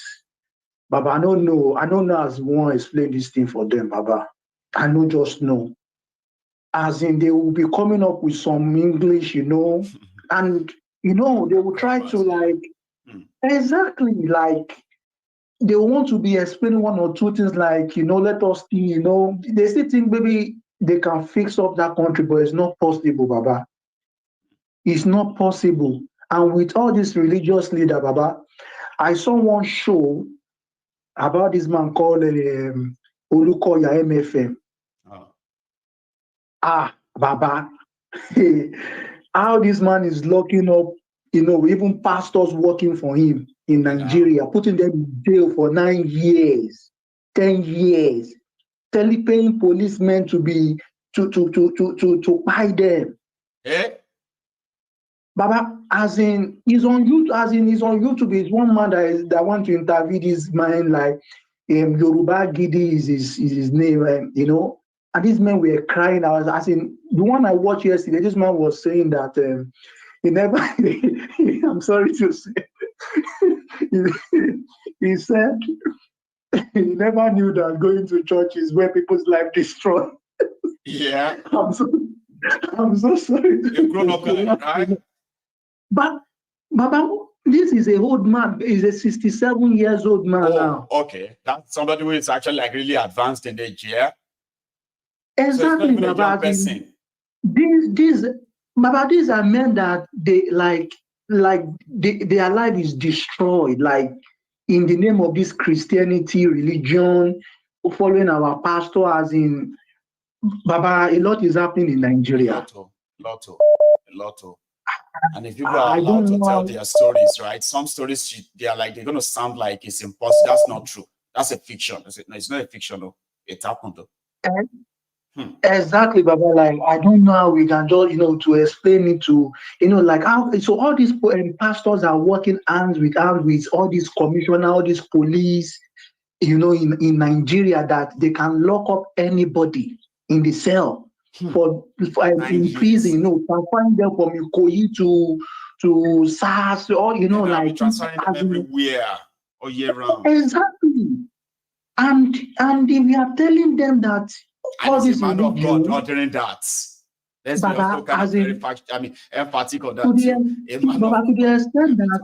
Baba, I don't know as we want to explain this thing for them, Baba. I don't just know. As in, they will be coming up with some English, and, they will try to like, exactly, like, they want to be explaining one or two things like, let us see, they still think maybe they can fix up that country, but it's not possible, Baba. It's not possible. And with all this religious leader, Baba, I saw one show about this man called Olukoya MFM. Baba, how this man is locking up, even pastors working for him in Nigeria, putting them in jail for 9 years, 10 years, paying policemen to buy them. Baba, as in he's on YouTube, is one man that want to interview this man like Yoruba Gidi is his name, and these men were crying. I was asking the one I watched yesterday. This man was saying that he never. I'm sorry to say, he said he never knew that going to church is where people's life destroyed. Yeah, I'm so sorry. You've grown up in it, right? But Baba, this is a old man. He's a 67 years old man now. Okay, that's somebody who is actually like really advanced in age, yeah. Exactly, so Baba. These are men that their life is destroyed, like in the name of this Christianity religion, following our pastor, as in Baba. A lot is happening in Nigeria. Lotto. And if people are allowed to tell their stories, right? Some stories they're going to sound like it's impossible. That's not true. That's a fiction. No, it's not a fiction, though. It happened, though. Exactly, Baba. Like, I don't know how we can just, to explain it to, like how. So all these pastors are working hand with all these commissioners, all these police, in Nigeria, that they can lock up anybody in the cell for in prison. Can find them from Ikoyi to SARS, or like transferring them everywhere all year round. Exactly, and if we are telling them that. And it's a man of God ordering that. Let's be also kind of very emphatic on that. To the extent that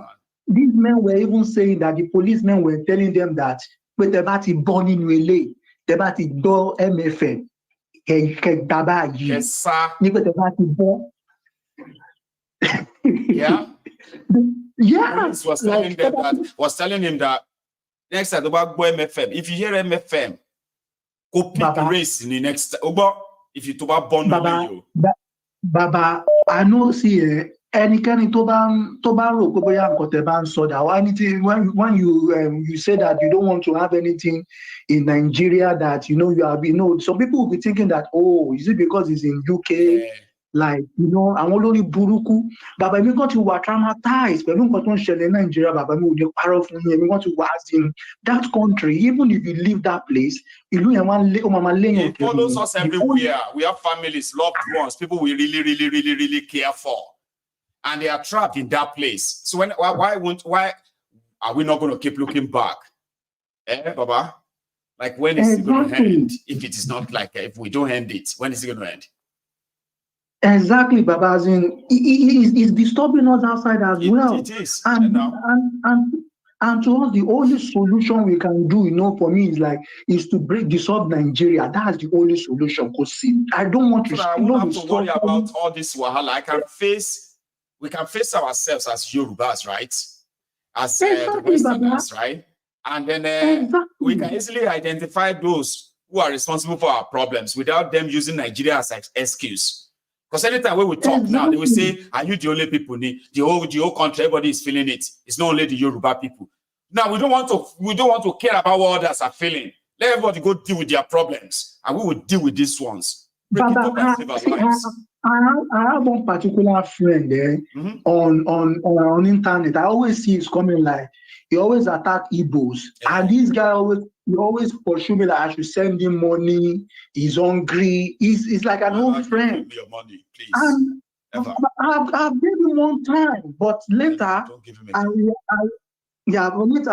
these men were even saying that the policemen were telling them that with the bati born in Wele, the bati do MFM, yes, sir. Yeah. Yeah. Police was telling him that next time about MFM. If you hear MFM, go pick race in the next. If you talk about born Baba, I know see anything to ban so that anything when you say that you don't want to have anything in Nigeria, that you have some people will be thinking that, is it because it's in UK like, you know, àwọn olórí burúkú. Bàbá mi kan ti wà traumatized pẹ̀lú nǹkan tó ń ṣẹlẹ̀ Nigeria. Bàbá mi ò lè parọ́ fún yín. Èmi kan ti wà as in that country, even if you leave that place, ìlú yẹn máa léyìn It follows us everywhere. We have families, loved ones, people we really care for. And they are trapped in that place. So why are we not going to keep looking back? Baba? Like, when is it going to end? If it is not like, if we don't end it, when is it going to end? Exactly, Baba. As in, it's disturbing us outside as well. It is. And to us, the only solution we can do, you know, for me is to dissolve Nigeria. That's the only solution. Because I don't want to. I won't have to worry about all this wahala. We can face ourselves as Yorubas, right? As the Westerners, right? And then we can easily identify those who are responsible for our problems without them using Nigeria as an excuse. Because anytime we talk now, they will say, "Are you the only people? The whole country, everybody is feeling it. It's not only the Yoruba people." Now we don't want to care about what others are feeling. Let everybody go deal with their problems, and we will deal with these ones. I have one particular friend there on internet. I always see he's coming like he always attack Igbos, and this guy always pursue me like I should send him money. He's hungry. He's like an old friend. Give me your money, please. And I've given him one time, but later I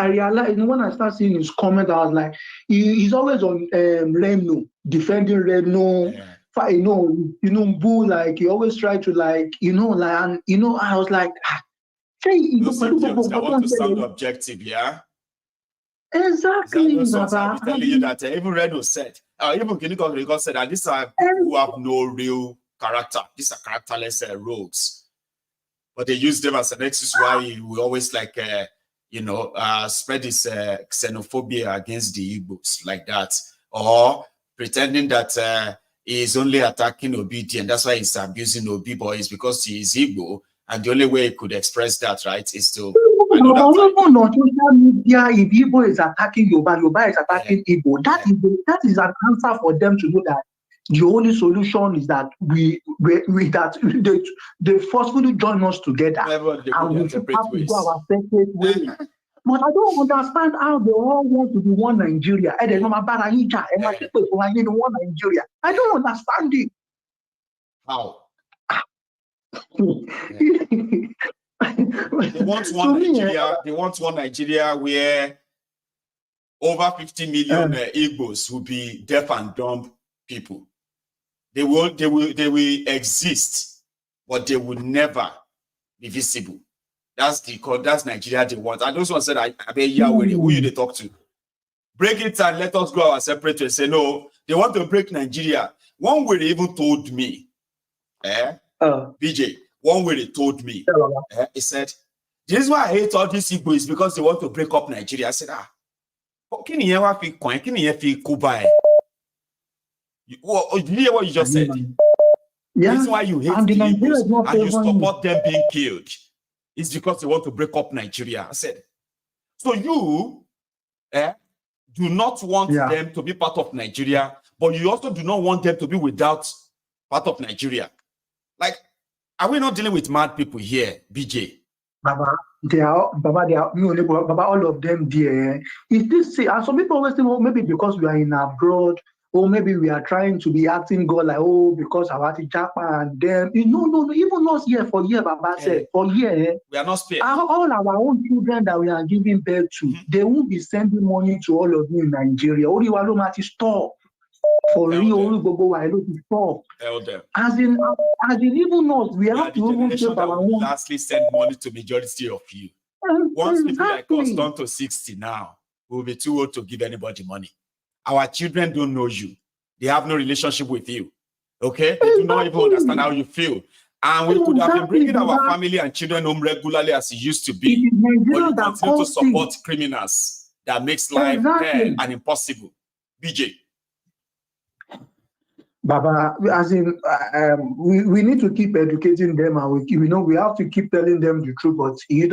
realized, when I start seeing his comment, I was like, he's always on Reno, defending Reno. Boo, like he always try to I was like, those idiots that want to sound objective, yeah? Exactly. I'm telling you that even Reno said, even Kiniko said that these are people who have no real character. These are characterless rogues. But they use them as an excuse why we always spread this xenophobia against the Igbos like that, or pretending that he is only attacking Obi, and that's why he's abusing Obi boys because he is Igbo, and the only way he could express that, right, is to. No, on social media, if Igbo is attacking Yoruba is attacking Igbo. That is an answer for them to know that the only solution is that they forcefully join us together and we have to go our separate ways. But I don't understand how they all want to be one Nigeria. I don't understand it. How? They want one Nigeria. They want one Nigeria where over 50 million Igbos will be deaf and dumb people. They will exist, but they will never be visible. That's Nigeria they want. And those ones said, who you they talk to? Break it and let us go our separate ways. Say no, they want to break Nigeria. One way they even told me, BJ, one way they told me, he said, the reason why I hate all these Igbo is because they want to break up Nigeria. I said, can you hear Kuba? Did you hear what you just said? The reason why you hate the Igbos and you support them being killed is because they want to break up Nigeria. I said, so you do not want them to be part of Nigeria, but you also do not want them to be without part of Nigeria. Like, are we not dealing with mad people here, BJ? Baba, all of them there. Is this, and some people always think, oh, maybe because we are in abroad, or maybe we are trying to be acting God like, oh, because our Japan and them. No, even us here for year, Baba said, for year. We are not spared. All our own children that we are giving birth to, they won't be sending money to all of you in Nigeria. Only one to stop. For real, stop. As in, even us, we have to even take our own. Lastly, send money to majority of you. Once people like us turn to 60 now, we'll be too old to give anybody money. Our children don't know you. They have no relationship with you. Okay? They do not even understand how you feel. And we could have been bringing our family and children home regularly as it used to be. But you continue to support criminals that makes life hell and impossible. BJ. Baba, as in, we need to keep educating them, and we have to keep telling them the truth. But and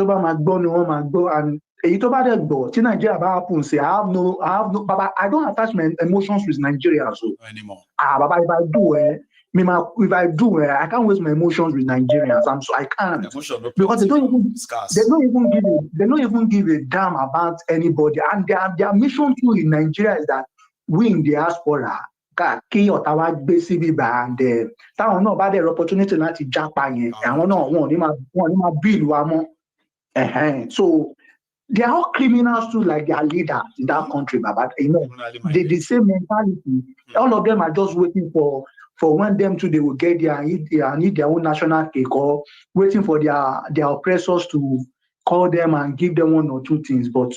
Nigeria happens. I have no, Baba. I don't attach my emotions with Nigeria so anymore. Baba, if I do, If I do, I can't waste my emotions with Nigerians. I can't because they don't even give a damn about anybody. And their mission too in Nigeria is that we in diaspora kí Ottawa gbé síbí bá and táwọn náà bá dẹ̀ opportunity láti jápa yẹn àwọn náà wọn ní máa bill wa mọ́. So they are all criminals too, like their leaders in that country, Baba. You know, the same mentality. All of them are just waiting for when them too they will get there and eat their own national cake, or waiting for their oppressors to call them and give them one or two things. But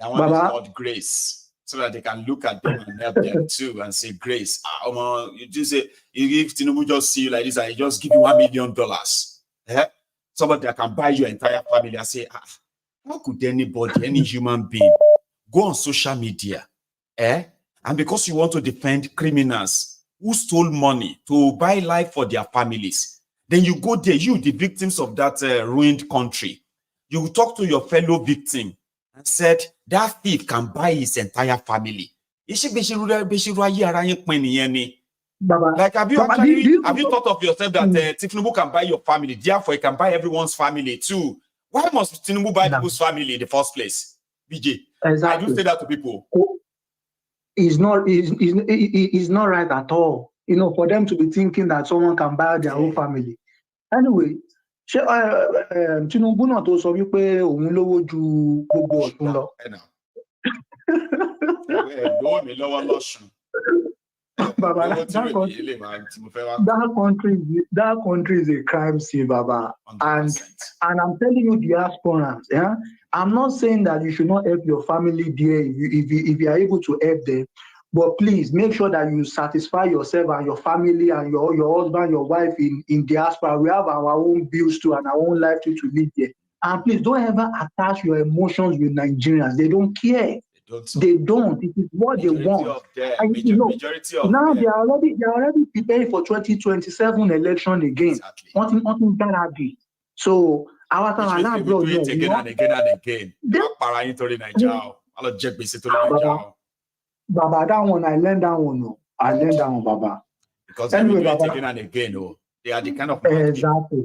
that one is called grace. So that they can look at them and help them too and say, grace. You just say, if Tinubu just see you like this and he just give you $1 million, somebody that can buy your entire family and say, how could anybody, any human being, go on social media, and because you want to defend criminals who stole money to buy life for their families, then you go there, you, the victims of that ruined country, you talk to your fellow victim and said, that thief can buy his entire family. Like, have you thought of yourself that Tinubu can buy your family, therefore he can buy everyone's family too? Why must Tinubu buy people's family in the first place? BJ, exactly. I do say that to people. It's not right at all. You know, for them to be thinking that someone can buy their own family. Anyway, Tinubu náà tó sọ wípé òun lówó ju gbogbo ọ̀tún lọ. Baba, that country is a crime scene, Baba. And I'm telling you, diasporans, I'm not saying that you should not help your family there if you are able to help them. But please make sure that you satisfy yourself and your family and your husband, your wife in diaspora. We have our own bills too and our own life too to live there. And please don't ever attach your emotions with Nigerians. They don't care. They don't. It is what they want. Majority of now them. They are already preparing for 2027 election again. Wanting that. So our time do it again and again and again. Baba, that one I learned that one. Baba. Because anyway, Baba, again and again, they are the kind of people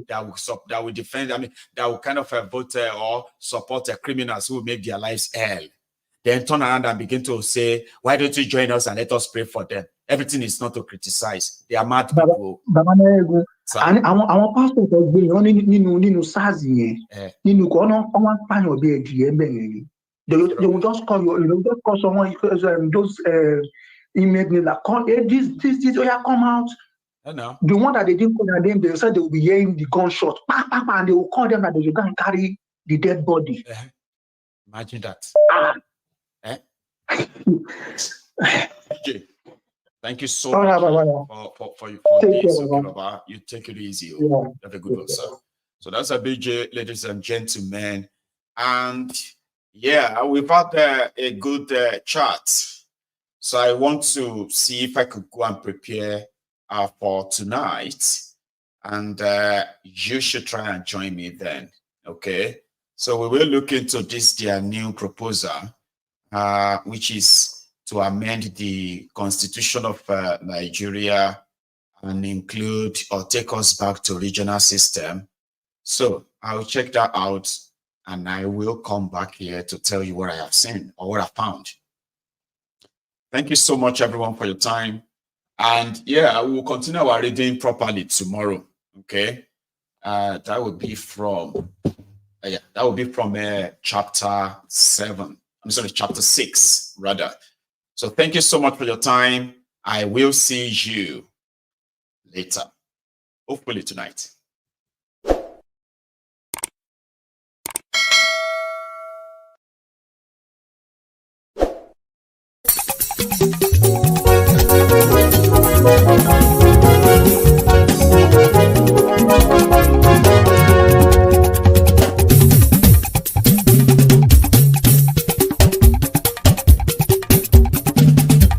that will defend. I mean, that will kind of vote or support criminals who will make their lives hell. Then turn around and begin to say, why don't you join us and let us pray for them? Everything is not to criticize. They are mad people. And our pastor was going on in Sazi. They will just call you, just call someone, those email me like, this, come out. The one that they didn't put their name, they said they will be hearing the gunshot, and they will call them that they should go and carry the dead body. Imagine that. Okay. Thank you so much for this. Okay, you take it easy. Have a good one, sir. So that's a BJ, ladies and gentlemen. And yeah, we've had a good chat. So I want to see if I could go and prepare for tonight. And you should try and join me then. Okay. So we will look into this, their new proposal, which is to amend the Constitution of Nigeria and include or take us back to regional system. So I'll check that out and I will come back here to tell you what I have seen or what I found. Thank you so much, everyone, for your time. And yeah, we will continue our reading properly tomorrow. Okay. That would be from chapter 7. I'm sorry, chapter 6, rather. So thank you so much for your time. I will see you later, hopefully tonight.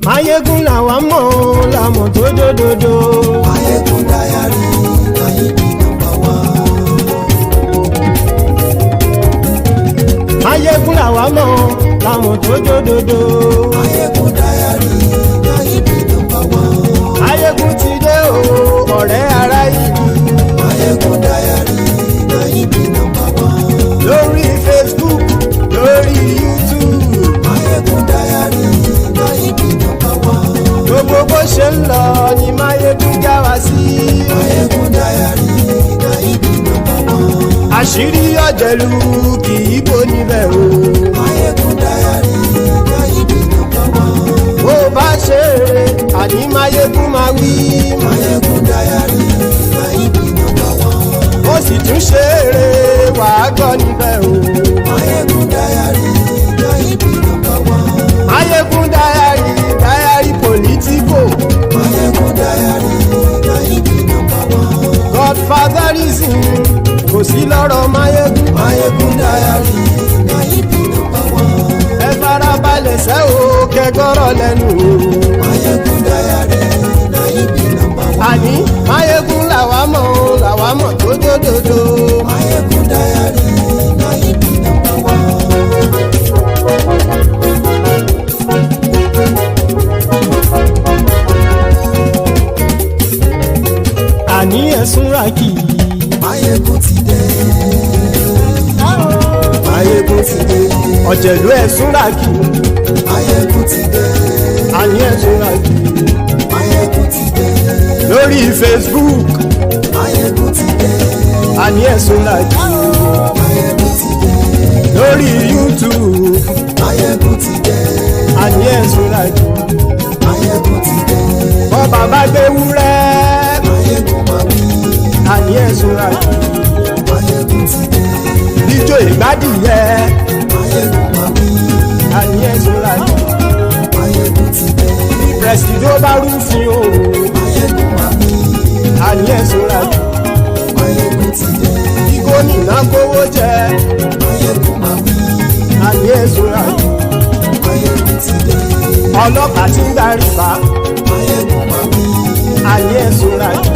Maiyegun làwa mọ̀ làmọ̀ tó dòdòdò. Maiyegun dayari Mayegun number one. Maiyegun làwa mọ̀ làmọ̀ tó dòdòdò. Maiyegun dayari Mayegun number one. Maiyegun ti dé o. àṣírí ọ̀jẹ̀lú kì í bò níbẹ̀ o. Maiyegun diary na ibi number one. Bó bá ṣe eré àní Maiyegun máa wí. Maiyegun diary na ibi number one. Ó sì tún ṣe eré wàá gbọ́ níbẹ̀ o. Maiyegun diary na ibi number one. Maiyegun diary diary politico. Maiyegun diary na ibi number one. Godfatherism kò sí lọ́rọ̀ Maiyegun. Maiyegun diary na ibi number one. Ẹ farabalẹ̀ sẹ́ o kẹgọ́rọ̀ lẹ́nu o. Maiyegun diary na ibi number one. Àní Maiyegun làwa mọ̀ tó dòdòdò. Maiyegun diary na ibi number one. Àní ẹ̀sùn ràkì. Maiyegun ti dé. Maiyegun ti dé. Ọ̀jẹ̀lú ẹ̀sùn ràkì. Maiyegun ti dé. Àní ẹ̀sùn ràkì. Maiyegun ti dé. Lórí Facebook. Maiyegun ti dé. Àní ẹ̀sùn ràkì. Maiyegun ti dé. Lórí YouTube. Maiyegun ti dé. Àní ẹ̀sùn ràkì. Maiyegun ti dé. Bọ́ bàbá gbé wúrẹ́. Maiyegun máa wí. Àní ẹ̀sùn ràkì. Maiyegun ti dé. Ijó ìgbádìyẹ. Maiyegun máa wí. Àní ẹ̀sùn ràkì. Maiyegun ti dé. Presido bá rúfin o. Maiyegun máa wí. Àní ẹ̀sùn ràkì. Maiyegun ti dé. Gómìnà kówó jẹ. Maiyegun máa wí. Àní ẹ̀sùn ràkì. Maiyegun ti dé. Ọlọ́pàá ti ń darí bá. Maiyegun máa wí. Àní ẹ̀sùn ràkì.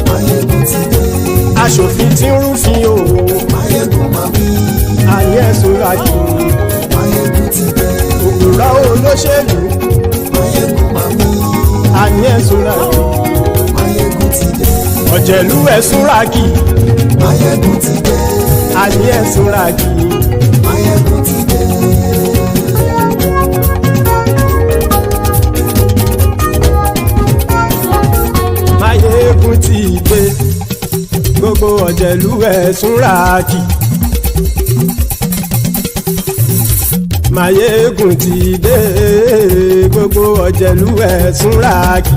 Maiyegun ti dé. Aṣòfin tí ń rúfin o. Maiyegun máa wí. Àní ẹ̀sùn ràkì. Maiyegun ti dé. Òpùrọ́ olóṣèlú. Maiyegun máa wí. Àní ẹ̀sùn ràkì. Maiyegun ti dé. Ọ̀jẹ̀lú ẹ̀sùn ràkì. Maiyegun ti dé. Àní ẹ̀sùn ràkì. Maiyegun ti dé. Maiyegun ti dé. Gbogbo ọ̀jẹ̀lú ẹ̀sùn ràkì. Maiyegun ti dé. Gbogbo ọ̀jẹ̀lú ẹ̀sùn ràkì.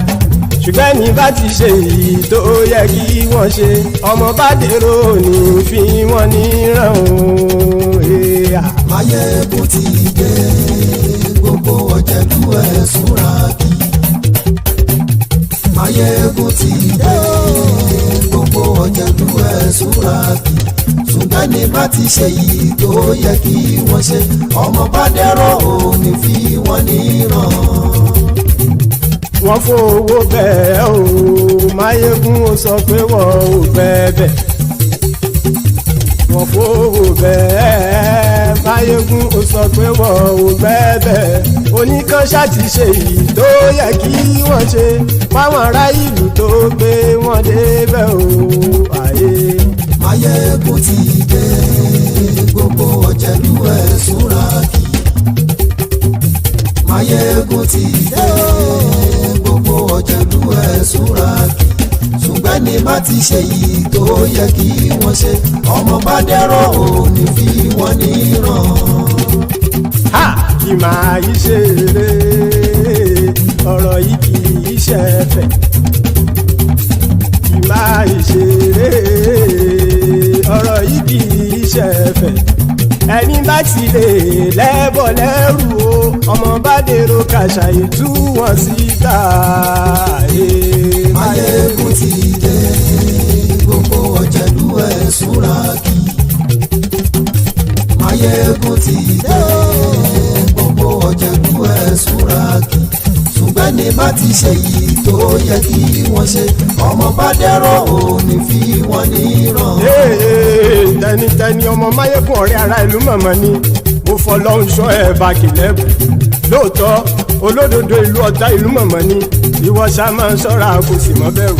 Ṣùgbọ́n ní bá ti ṣe èyí tó yẹ kí wọ́n ṣe, ọmọ bá dèrò ní fi wọ́n níran o. Maiyegun ti dé. Gbogbo ọ̀jẹ̀lú ẹ̀sùn ràkì. Maiyegun ti dé. Gbogbo ọ̀jẹ̀lú ẹ̀sùn ràkì. Ṣùgbọ́n ní bá ti ṣe èyí tó yẹ kí wọ́n ṣe, ọmọ bá dèrò ní fi wọ́n níran. Wọ́n fowó bẹ́ẹ̀ o. Maiyegun ó sọ pé wọ́n ò bẹ́ẹ̀. Wọ́n fowó bẹ́ẹ̀. Maiyegun ó sọ pé wọ́n ò bẹ́ẹ̀. Oníkan ṣáàtì ṣe èyí tó yẹ kí wọ́n ṣe fáwọn ará ìlú tó gbé wọn débẹ̀ o. Maiyegun ti dé. Gbogbo ọ̀jẹ̀lú ẹ̀sùn ràkì. Maiyegun ti dé. Gbogbo ọ̀jẹ̀lú ẹ̀sùn ràkì. Ṣùgbọ́n ní bá ti ṣe yìí tó yẹ kí wọ́n ṣe, ọmọ bá dẹ́rọ̀ ò ní fi wọ́n níran. Kì máa yí ṣe eré, ọ̀rọ̀ yìí kì í ṣe ẹ̀fẹ̀. Kì máa yí ṣe eré, ọ̀rọ̀ yìí kì í ṣe ẹ̀fẹ̀. Ẹni bá ti lè lẹ́bọ̀ lẹ́rù o, ọmọ bá dèrò kàṣà ìtú wọn síta. Maiyegun ti dé. Gbogbo ọ̀jẹ̀lú ẹ̀sùn ràkì. Maiyegun ti dé. Gbogbo ọ̀jẹ̀lú ẹ̀sùn ràkì. Ṣùgbọ́n ní bá ti ṣe yìí tó yẹ kí wọ́n ṣe, ọmọ bá dẹ́rọ̀ ò ní fi wọ́n níran. Tẹnitẹni ọmọ Maiyegun ọ̀rẹ́ ara ìlú mọ̀mọ́ ni mo fọlọ́run ṣọ́ ẹ̀ bá kìlẹ́bù. Lóòótọ́ olódodo ìlú ọ̀tá ìlú mọ̀mọ́ ni ìwọ ṣá máa ń ṣọ́ra kò sì mọ́ bẹ̀rù.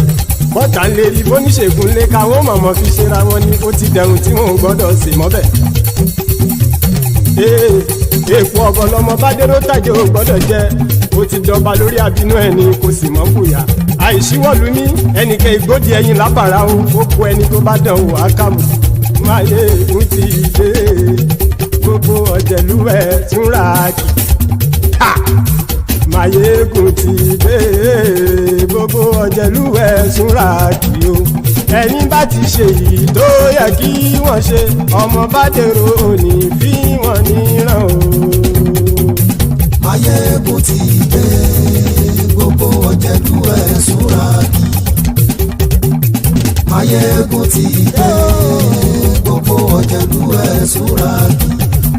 Bọ́tà ń lè rí bóníṣègùn lé káwọn mọ̀mọ́ fi ṣera wọn ni ó ti dẹrùn tí wọn ò gbọ́dọ̀ sì mọ́ bẹ̀. Èèpo ọ̀gọ̀ lọmọ bá dérò tàjẹ́ ò gbọ́dọ̀ jẹ́, ó ti dọba lórí abínú ẹni kò sì mọ́ fòyà. Àìsíwọ̀lú ní ẹnìkẹ́ ìgbódì ẹyin lábàrá o, ó kó ẹni tó bá dán o àkàmù. Maiyegun ti dé gbogbo ọ̀jẹ̀lú ẹ̀ túnra kì. Maiyegun ti dé gbogbo ọ̀jẹ̀lú ẹ̀ túnra kì o. Ẹ̀yin bá ti ṣe èyí tó yẹ kí wọ́n ṣe ọmọ bá dèrò òní fi wọ́n níran o. Maiyegun ti dé gbogbo ọ̀jẹ̀lú ẹ̀ túnra kì. Maiyegun ti dé gbogbo ọ̀jẹ̀lú ẹ̀ túnra kì.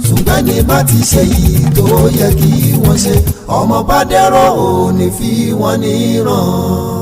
Ṣùgbọ́n ní bá ti ṣe yìí tó yẹ kí wọ́n ṣe ọmọ bá dẹ̀rọ̀ òní fi wọ́n níran.